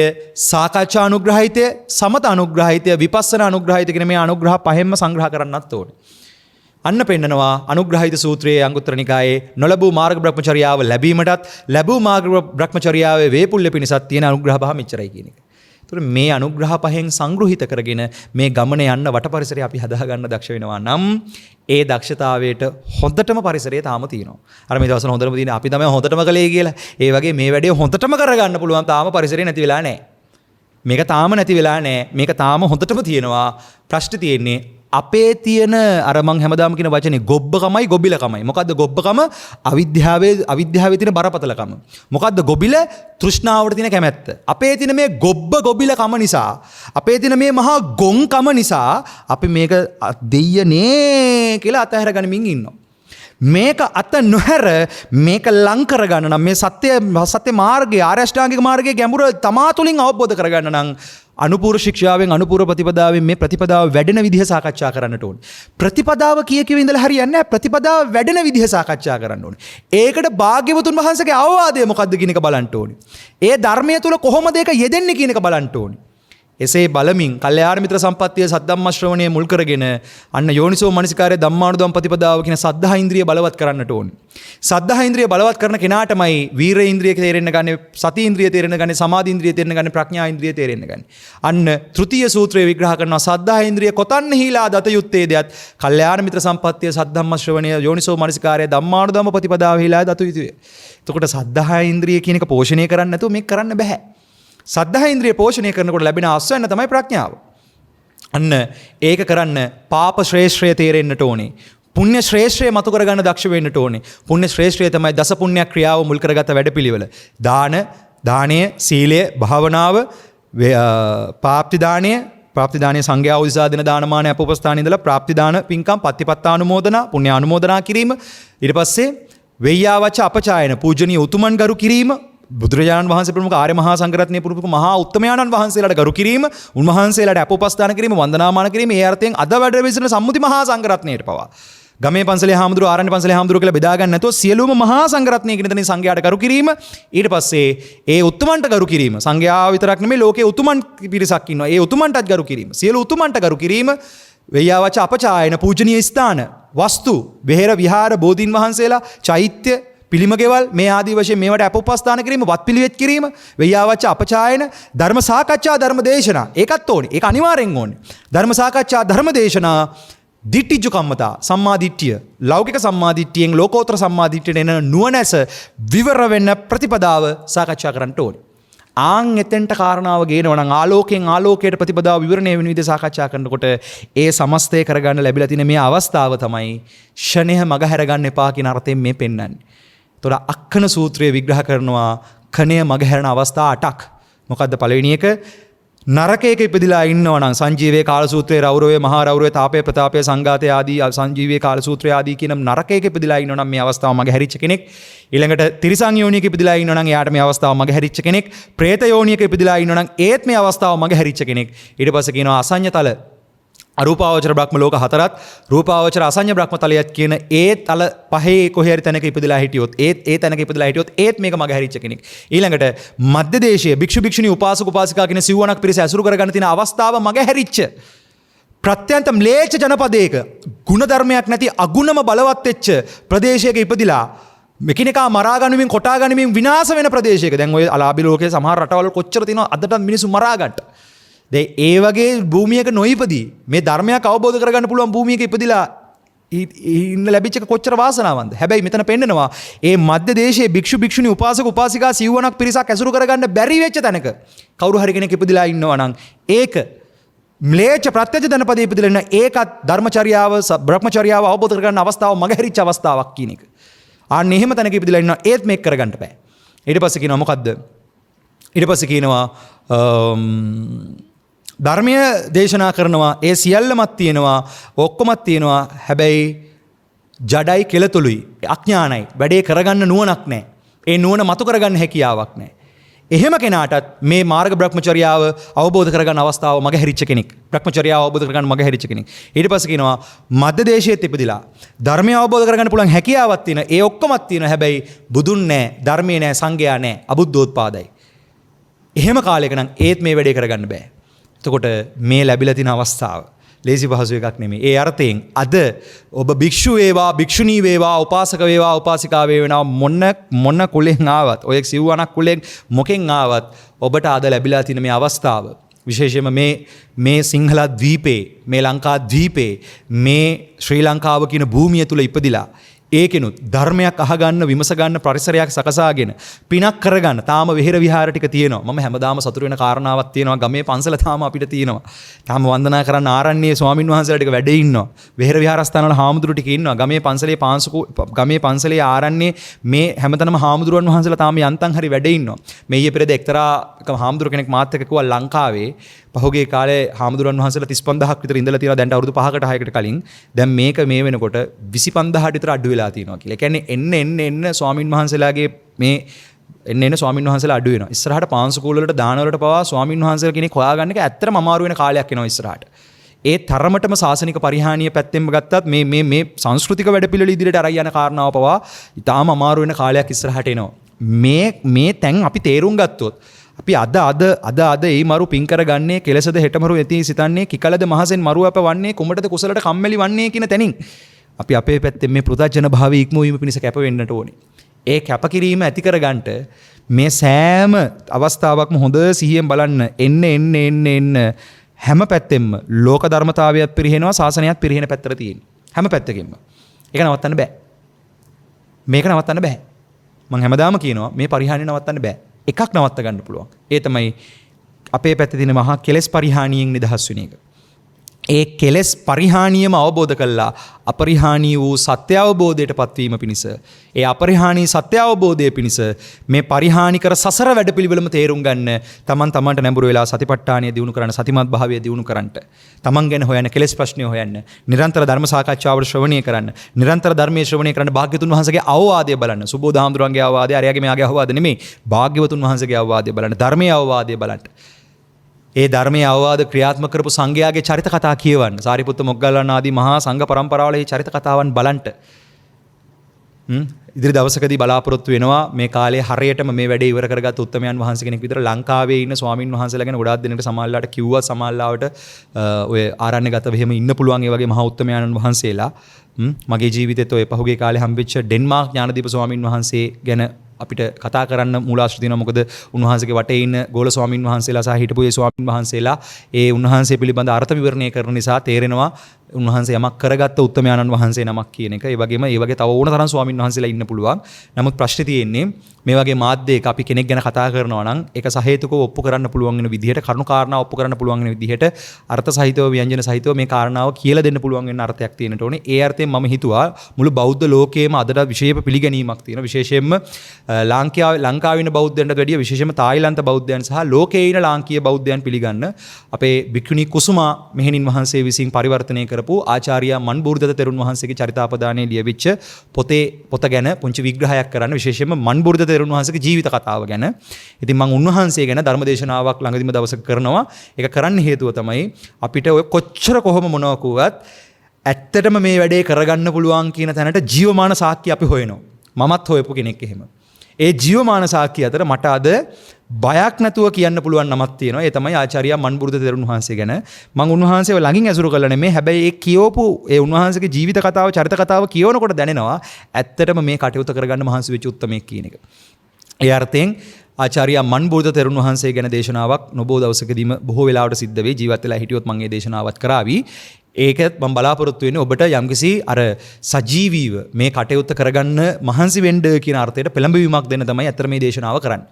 සාකච්ඡා අනුග්‍රහිතය, සමත අනුග්‍රහිතය, විපස්සනා අනුග්‍රහිතය කියන මේ අනුග්‍රහ පහෙන්ම සංග්‍රහ කරන්නත් ඕනේ. අන්න පෙන්නනවා අනුග්‍රහිත සූත්‍රයේ අංගුත්තර නිකායේ නොලැබූ මාර්ග බ්‍රහ්මචර්යාව ලැබීමටත් ලැබූ මාර්ග බ්‍රහ්මචර්යාවේ වේපුල්‍ය පිණිසත් තියෙන අනුග්‍රහ පහ මෙච්චරයි කියන එක. ඒතර මේ අනුග්‍රහ පහෙන් සංග්‍රහිත කරගෙන මේ ගමන යන්න වට පරිසරය අපි හදා ගන්න දක්ෂ වෙනවා නම් ඒ දක්ෂතාවයට හොඳටම පරිසරය තාම තියෙනවා. අර මේ දවස්වල හොඳටම තියෙන අපි තමයි හොඳටම කලේ කියලා. ඒ වගේ මේ වැඩේ හොඳටම කරගන්න පුළුවන් තාම පරිසරය නැති වෙලා නැහැ. මේක තාම නැති වෙලා නැහැ. මේක තාම හොඳටම තියෙනවා. ප්‍රශ්නේ තියෙන්නේ අපේ තියෙන අර මං හැමදාම කියන වචනේ ගොබ්බකමයි ගොබිලකමයි. මොකද්ද ගොබ්බකම? අවිද්‍යාවේ තියෙන බරපතලකම. මොකද්ද ගොබිල? තෘෂ්ණාවට තියෙන කැමැත්ත. අපේ තියෙන මේ ගොබ්බකම නිසා, අපේ තියෙන මේ මහා ගොංකම නිසා අපි මේක දෙයියනේ කියලා අතහැර ගනිමින් ඉන්නවා. මේක අත නොහැර මේක ලං කරගන්න නම් මේ සත්‍ය මාර්ගයේ ආර්ය අෂ්ටාංගික මාර්ගයේ ගැඹුර තමා තුළින් අවබෝධ කරගන්න නම් අනුපූර්ව ශික්ෂාවෙන් අනුපූර්ව ප්‍රතිපදාවෙන් මේ ප්‍රතිපදාව වැඩෙන විදිහ සාකච්ඡා කරන්නට ඕනේ. ප්‍රතිපදාව කිය ඉඳලා හරියන්නේ නැහැ. ප්‍රතිපදාව වැඩෙන විදිහ සාකච්ඡා කරන්න ඕනේ. ඒකට භාග්‍යවතුන් වහන්සේගේ අවවාදය මොකද්ද කියන එක බලන්න ඕනේ. ඒ ධර්මයේ තුල කොහොමද ඒක යෙදෙන්නේ කියන එක බලන්න ඕනේ. එසේ බලමින් කල්යාණ මිත්‍ර සම්පත්තිය සද්ධම්ම ශ්‍රවණය මුල් කරගෙන අන්න යෝනිසෝ මනසිකාරය ධම්මානුධම්ම ප්‍රතිපදාව කියන සද්ධා ඉන්ද්‍රිය බලවත් කරන්නට ඕනේ. සද්ධා ඉන්ද්‍රිය බලවත් කරන කෙනාටමයි වීර ඉන්ද්‍රිය තේරෙන්න ගන්නේ, සති ඉන්ද්‍රිය තේරෙන්න ගන්නේ, සමාධි ඉන්ද්‍රිය තේරෙන්න ගන්නේ, ප්‍රඥා ඉන්ද්‍රිය තේරෙන්න ගන්නේ. අන්න තෘතීය සූත්‍රයේ විග්‍රහ කරනවා සද්ධා ඉන්ද්‍රිය කොතන්හිලා දත යුත්තේ දෙයත් කල්යාණ මිත්‍ර සම්පත්තිය සද්ධම්ම ශ්‍රවණය යෝනිසෝ මනසිකාරය ධම්මානුධම්ම ප්‍රතිපදාව හිලා දත යුතුය. එතකොට සද්ධා ඉන්ද්‍රිය කියන එක පෝෂණය කරන්න නැතුව මේක කරන්න බෑ. සද්ධා ඉන්ද්‍රිය පෝෂණය කරනකොට ලැබෙන ආස්වැන්න තමයි ප්‍රඥාව. අන්න ඒක කරන්න පාප ශ්‍රේෂ්ඨය තේරෙන්නට ඕනේ. පුණ්‍ය ශ්‍රේෂ්ඨය මතු කරගන්න දක්ෂ වෙන්නට ඕනේ. පුණ්‍ය ශ්‍රේෂ්ඨය තමයි දස පුණ්‍ය ක්‍රියාව මුල් කරගත වැඩපිළිවෙල. දානය, සීලය, භාවනාව, පාප්ති දානය සංඝයා උදෙසා දෙන දානමාන අපෝපස්ථානයේ ඉඳලා ප්‍රාප්ති දාන පින්කම්, පත්තිපත්තානුමෝදනා, පුණ්‍ය අනුමෝදනා කිරීම, ඊට පස්සේ වෙය්‍යාවච අපචායන පූජනීය උතුමන් ගරු කිරීම, බුදුරජාණන් වහන්සේ ප්‍රමුඛ ආර්ය මහා සංඝරත්නයේ ප්‍රමුඛ මහා උත්තමයාණන් වහන්සේලාට ගරු කිරීම, උන්වහන්සේලාට අපෝපස්ථාන කිරීම, වන්දනාමාන කිරීම, ඒ අර්ථයෙන් අද වැඩ විසින සම්මුති මහා සංඝරත්නයට පවා ගමේ පන්සලේ හාමුදුරුවෝ ආරණ්‍ය පන්සලේ හාමුදුරුවෝ කියලා බෙදා ගන්න නැතුව සියලුම මහා සංඝරත්නය කියන තැනින් සංඝයාට ගරු කිරීම, ඊට පස්සේ ඒ උත්තමන්ට ගරු කිරීම, සංඝයා විතරක් නෙමෙයි ලෝකේ උතුමන් පිරිසක් ඉන්නවා. ඒ උතුමන්ටත් ගරු කිරීම, සියලු උතුමන්ට ගරු කිරීම, වෙය්‍යාවච අපචායන පූජනීය ස්ථාන, වස්තු, විහෙර විහාර, බෝධීන් වහන්සේලා, චෛත්‍ය, පිළිමගෙවල් මේ ආදී වශයෙන් මේවට අපෝපස්ථාන කිරීම, වත් පිළිවෙත් කිරීම, වෙය්‍යාවච අපචායන, ධර්ම සාකච්ඡා, ධර්ම දේශනා. ඒකත් ඕනේ. ඒක අනිවාර්යෙන් ඕනේ. ධර්ම සාකච්ඡා, ධර්ම දේශනා, දිට්ඨිජු කම්මතා, සම්මා දිට්ඨිය, ලෞකික සම්මා දිට්ඨියෙන් ලෝකෝත්තර සම්මා දිට්ඨියට එන නුවණැස විවර වෙන්න ප්‍රතිපදාව සාකච්ඡා කරන්න ඕනේ. ආන් එතෙන්ට කාරණාව ගේනවා නම් ආලෝකයට ප්‍රතිපදාව විවරණය වෙන විදිහ සාකච්ඡා කරනකොට ඒ සමස්තය කරගන්න ලැබිලා තියෙන මේ අවස්ථාව තමයි ෂණය මගහැර ගන්න එපා කියන අර්ථයෙන් මේ පෙන්වන්නේ. තොර අක්කන සූත්‍රයේ විග්‍රහ කරනවා කණය මගහැරන අවස්ථා 8ක්. මොකද්ද පළවෙනි එක? නරකයක ඉපදිලා ඉන්නවා නම් සංජීවයේ කාල සූත්‍රයේ රෞරවයේ මහා රෞරවයේ තාපයේ ප්‍රතාපයේ සංඝාතයේ ආදී සංජීවයේ කාල සූත්‍රයේ ආදී කියන නරකයක ඉපදිලා ඉන්නවා නම් මේ අවස්ථාව මගහැරිච්ච කෙනෙක්. ඊළඟට තිරිසන් යෝනියක ඉපදිලා ඉන්නවා නම් එයාට මේ අවස්ථාව මගහැරිච්ච කෙනෙක්. പ്രേත යෝනියක ඉපදිලා ඉන්නවා නම් ඒත් මේ අවස්ථාව මගහැරිච්ච කෙනෙක්. ඊට පස්සේ කියනවා අසඤ්ඤතල අරූපාවචර බ්‍රහ්ම ලෝක 4ත් රූපාවචර අසඤ්ඤ බ්‍රහ්ම තලයත් කියන ඒ තල පහේ කොහේ හරි තැනක ඉපදලා හිටියොත් ඒ තැනක ඉපදලා හිටියොත් ඒත් මේක මගහැරිච්ච කෙනෙක්. ඊළඟට මධ්‍ය දේශයේ භික්ෂු භික්ෂුණී උපාසක උපාසිකා කියන සිව්වණක් පිරිස ඇසුරු කරගෙන තියෙන අවස්ථාව මගහැරිච්ච ප්‍රත්‍යන්ත ම්ලේච්ඡ ජනපදයක ගුණධර්මයක් නැති අගුණම බලවත් වෙච්ච ප්‍රදේශයක ඉපදිලා මෙකිනෙකා මරා ගනිමින් කොටා ගනිමින් විනාශ වෙන ප්‍රදේශයක. දැන් ඔය අලාබි ලෝකයේ සමහර රටවල කොච්චර තියෙනවද අදටත් මිනිස්සු මරා ගන්නට. ඒ වගේ භූමියක නොඉපදී මේ ධර්මයක් අවබෝධ කරගන්න පුළුවන් භූමියක ඉපදිලා ඉන්න ලැබිච්ච එක කොච්චර වාසනාවන්ත. හැබැයි මෙතන පෙන්නනවා ඒ මධ්‍ය දේශයේ භික්ෂු භික්ෂුණී උපාසක උපාසිකා සිව්වණක් පිරිසක් ඇසුරු කරගන්න බැරි වෙච්ච තැනක කවුරු හරි කෙනෙක් ඉපදිලා ඉන්නවා නම් ඒක ම්ලේච්ඡ ප්‍රත්‍යජ ධනපදයේ ඉපදිලා ඉන්න ඒකත් ධර්මචර්යාව බ්‍රහ්මචර්යාව අවබෝධ කරගන්න අවස්ථාව මගහැරිච්ච අවස්ථාවක් කියන එක. ආන්න එහෙම තැනක ඉපදිලා ඉන්නවා ඒත් මේක කරගන්න බෑ. ඊට පස්සේ කියනවා මොකද්ද? ඊට පස්සේ කියනවා ධර්මය දේශනා කරනවා ඒ සියල්ලමත් තියෙනවා ඔක්කොමත් තියෙනවා හැබැයි ජඩයි කෙලතුළුයි අඥානයි වැඩේ කරගන්න නුවණක් නැහැ. ඒ නුවණ මතු කරගන්න හැකියාවක් නැහැ. එහෙම කෙනාටත් මේ මාර්ග බ්‍රහ්මචර්යාව අවබෝධ කරගන්න අවස්ථාව මගහැරිච්ච කෙනෙක්. බ්‍රහ්මචර්යාව අවබෝධ කරගන්න මගහැරිච්ච කෙනෙක්. ඊට පස්සේ කියනවා මධ්‍ය දේශයේත් ඉපදිලා ධර්මය අවබෝධ කරගන්න පුළුවන් හැකියාවක් තියෙන. ඒ ඔක්කොමත් තියෙනවා. හැබැයි බුදුන් නැහැ, ධර්මයේ නැහැ, සංඝයා නැහැ, අබුද්ධෝත්පාදයි. එහෙම කාලයක නම් ඒත් මේ වැඩේ කරගන්න බෑ. එතකොට මේ ලැබිලා තියෙන අවස්ථාව ලේසි පහසු එකක් නෙමෙයි. ඒ අර්ථයෙන් අද ඔබ භික්ෂු වේවා, භික්ෂුණී වේවා, උපාසක වේවා, උපාසිකා වේවා මොන කුලෙන් ආවත්, ඔය සිව්වණක් කුලෙන් මොකෙන් ආවත් ඔබට අද ලැබිලා තියෙන මේ අවස්ථාව විශේෂයෙන්ම මේ සිංහල ද්වීපේ, මේ ලංකා ද්වීපේ, මේ ශ්‍රී ලංකාව කියන භූමිය තුල ඉපදිලා ඒකෙනුත් ධර්මයක් අහගන්න, විමසගන්න පරිසරයක් සකසාගෙන පිනක් කරගන්න තාම විහෙර විහාර ටික තියෙනවා. මම හැමදාම සතුටු වෙන කාරණාවක් තියෙනවා. ගමේ පන්සල තාම අපිට තියෙනවා. තාම වන්දනා කරන්න ආරණ්‍යයේ ස්වාමින් වහන්සේලා ටික වැඩ ඉන්නවා. විහෙර විහාරස්ථානවල හාමුදුරු ටික ඉන්නවා. ගමේ පන්සලේ ආරණ්‍යයේ මේ හැමතැනම හාමුදුරුවන් වහන්සේලා තාම යන්තම් හරි වැඩ ඉන්නවා. මේ ඊයේ පෙරේද එක්තරා හාමුදුරු කෙනෙක් මාත් එක්ක කිව්වා ලංකාවේ පහුගිය කාලේ හාමුදුරුවන් වහන්සේලා 35000ක් විතර ඉඳලා තියෙනවා. දැන් අවුරුදු 5කට 6කට කලින්. දැන් මේක මේ වෙනකොට 25000ට විතර අඩු වෙලා තියෙනවා කියලා. ඒ කියන්නේ එන්න ස්වාමින් වහන්සේලාගේ මේ එන්න ස්වාමින් වහන්සේලා අඩු වෙනවා. ඉස්සරහට පාංශුකූල වලට දාන වලට පවා ස්වාමින් වහන්සේලා කෙනෙක් හොයාගන්න එක ඇත්තටම අමාරු වෙන කාලයක් එනවා ඉස්සරහට. ඒ තරමටම සාසනික පරිහානිය පැත්තෙන්ම ගත්තත් මේ සංස්කෘතික වැඩපිළිවෙල ඉදිරියට අරයි යන කාරණාව පවා ඊටාම අමාරු වෙන කාලයක් ඉස්සරහට එනවා. මේ තැන් අපි තේරුම් ගත්තොත් අපි අද ඒ මරු පින් කරගන්නේ කෙලසද හෙටමරු ඇති සිතන්නේ කිකලද මහසෙන් මරු අප වන්නේ කුමටද කුසලට කම්මැලි වන්නේ කියන තැනින් අපි අපේ පැත්තෙන් මේ පෘථජන භාවයේ ඉක්මවීම පිණිස කැප වෙන්නට ඕනේ. ඒ කැපකිරීම ඇති කරගන්නට මේ සෑම අවස්ථාවක්ම හොඳ සිහියෙන් බලන්න එන්න හැම පැත්තෙම ලෝක ධර්මතාවයත් පිරිහෙනවා, ශාසනයත් පිරිහෙන පැත්තට තියෙන. හැම පැත්තකින්ම. ඒක නවත්තන්න බෑ. මේක නවත්තන්න බෑ. මම හැමදාම කියනවා මේ පරිහානිය නවත්තන්න බෑ. එකක් නවත්ත ගන්න පුළුවන්. ඒ තමයි අපේ පැත්තේ තියෙන මහා කෙලෙස් පරිහානියෙන් නිදහස් වෙන එක. ඒ කෙලෙස් පරිහානියම අවබෝධ කළා අපරිහානී වූ සත්‍ය අවබෝධයට පත්වීම පිණිස, ඒ අපරිහානී සත්‍ය අවබෝධය පිණිස මේ පරිහානිකර සසර වැඩපිළිවෙලම තේරුම් ගන්න තමන්ට නැඹුරු වෙලා සතිපට්ඨානය දියුණු කරන්න, සතිමත් භාවය දියුණු කරන්නට, තමන් ගැන හොයන්න, කෙලෙස් ප්‍රශ්නය හොයන්න, නිරන්තර ධර්ම සාකච්ඡාවල ශ්‍රවණය කරන්න, නිරන්තර ධර්මයේ ශ්‍රවණය කරන්න, භාග්‍යවතුන් වහන්සේගේ අවවාදය බලන්න. සුබෝධ හාමුදුරන්ගේ අවවාදය, අරයාගේ මෙයාගේ අවවාද නෙමෙයි, භාග්‍යවතුන් වහන්සේගේ අවවාදය බලන්න, ධර්මයේ අවවාදය බලන්න. ඒ ධර්මයේ අවවාද ක්‍රියාත්මක කරපු සංඝයාගේ චරිත කතා කියවන්න. සාරිපුත්ත මොග්ගල්ලාන ආදී මහා සංඝ පරම්පරාවල මේ චරිත කතාවන් බලන්න. ඉදිරි දවසකදී බලාපොරොත්තු වෙනවා මේ කාලේ හරියටම මේ වැඩේ ඉවර කරගත්ත උත්තමයන් වහන්සේ කෙනෙක් විතර ලංකාවේ ඉන්න ස්වාමින් වහන්සේලා ගැන ගොඩාක් දෙනෙක්ට සමාල්ලාට කිව්වා, සමාල්ලාවට ඔය ආරණ්‍යගතව එහෙම ඉන්න පුළුවන් ඒ වගේ මහා උත්තමයන් වහන්සේලා. මගේ ජීවිතේත් ඔය පහුගිය කාලේ හම්බෙච්ච ඩෙන්මාර්ක් ඥානදීප ස්වාමින් වහන්සේ ගැන අපිට කතා කරන්න මූලාශ්‍ර දෙනවා. මොකද උන්වහන්සේගේ වටේ ඉන්න ගෝල ස්වාමින් වහන්සේලා සහ හිටපු ඒ ස්වාමින් වහන්සේලා ඒ උන්වහන්සේ පිළිබඳ අර්ථ විවරණය කරන නිසා තේරෙනවා උන්වහන්සේ යමක් කරගත්ත උත්තමයාණන් වහන්සේ නමක් කියන එක. ඒ වගේම ඒ වගේ තව ඕන තරම් ස්වාමින් වහන්සේලා ඉන්න පුළුවන්. නමුත් ප්‍රශ්නේ තියෙන්නේ මේ වගේ මාධ්‍යයක අපි කෙනෙක් ගැන කතා කරනවා නම් ඒක සහේතුකව ඔප්පු කරන්න පුළුවන් වෙන විදිහට, කරුණු කාරණා ඔප්පු කරන්න පුළුවන් වෙන විදිහට, අර්ථ සහිතව, ව්‍යංජන සහිතව මේ කාරණාව කියලා දෙන්න පුළුවන් වෙන අර්ථයක් තියෙනට ඕනේ. ඒ අර්ථයෙන් මම හිතුවා මුළු බෞද්ධ ලෝකයේම අදට විශේෂ පිළිගැනීමක් තියෙනවා. විශේෂයෙන්ම ලංකාවේ ඉන්න බෞද්ධයන්ට වැඩිය විශේෂයෙන්ම තායිලන්ත බෞද්ධයන් සහ ලෝකයේ ඉන්න ලාංකීය බෞද්ධයන් පිළිගන්න අපේ භික්ෂුණී කුසුමා මෙහෙණින් වහන්සේ විසින් පරිවර්තනය කරපු ආචාර්ය මන්බුර්දත තෙරුන් වහන්සේගේ චරිතාපදානයේ ලියවිච්ච පොත ගැන පුංචි විග්‍රහයක් කරන්න, විශේෂයෙන්ම මන්බුර්දත තෙරුන් වහන්සේගේ ජීවිත කතාව ගැන. ඉතින් මම උන්වහන්සේ ගැන ධර්මදේශනාවක් ළඟදිම දවසක කරනවා. ඒක කරන්න හේතුව තමයි අපිට ඔය කොච්චර කොහොම මොනවා කිව්වත් ඇත්තටම මේ වැඩේ කරගන්න පුළුවන් කියන තැනට ජීවමාන සාක්ෂි අපි හොයනවා. මමත් හොයපු කෙනෙක් එහෙම. ඒ ජීවමාන සාක්ෂි අතර මට අද බයක් නැතුව කියන්න පුළුවන් නමක් තියෙනවා. ඒ තමයි ආචාර්ය මන්බුර්ද තෙරුන් වහන්සේ ගැන. මම උන්වහන්සේව ළඟින් ඇසුරු කළා නෙමෙයි. හැබැයි ඒ කියවපු ඒ උන්වහන්සේගේ ජීවිත කතාව, චරිත කතාව කියවනකොට දැනෙනවා ඇත්තටම මේ කටයුතු කරගන්න මහන්සි වෙච්ච උත්තමයෙක් කියන එක. ඒ අර්ථයෙන් ආචාර්ය මන්බුර්ද තෙරුන් වහන්සේ ගැන දේශනාවක් නොබෝ දවසකදීම බොහෝ වෙලාවට සිද්ධ වෙයි. ජීවත් වෙලා හිටියොත් මම මේ දේශනාවත් කරાવી. ඒකත් මම බලාපොරොත්තු වෙන්නේ ඔබට යම්කිසි අර සජීවීව මේ කටයුත්ත කරගන්න මහන්සි වෙන්න කියන අර්ථයට පෙළඹවීමක් දෙන්න තමයි අතර මේ දේශනාව කරන්නේ.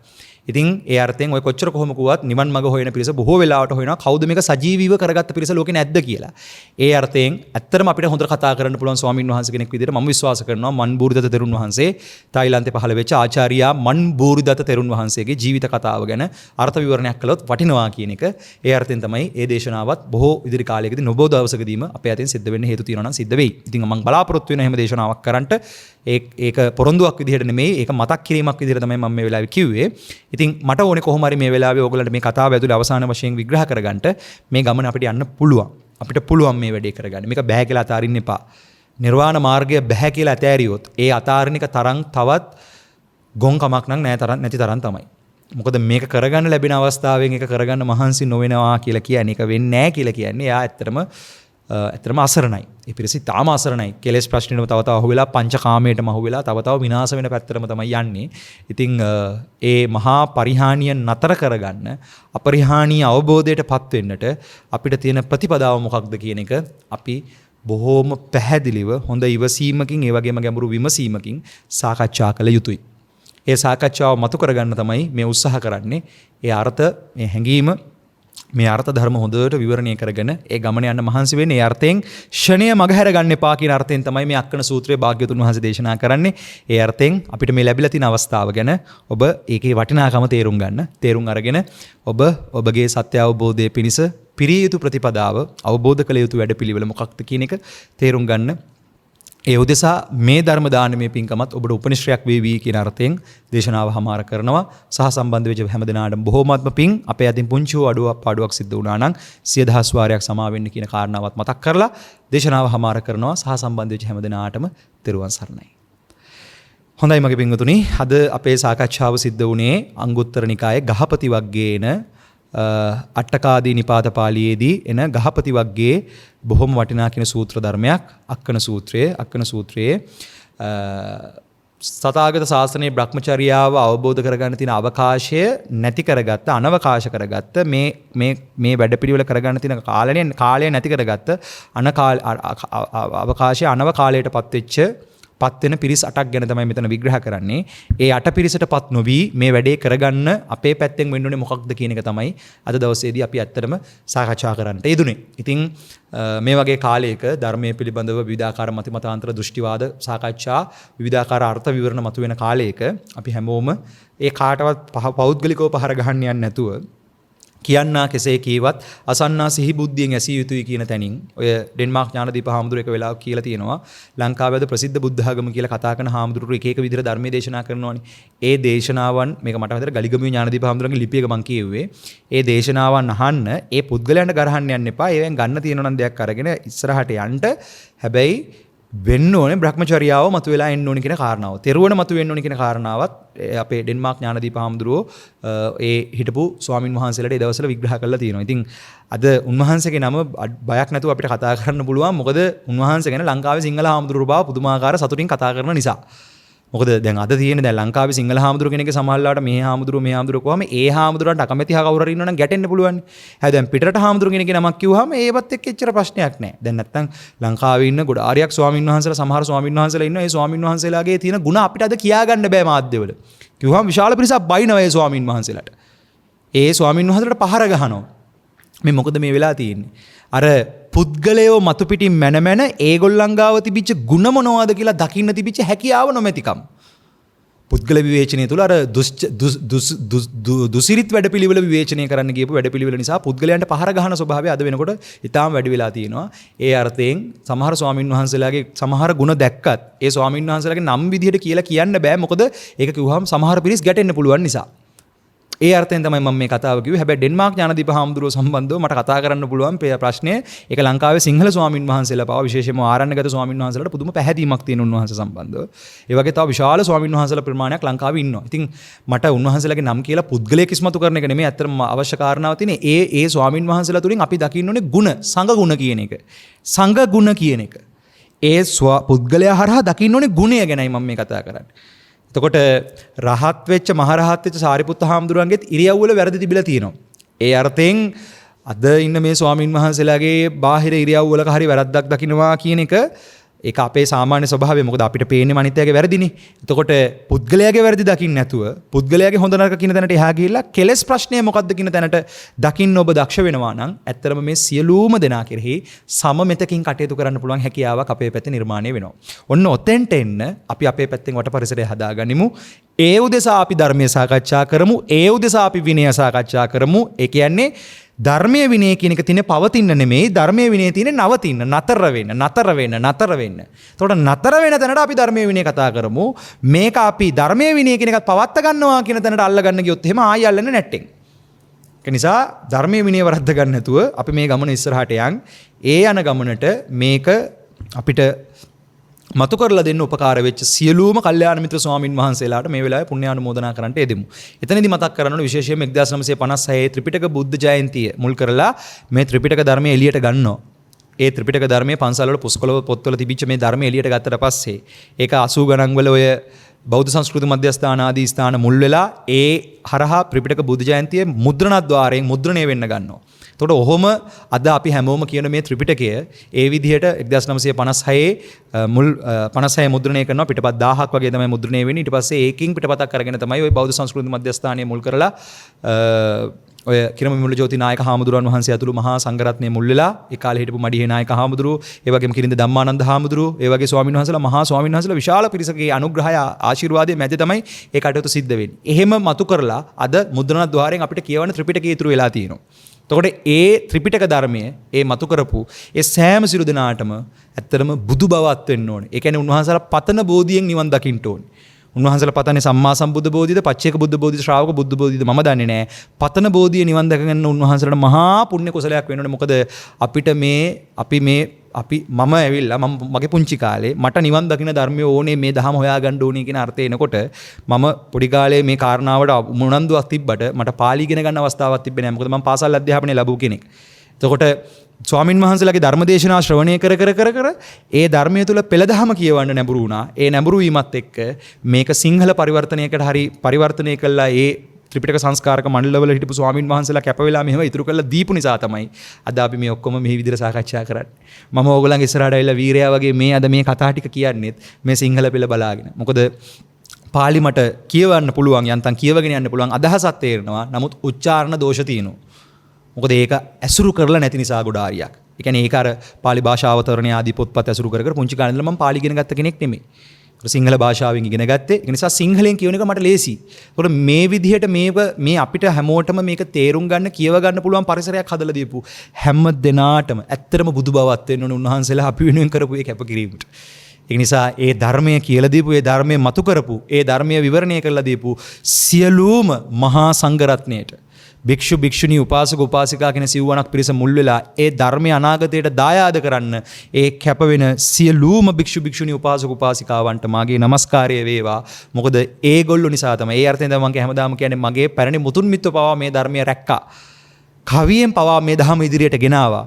ඉතින් ඒ අර්ථයෙන් ඔය කොච්චර කොහොම කිව්වත් නිවන් මඟ හොයන පිරිස බොහෝ වෙලාවට හොයනවා කවුද මේක සජීවීව කරගත්ත පිරිස ලෝකේ නැද්ද කියලා. ඒ අර්ථයෙන් ඇත්තටම අපිට හොඳට කතා කරන්න පුළුවන් ස්වාමීන් වහන්සේ කෙනෙක් විදිහට මම විශ්වාස කරනවා මන්බූරිදත්ත තෙරුන් වහන්සේ තායිලන්තේ පහළ වෙච්ච ආචාර්යා මන්බූරිදත්ත තෙරුන් වහන්සේගේ ජීවිත කතාව ගැන අර්ථ විවරණයක් කළොත් වටිනවා කියන එක. ඒ අර්ථයෙන් තමයි ඒ දේශනාවත් බොහෝ ඉදිරි කාලයකදී නොබෝ දවසකදීම අපේ අතින් සිද්ධ වෙන්න හේතු තියෙනවා නම් සිද්ධ වෙයි. ඉතින් මම බලාපොරොත්තු වෙන හැම දේශනාවක් කරන්නට ඒක පොරොන්දුවක් විදිහට නෙමෙයි ඒක මතක් කිරීමක් විදිහට තමයි මම මේ වෙලාවේ කිව්වේ. ඉතින් මට ඕනේ කොහොම හරි මේ වෙලාවේ ඕගොල්ලන්ට මේ කතාව ඇතුලේ අවසාන වශයෙන් විග්‍රහ කරගන්න මේ ගමන අපිට යන්න පුළුවන්. අපිට පුළුවන් මේ වැඩේ කරගන්න. මේක බෑ කියලා අතාරින්න එපා. නිර්වාණ මාර්ගය බෑ කියලා අතෑරියොත් ඒ අතාරිනික තරම් තවත් ගොංකමක් නම් නැති තරම් තමයි. මොකද මේක කරගන්න ලැබෙන අවස්ථාවෙන් ඒක කරගන්න මහන්සි නොවෙනවා කියලා කියන්නේ ඒක වෙන්නේ නැහැ කියලා කියන්නේ එයා ඇත්තටම අසරණයි. ඒ පිරිස තාම අසරණයි. කෙලෙස් ප්‍රශ්නෙම තව තව අහුවෙලා පංචකාමයටම අහුවෙලා තව තව විනාශ වෙන පැත්තටම තමයි යන්නේ. ඉතින් ඒ මහා පරිහානිය නතර කරගන්න අපරිහානීය අවබෝධයටපත් වෙන්නට අපිට තියෙන ප්‍රතිපදාව මොකක්ද කියන එක අපි බොහෝම පැහැදිලිව හොඳ ඉවසීමකින් ඒ වගේම ගැඹුරු විමසීමකින් සාකච්ඡා කළ යුතුයි. ඒ සාකච්ඡාව මතු කරගන්න තමයි මේ උත්සාහ කරන්නේ. ඒ අර්ථ මේ හැඟීම මේ අර්ථ ධර්ම හොඳට විවරණය කරගෙන ඒ ගමන යන්න මහන්සි වෙන්නේ. ඒ අර්ථයෙන් ෂණය මගහැර ගන්න එපා කියන අර්ථයෙන් තමයි මේ අක්කන සූත්‍රයේ භාග්‍යවතුන් වහන්සේ දේශනා කරන්නේ. ඒ අර්ථයෙන් අපිට මේ ලැබිලා තියෙන අවස්ථාව ගැන ඔබ ඒකේ වටිනාකම තේරුම් අරගෙන ඔබ ඔබගේ සත්‍ය අවබෝධයේ පිණිස පිරිය යුතු ප්‍රතිපදාව අවබෝධ කළ යුතු වැඩපිළිවෙල මොකක්ද කියන එක තේරුම් ගන්න. ඒ උදෙසා මේ ධර්ම දානමය පින්කමත් ඔබට උපනිශ්‍රයක් වේවි කියන අර්ථයෙන් දේශනාව හමාර කරනවා. සහ සම්බන්ධ වෙච්ච හැම දිනාටම බොහෝමත්ම පිං. අපේ අතින් පුංචි අඩුවක් සිද්ධ වුණා නම් 10000 වාරයක් සමා වෙන්න කියන කාරණාවත් මතක් කරලා දේශනාව හමාර කරනවා. සහ සම්බන්ධ වෙච්ච හැම දිනාටම තෙරුවන් සරණයි. හොඳයි මගේ පින්වතුනි, අද අපේ සාකච්ඡාව සිද්ධ වුණේ අංගුත්තර නිකායේ ගහපති වග්ගයේන අට්ඨකාදී නිපාත පාළියේදී එන ගහපති වග්ගයේ බොහොම වටිනා කියන සූත්‍ර ධර්මයක් අක්කන සූත්‍රයේ සතාගත ශාසනයේ බ්‍රහ්මචර්යාව අවබෝධ කරගන්න තියෙන අවකාශය නැති කරගත්ත අනවකාශ කරගත්ත මේ වැඩපිළිවෙල කරගන්න තියෙන කාලය නැති කරගත්ත අවකාශය අනවකාලයටපත් වෙන පිරිස් 8ක් ගැන තමයි මෙතන විග්‍රහ කරන්නේ. ඒ 8 පිරිසටපත් නොවි මේ වැඩේ කරගන්න අපේ පැත්තෙන් වෙන්න ඕනේ මොකක්ද කියන එක තමයි අද දවසේදී අපි ඇත්තටම සාකච්ඡා කරන්නට යෙදුනේ. ඉතින් මේ වගේ කාලයක ධර්මයේ පිළිබඳව විවිධාකාර මතිමතාන්තර දෘෂ්ටිවාද සාකච්ඡා විවිධාකාර අර්ථ විවරණ මතුවෙන කාලයක අපි හැමෝම ඒ කාටවත් පෞද්ගලිකව පහර ගහන්න යන්නේ නැතුව කියන්නා කෙසේ කීවත් අසන්නා සිහි බුද්ධියෙන් ඇසිය යුතුයි කියන තැනින් ඔය ඩෙන්මාර්ක් ඥානදීප හාමුදුරුවෝ එක වෙලාවක කියලා තියෙනවා ලංකාවේද ප්‍රසිද්ධ බුද්ධ ආගම කියලා කතා කරන හාමුදුරුවෝ එක විදිහට ධර්මයේ දේශනා කරනවානේ. ඒ දේශනාවන් මේක මට හිතෙනවා ගලිගමුවේ ඥානදීප හාමුදුරුවන්ගේ ලිපියක මම කියෙව්වේ. ඒ දේශනාවන් අහන්න ඒ පුද්ගලයන්ට ගරහන්න යන්න එපා. ඒවෙන් ගන්න තියෙනවා නම් දෙයක් අරගෙන ඉස්සරහට යන්න. හැබැයි වෙන්න ඕනේ බ්‍රහ්මචර්යාව මතුවලා එන්න ඕනේ කියන කාරණාව. තෙරුවන මතුවෙන්න ඕනේ කියන කාරණාවත් අපේ ඩෙන්මාර්ක් ඥානදීප හාමුදුරුවෝ ඒ හිටපු ස්වාමින් වහන්සේලාට ඒ දවස්වල විග්‍රහ කරලා තියෙනවා. ඉතින් අද උන්වහන්සේගේ නම බයක් නැතුව අපිට කතා කරන්න පුළුවන්. මොකද උන්වහන්සේ ගැන ලංකාවේ සිංහල හාමුදුරුවෝ බව පුදුමාකාර සතුටින් කතා කරන නිසා. මොකද දැන් අද තියෙන දැන් ලංකාවේ සිංහල හාමුදුරුවෝ කෙනෙක්ගේ සමහරලාට මේ හාමුදුරුවෝ කොහම ඒ හාමුදුරුවන්ට අකමැති කවුරු හරි ඉන්නවනම් ගැටෙන්න පුළුවන්. හැබැයි දැන් පිටරට හාමුදුරුවෝ කෙනෙක්ගේ නමක් කිව්වහම ඒවත් එක්ක එච්චර ප්‍රශ්නයක් නැහැ. දැන් නැත්තම් ලංකාවේ ඉන්න ගොඩ ආර්යක් ස්වාමීන් වහන්සේලා සමහර ස්වාමීන් වහන්සේලා ඉන්නවා. ඒ ස්වාමීන් වහන්සේලාගේ තියෙන ಗುಣ අපිට අද කියාගන්න බෑ මාධ්‍යවල. කිව්වහම විශාල පිරිසක් බයිනවා ඒ ස්වාමීන් වහන්සේලාට. ඒ ස්වාමීන් වහන්සේලාට පහර ගහනවා. මේ මොකද මේ වෙලා තියෙන්නේ? අර පුද්ගලයෝ මතු පිටින් මැන ඒගොල්ලන් ගාව තිබිච්ච ಗುಣ මොනවද කියලා දකින්න තිබිච්ච හැකියාව නොමැතිකම්. පුද්ගල විවේචනය තුළ අර දුසිරිත් වැඩපිළිවෙල විවේචනය කරන්න ගියපු වැඩපිළිවෙල නිසා පුද්ගලයන්ට පහර ගහන ස්වභාවය අද වෙනකොට ඉතාම වැඩි වෙලා තියෙනවා. ඒ අර්ථයෙන් සමහර ස්වාමින් වහන්සේලාගේ සමහර ගුණ දැක්කත් ඒ ස්වාමින් වහන්සේලාගේ නම් විදිහට කියලා කියන්න බෑ. මොකද ඒක කිව්වහම සමහර පිරිස් ගැටෙන්න පුළුවන් නිසා. ඒ අර්ථයෙන් තමයි මම මේ කතාව කිව්වේ. හැබැයි ඩෙන්මාර්ක් ඥානදීප හාමුදුරුවෝ සම්බන්ධව මට කතා කරන්න පුළුවන් ප්‍රශ්නේ ඒක ලංකාවේ සිංහල ස්වාමින් වහන්සේලා පවා විශේෂයෙන්ම ආරණ්‍යගත ස්වාමින් වහන්සේලාට පුදුම පැහැදීමක් තියෙන උන්වහන්සේ සම්බන්ධව. ඒ වගේ තව විශාල ස්වාමින් වහන්සේලා ප්‍රමාණයක් ලංකාවේ ඉන්නවා. ඉතින් මට උන්වහන්සේලාගේ නම් කියලා පුද්ගලයෙක් ඉස්මතු කරන එක නෙමෙයි ඇත්තටම අවශ්‍ය කාරණාව තියෙන්නේ. ඒ ස්වාමින් වහන්සේලා තුලින් අපි දකින්න ඕනේ ಗುಣ, සංඝ ගුණ කියන එක. සංඝ ගුණ කියන එක. ඒ පුද්ගලයා හරහා දකින්න ඕනේ ගුණය ගැනයි මම මේ කතා කරන්නේ. එතකොට රහත් වෙච්ච මහරහත් වෙච්ච සාරිපුත්ත හාමුදුරුවන්ගේත් ඉරියව්වල වැරදි තිබිලා තියෙනවා. ඒ අර්ථයෙන් අද ඉන්න මේ ස්වාමින් වහන්සේලාගේ බාහිර ඉරියව්වලක හරි වැරද්දක් දකින්නවා කියන එක ඒක අපේ සාමාන්‍ය ස්වභාවය. මොකද අපිට පේන්නේ අනිත්‍යයේ වැරදිනේ. එතකොට පුද්ගලයාගේ වැරදි දකින්න නැතුව පුද්ගලයාගේ හොඳ නරක කියන තැනට එහා ගිහිල්ලා කෙලස් ප්‍රශ්නය මොකක්ද කියන තැනට දකින්න ඔබ දක්ෂ වෙනවා නම් ඇත්තටම මේ සියලුම දෙනා කෙරෙහි සමමෙතකින් කටයුතු කරන්න පුළුවන් හැකියාවක් අපේ පැත්තේ නිර්මාණය වෙනවා. ඔන්න ඔතෙන්ට එන්න අපි අපේ පැත්තෙන් වට පරිසරය හදාගනිමු. ඒ උදෙසා අපි ධර්මය සාකච්ඡා කරමු. ඒ උදෙසා අපි විනය සාකච්ඡා කරමු. ඒ කියන්නේ ධර්මයේ විනය කියන එක තියෙන පවතින්න නෙමෙයි, ධර්මයේ විනය තියෙන නවතින්න, නතර වෙන්න. එතකොට නතර වෙන තැනට අපි ධර්මයේ විනය කතා කරමු. මේක අපි ධර්මයේ විනය කියන එකත් පවත්ත ගන්නවා කියන තැනට අල්ල ගන්න ගියොත් එහෙම ආයෙ අල්ලන්නේ නැට්ටෙන්. ඒ නිසා ධර්මයේ විනය වරද්ද ගන්න නැතුව අපි මේ ගමන ඉස්සරහට යන්. ඒ යන ගමනට මේක අපිට මතු කරලා දෙන්න උපකාර වෙච්ච සියලුම කල්යාණ මිත්‍ර ස්වාමින් වහන්සේලාට මේ වෙලාවේ පුණ්‍යානුමෝදනා කරන්නට යෙදෙමු. එතනදී මතක් කරන්න ඕන විශේෂයෙන්ම 1956 ත්‍රිපිටක බුද්ධ ජයන්තිය මුල් කරලා මේ ත්‍රිපිටක ධර්මයේ එළියට ගන්නවා. ඒ ත්‍රිපිටක ධර්මයේ පන්සල්වල පුස්කොළ පොත්වල තිබිච්ච මේ ධර්මයේ එළියට ගත්තට පස්සේ ඒක 80 ගණන් වල ඔය බෞද්ධ සංස්කෘති මධ්‍යස්ථාන ආදී ස්ථාන මුල් වෙලා ඒ හරහා ත්‍රිපිටක බුද්ධ ජයන්තියේ මුද්‍රණද්වාරයෙන් මුද්‍රණය වෙන්න ගන්නවා. එතකොට ඔහොම අද අපි හැමෝම කියන මේ ත්‍රිපිටකය ඒ විදිහට 1956 මුල් 56 මුද්‍රණය කරනවා. පිටපත් 1000ක් වගේ තමයි මුද්‍රණය වෙන්නේ. ඊට පස්සේ ඒකින් පිටපතක් අරගෙන තමයි ওই බෞද්ධ සංස්කෘති මධ්‍යස්ථානය මුල් කරලා ඔය කිරමමිමුල ජෝති නායක හාමුදුරුවන් වහන්සේ ඇතුළු මහා සංඝරත්නය මුල් වෙලා ඒ කාලේ හිටපු මඩිහේ නායක හාමුදුරුවෝ, ඒ වගේම කිරින්ද ධම්මානන්ද හාමුදුරුවෝ, ඒ වගේ ස්වාමීන් වහන්සේලා මහා ස්වාමීන් වහන්සේලා විශාල පිරිසකගේ අනුග්‍රහය ආශිර්වාදයේ මැද තමයි ඒ කටයුතු සිද්ධ වෙන්නේ. එහෙම මතු කරලා අද මුද්‍රණද්වාරයෙන් අපිට කියවන ත්‍රිපිටකය ඉතුරු වෙලා තියෙනවා. එතකොට ඒ ත්‍රිපිටක ධර්මය ඒ මතු කරපු ඒ සෑම සිරු දෙනාටම ඇත්තටම බුදු බවත් වෙන්න ඕනේ. ඒ කියන්නේ උන්වහන්සේලා පතන බෝධියෙන් නිවන් දකින්න ඕනේ. උන්වහන්සේලා පතන්නේ සම්මා සම්බුද්ධ බෝධියද, පච්චේක බුද්ධ බෝධිද, ශ්‍රාවක බුද්ධ බෝධිද මම දන්නේ නැහැ. පතන බෝධිය නිවන් දැක ගන්න උන්වහන්සේලාට මහා පුණ්‍ය කුසලයක් වෙන්න ඕනේ. මොකද අපිට මම ඇවිල්ලා මගේ පුංචි කාලේ මට නිවන් දකින්න ධර්මය ඕනේ, මේ දහම හොයාගන්න ඕනේ කියන අර්ථය එනකොට මම පොඩි කාලේ මේ කාරණාවට උනන්දුවක් තිබ්බට මට පාලි ඉගෙන ගන්න අවස්ථාවක් තිබ්බේ නැහැ. මොකද මම පාසල් අධ්‍යාපනය ලැබුව කෙනෙක්. එතකොට ස්වාමින් වහන්සේලාගේ ධර්මදේශනා ශ්‍රවණය කර ඒ ධර්මය තුළ පෙළදහම කියවන්න නැඹුරු වුණා. ඒ නැඹුරු වීමත් එක්ක මේක සිංහල පරිවර්තනයකට හරි පරිවර්තනය කළා. ඒ ත්‍රිපිටක සංස්කාරක මණ්ඩලවල හිටපු ස්වාමින් වහන්සේලා කැප වෙලා මෙහෙම ඉතුරු කරලා දීපු නිසා තමයි අද අපි මේ ඔක්කොම මේ විදිහට සාකච්ඡා කරන්නේ. මම ඕගොල්ලන්ගේ ඉස්සරහට ඇවිල්ලා වීරයා වගේ මේ අද මේ කතා ටික කියන්නේත් මේ සිංහල පෙළ බලාගෙන. මොකද පාලි මට කියවන්න පුළුවන්, යන්තම් කියවගෙන යන්න පුළුවන්, අදහසක් තේරෙනවා. නමුත් උච්චාරණ දෝෂ තියෙනවා. මොකද ඒක ඇසුරු කරලා නැති නිසා ගොඩාරියක්. ඒ කියන්නේ ඒක අර පාලි භාෂාවතරණය ආදී පොත්පත් ඇසුරු කර පුංචි කාලේ ඉඳලා මම පාලි ඉගෙන ගත්ත කෙනෙක් නෙමෙයි. සිංහල භාෂාවෙන් ඉගෙන ගත්තේ. ඒ නිසා සිංහලෙන් කියවන එක මට ලේසි. ඒකට මේ විදිහට මේ අපිට හැමෝටම මේක තේරුම් ගන්න, කියව ගන්න පුළුවන් පරිසරයක් හදලා දීපු හැම දෙනාටම ඇත්තටම බුදු බවත් වෙන්න ඕනේ උන්වහන්සේලා අපි වෙනුවෙන් කරපු ඒ කැපකිරීමට. ඒ නිසා ඒ ධර්මය කියලා දීපු, ඒ ධර්මය මතු කරපු, ඒ ධර්මය විවරණය කරලා දීපු සියලුම මහා සංඝරත්නයට, භික්ෂු භික්ෂුණී උපාසක උපාසිකා කියන සිව්වණක් පිරිස මුල් වෙලා ඒ ධර්මයේ අනාගතයට දායාද කරන්න ඒ කැප වෙන සියලුම භික්ෂු භික්ෂුණී උපාසක උපාසිකාවන්ට මාගේ নমස්කාරය වේවා. මොකද ඒගොල්ලෝ නිසා තමයි, ඒ අර්ථයෙන් තමයි මම හැමදාම කියන්නේ, මගේ පැරණි මුතුන් මිත්තු පවා මේ ධර්මය රැක්කා. කවියෙන් පවා මේ ධර්ම ඉදිරියට ගෙනාවා.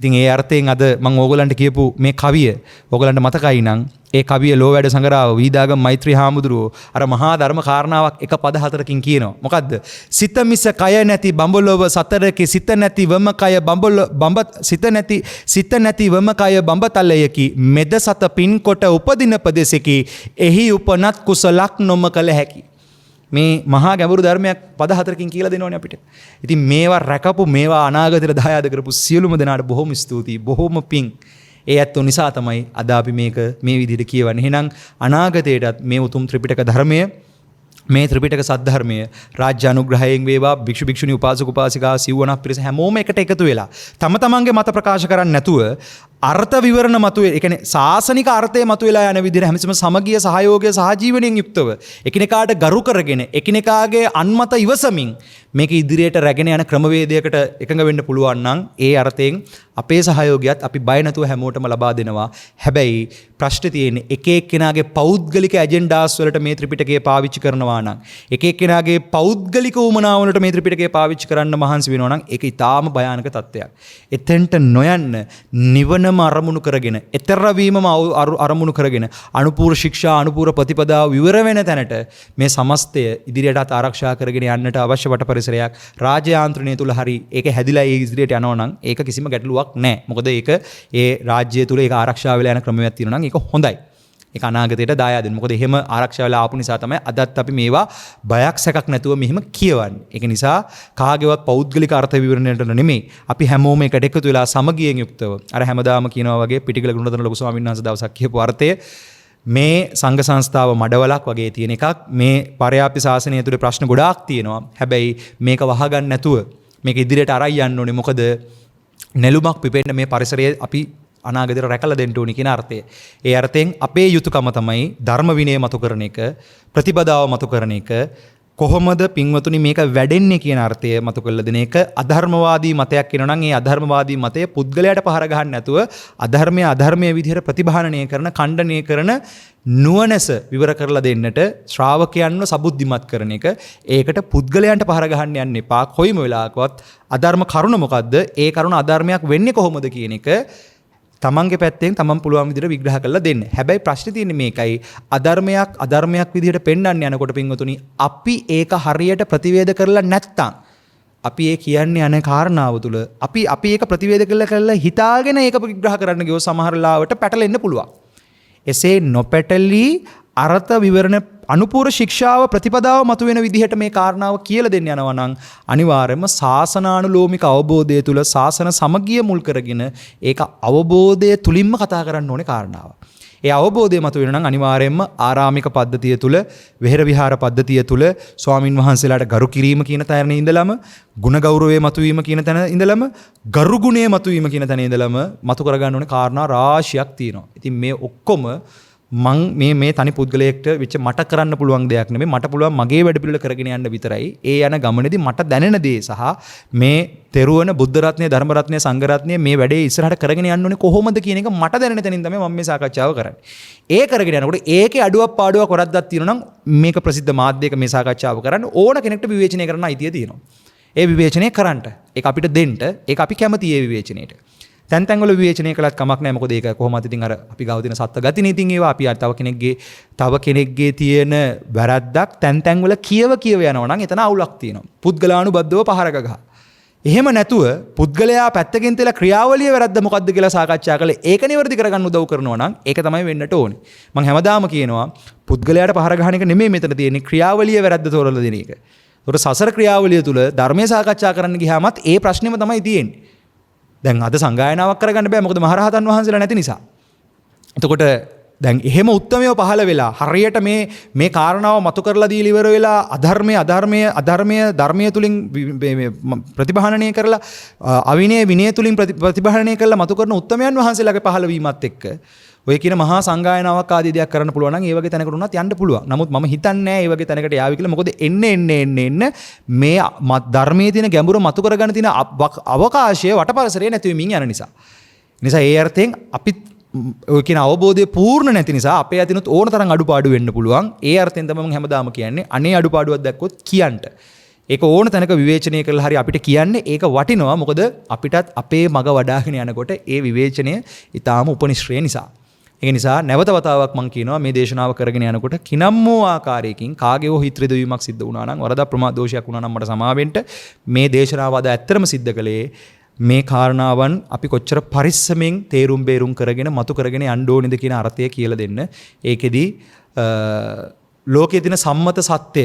ඉතින් ඒ අර්ථයෙන් අද මම ඕගොල්ලන්ට කියපු මේ කවිය ඕගොල්ලන්ට මතකයි නම් ඒ කවිය ලෝ වැඩ සංගරාව වීදාගම මෛත්‍රී හාමුදුරුවෝ අර මහා ධර්ම කාරණාවක් එක පද හතරකින් කියනවා. මොකද්ද? සිත මිස කය නැති බඹලොව සතරකි, සිත නැති වම කය සිත නැති වම කය බඹතලයකි, මෙද සත පින් කොට උපදින පදෙසකි, එහි උපනත් කුසලක් නොම කළ හැකි. මේ මහා ගැඹුරු ධර්මයක් පද හතරකින් කියලා දෙනවනේ අපිට. ඉතින් මේවා රැකපු, මේවා අනාගතයට දායාද කරපු සියලුම දෙනාට බොහොම ස්තුතියි, බොහොම පිං. ඒ ඇත්තෝ නිසා තමයි අද අපි මේක මේ විදිහට කියවන්නේ. එහෙනම් අනාගතයටත් මේ උතුම් ත්‍රිපිටක ධර්මය, මේ ත්‍රිපිටක සද්ධර්මය රාජ්‍ය අනුග්‍රහයෙන් වේවා, භික්ෂු භික්ෂුණී උපාසක උපාසිකා සිව්වණක් පිරිස හැමෝම එකට එකතු වෙලා තම තමන්ගේ මත ප්‍රකාශ කරන්නේ නැතුව අර්ථ විවරණ මතුවේ, ඒ කියන්නේ සාසනික අර්ථය මතුවලා යන විදිහට හැමතිස්සම සමගිය, සහයෝගය, සහජීවණයෙන් යුක්තව එකිනෙකාට ගරු කරගෙන එකිනෙකාගේ අන්මත ඉවසමින් මේක ඉදිරියට රැගෙන යන ක්‍රමවේදයකට එකඟ වෙන්න පුළුවන් නම් ඒ අර්ථයෙන් අපේ සහයෝගයත් අපි බය නැතුව හැමෝටම ලබා දෙනවා. හැබැයි ප්‍රශ්නේ තියෙන්නේ එක එක්කෙනාගේ පෞද්ගලික ඇජෙන්ඩාස් වලට මේ ත්‍රිපිටකය පාවිච්චි කරනවා නම්, එක එක්කෙනාගේ පෞද්ගලික උමනා වලට මේ ත්‍රිපිටකය පාවිච්චි කරන්න මහන්සි වෙනවා නම් ඒක ඊටාම භයානක තත්ත්වයක්. එතෙන්ට නොයන්න, නිවන නිවනම අරමුණු කරගෙන, එතරවීමම අරමුණු කරගෙන, අනුපූර්ව ශික්ෂා, අනුපූර්ව ප්‍රතිපදාව විවර වෙන තැනට මේ සමස්තය ඉදිරියටත් ආරක්ෂා කරගෙන යන්නට අවශ්‍ය වට පරිසරයක් රාජ්‍ය යාන්ත්‍රණය තුල හරි ඒක හැදිලා ඒ ඉදිරියට යනවා නම් ඒක කිසිම ගැටලුවක් නැහැ. මොකද ඒක ඒ රාජ්‍යය තුල ඒක ආරක්ෂා වෙලා යන ක්‍රමයක් තියෙනවා නම් ඒක හොඳයි. ඒක අනාගතයට දායාද වෙනවා. මොකද එහෙම ආරක්ෂා වෙලා ආපු නිසා තමයි අදත් අපි මේවා බයක් සැකක් නැතුව මෙහෙම කියවන්නේ. ඒක නිසා කාගේවත් පෞද්ගලික අර්ථ විවරණයට නෙමෙයි. අපි හැමෝම එකට එකතු වෙලා සමගියෙන් යුක්තව අර හැමදාම කියනවා වගේ පිටිකල ගුණදන ලොකු ස්වාමීන් වහන්සේ දවසක් කියපු අර්ථය මේ සංඝ සංස්ථාව මඩවලක් වගේ තියෙන එකක්. මේ පරයාප්ති ශාසනය තුළ ප්‍රශ්න ගොඩාක් තියෙනවා. හැබැයි මේක වහගන්න නැතුව මේක ඉදිරියට අරයි යන්න ඕනේ. මොකද නෙළුමක් පිපෙන්න මේ පරිසරය අපි අනාගතයට රැකලා දෙන්න ඕනි කියන අර්ථය. ඒ අර්ථයෙන් අපේ යුතුයකම තමයි ධර්ම විනය මතු කරන එක, ප්‍රතිපදාව මතු කරන එක, කොහොමද පින්වතුනි මේක වැඩෙන්නේ කියන අර්ථය මතු කරලා දෙන එක. අධර්මවාදී මතයක් කියනවා නම් ඒ අධර්මවාදී මතය පුද්ගලයාට පහර ගහන්න නැතුව අධර්මයේ විදිහට ප්‍රතිභානනය කරන, ඛණ්ඩනය කරන නුවණැස විවර කරලා දෙන්නට ශ්‍රාවකයන්ව සබුද්ධිමත් කරන එක. ඒකට පුද්ගලයන්ට පහර ගහන්න යන්න එපා. කොයිම වෙලාවකවත් අධර්ම කරුණ මොකද්ද? ඒ කරුණ අධර්මයක් වෙන්නේ කොහොමද කියන එක තමන්ගේ පැත්තෙන් තමන් පුළුවන් විදිහට විග්‍රහ කරලා දෙන්න. හැබැයි ප්‍රශ්නේ තියෙන්නේ මේකයි. අධර්මයක් විදිහට පෙන්වන්න යනකොට පින්වතුනි අපි ඒක හරියට ප්‍රතිවේධ කරලා නැත්තම් අපි ඒ කියන්නේ යන කාරණාව තුළ අපි ඒක ප්‍රතිවේධ කරලා හිතාගෙන ඒක විග්‍රහ කරන්න ගියොත් සමහර ලාවට පැටලෙන්න පුළුවන්. එසේ නොපැටලී අර්ථ විවරණ අනුපූර්ව ශික්ෂාව ප්‍රතිපදාව මතුවෙන විදිහට මේ කාරණාව කියලා දෙන්න යනවා නම් අනිවාර්යයෙන්ම ශාසනානුලෝමික අවබෝධය තුළ ශාසන සමගිය මුල් කරගෙන ඒක අවබෝධය තුලින්ම කතා කරන්න ඕනේ කාරණාව. ඒ අවබෝධය මතුවෙන නම් අනිවාර්යයෙන්ම ආරාමික පද්ධතිය තුළ, වෙහෙර විහාර පද්ධතිය තුළ ස්වාමින් වහන්සේලාට ගරු කිරීම කියන තැන ඉඳලම, ගුණ ගෞරවය මතුවීම කියන තැන ඉඳලම, ගරු ගුණය මතුවීම කියන තැන ඉඳලම මතු කරගන්න ඕනේ කාරණා රාශියක් තියෙනවා. ඉතින් මේ ඔක්කොම මං මේ තනි පුද්ගලයෙක්ට වෙච්ච මට කරන්න පුළුවන් දෙයක් නෙමෙයි. මට පුළුවන් මගේ වැඩ පිළිවෙල කරගෙන යන්න විතරයි. ඒ යන ගමනේදී මට දැනෙන දේ සහ මේ තෙරුවන බුද්ධ රත්නය, ධර්ම රත්නය, සංඝ රත්නය මේ වැඩේ ඉස්සරහට කරගෙන යන්න ඕනේ කොහොමද කියන එක මට දැනෙන තැනින් තමයි මම මේ සාකච්ඡාව කරන්නේ. ඒ කරගෙන යනකොට ඒකේ අඩුවක් පාඩුවක් වරද්දක් තියෙනවා නම් මේක ප්‍රසිද්ධ මාධ්‍යයක මේ සාකච්ඡාව කරන්න ඕන කෙනෙක්ට විවේචනය කරන්න අයිතිය තියෙනවා. ඒ විවේචනය කරන්න. ඒක අපිට දෙන්න. ඒක අපි කැමති ඒ විවේචනයට. තැන්වල විවේචනය කළත් කමක් නැහැ. මොකද ඒක කොහොමද ඉතින් අර අපි ගාව තියෙන සත්ත්ව ගතිනේ. ඉතින් ඒවා අපි තව කෙනෙක්ගේ තියෙන වැරද්දක් තැන්වල කියව යනවා නම් එතන අවුලක් තියෙනවා. පුද්ගලානුබද්ධව පහරක ගහ. එහෙම නැතුව පුද්ගලයා පැත්තකින් තියලා ක්‍රියාවලිය වැරද්ද මොකද්ද කියලා සාකච්ඡා කරලා ඒක නිවැරදි කරගන්න උදව් කරනවා නම් ඒක තමයි වෙන්නට ඕනේ. මම හැමදාම කියනවා පුද්ගලයාට පහර ගහන එක නෙමෙයි මෙතන තියෙන්නේ, ක්‍රියාවලිය වැරද්ද තෝරලා දෙන එක. ඒකට සසර ක්‍රියාවලිය තුල ධර්මයේ සාකච්ඡා කරන්න ගියාමත් ඒ ප්‍රශ්නේම තමයි තියෙන්නේ. දැන් අද සංගායනාවක් කරගන්න බෑ. මොකද මහරහතන් වහන්සේලා නැති නිසා. එතකොට දැන් එහෙම උත්තරමයව පහළ වෙලා හරියට මේ කාරණාව මතු කරලා දීලා ඉවර වෙලා අධර්මය ධර්මයේ තුලින් ප්‍රතිභානනය කරලා අවිනය විනය තුලින් ප්‍රතිභානනය කරලා මතු කරන උත්තරමයන් වහන්සේලාගේ පහළවීමත් එක්ක ඔය කියන මහා සංගායනාවක් ආදී දෙයක් කරන්න පුළුවන් නම් ඒ වගේ තැනකට උනත් යන්න පුළුවන්. නමුත් මම හිතන්නේ නැහැ ඒ වගේ තැනකට යාවි කියලා. මොකද එන්න මේ ධර්මයේ තියෙන ගැඹුර මතු කරගන්න තියෙන අවකාශය වටපරිසරය නැති වෙමින් යන නිසා. ඒ අර්ථයෙන් අපි ඔය කියන අවබෝධය පූර්ණ නැති නිසා අපේ අතිනුත් ඕන තරම් අඩුපාඩු වෙන්න පුළුවන්. ඒ අර්ථයෙන් තමයි මම හැමදාම කියන්නේ අනේ අඩුපාඩුවක් දැක්කොත් කියන්න. ඒක ඕන තැනක විවේචනය කරලා හරි අපිට කියන්නේ ඒක වටිනවා. මොකද අපිටත් අපේ මග වඩාගෙන යනකොට ඒ විවේචනය ඊටාම උපනිශ්‍රේ නිසා. ඒ නිසා නැවත වතාවක් මම කියනවා මේ දේශනාව කරගෙන යනකොට කිනම්මෝ ආකාරයකින් කාගේ හෝ හිත රිදවීමක් සිද්ධ වුණා නම්, වරදක් ප්‍රමාද දෝෂයක් වුණා නම් මට සමාවෙන්න. මේ දේශනාව අද ඇත්තටම සිද්ධ කළේ මේ කාරණාවන් අපි කොච්චර පරිස්සමෙන් තේරුම් බේරුම් කරගෙන මතු කරගෙන යන්න ඕනේද කියන අර්ථය කියලා දෙන්න. ඒකෙදි ලෝකයේ තියෙන සම්මත සත්‍ය,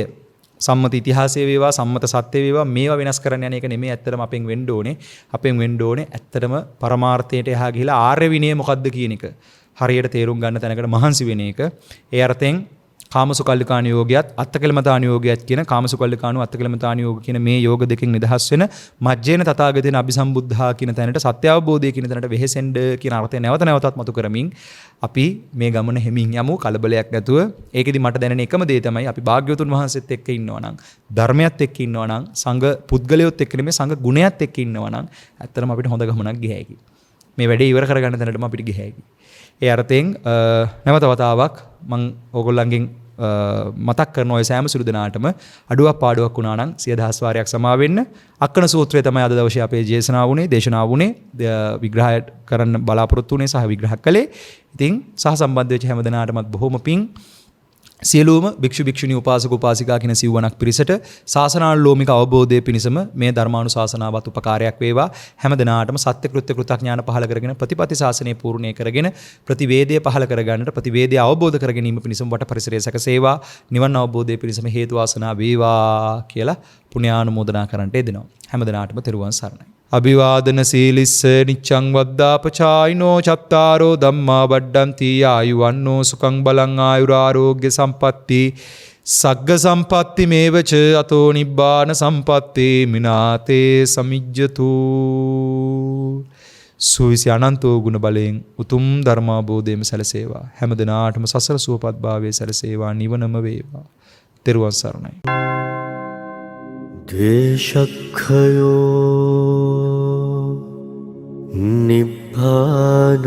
සම්මත ඉතිහාසය වේවා, සම්මත සත්‍ය වේවා, මේවා වෙනස් කරන්න යන එක නෙමෙයි ඇත්තටම අපෙන් වෙන්න ඕනේ. අපෙන් වෙන්න ඕනේ ඇත්තටම පරමාර්ථයට එහා ගිහිලා ආර්ය විනය මොකද්ද කියන එක හරියට තේරුම් ගන්න තැනකට මහන්සි වෙන එක. ඒ අර්ථයෙන් කාමසුකල්ලිකාණු යෝගයත් අත්තකලමතාණු යෝගයත් කියන කාමසුකල්ලිකාණු අත්තකලමතාණු යෝග කියන මේ යෝග දෙකෙන් නිදහස් වෙන මජ්ජේන තථාගතේන අபிසම්බුද්ධා කියන තැනට, සත්‍ය අවබෝධය කියන තැනට වෙහෙසෙන්න කියන අර්ථය නැවත නැවතත් මතු කරමින් අපි මේ ගමන හැමින් යමු කලබලයක් නැතුව. ඒකෙදි මට දැනෙන එකම දේ තමයි අපි භාග්‍යවතුන් වහන්සේත් එක්ක ඉන්නවා නම්, ධර්මයත් එක්ක ඉන්නවා නම්, සංඝ පුද්ගලයොත් එක්ක නෙමෙයි සංඝ ගුණයත් එක්ක ඉන්නවා නම් ඇත්තටම අපිට හොඳ ගමනක් ගිය හැකියි. මේ වැඩේ ඉවර කරගන්න තැනටම අපිට ගිය හැකියි. ඒ අර්ථයෙන් නැවත වතාවක් මම ඕගොල්ලන්ගෙන් මතක් කරන ඔය සෑම සුළු දෙනාටම අඩුවක් පාඩුවක් වුණා නම් 10000 වාරයක් සමා වෙන්න. අක්කන සූත්‍රය තමයි අද දවසේ අපේ දේශනාව වුණේ විග්‍රහ කරන්න බලාපොරොත්තු වුණේ සහ විග්‍රහ කළේ. ඉතින් සහ සම්බන්ධ වෙච්ච හැම දෙනාටමත් බොහොම පිං. සියලුම භික්ෂු භික්ෂුණී උපාසක උපාසිකා කියන සිව්වණක් පිරිසට ශාසනානුලෝමික අවබෝධයේ පිණසම මේ ධර්මානුශාසනාවත් උපකාරයක් වේවා. හැම දිනාටම සත්‍ය කෘත්‍ය කෘතඥාන පහල කරගෙන ප්‍රතිපatti ශාසනය පූර්ණේ කරගෙන ප්‍රතිවේදය පහල කරගන්නට ප්‍රතිවේදය අවබෝධ කර ගැනීම පිණසම වට පරිසරය සැකසේවා. නිවන් අවබෝධයේ පිණසම හේතු වාසනා වේවා කියලා පුණ්‍යානුමෝදනා කරන්නට යෙදෙනවා. හැම දිනාටම තෙරුවන් සරණයි. අභිවාදන සීලිස්ස නිච්ඡං වද්දාපචායිනෝ චත්තාරෝ ධම්මා වඩ්ඩಂತಿ ආයුවන්නෝ සුඛං බලං ආයුරාෝග්‍ය සම්පatti සග්ග සම්පatti මේවච අතෝ නිබ්බාන සම්පatti මිනාතේ සමිජ්ජතු. සුවිසි අනන්තෝ ගුණ බලයෙන් උතුම් ධර්මාබෝධයම සැලසේවා. හැම දිනාටම සසර සුවපත් භාවයේ සැලසේවා. නිවනම වේවා. තෙරුවන් සරණයි. දේශක්ඛයෝ නිබ්බානං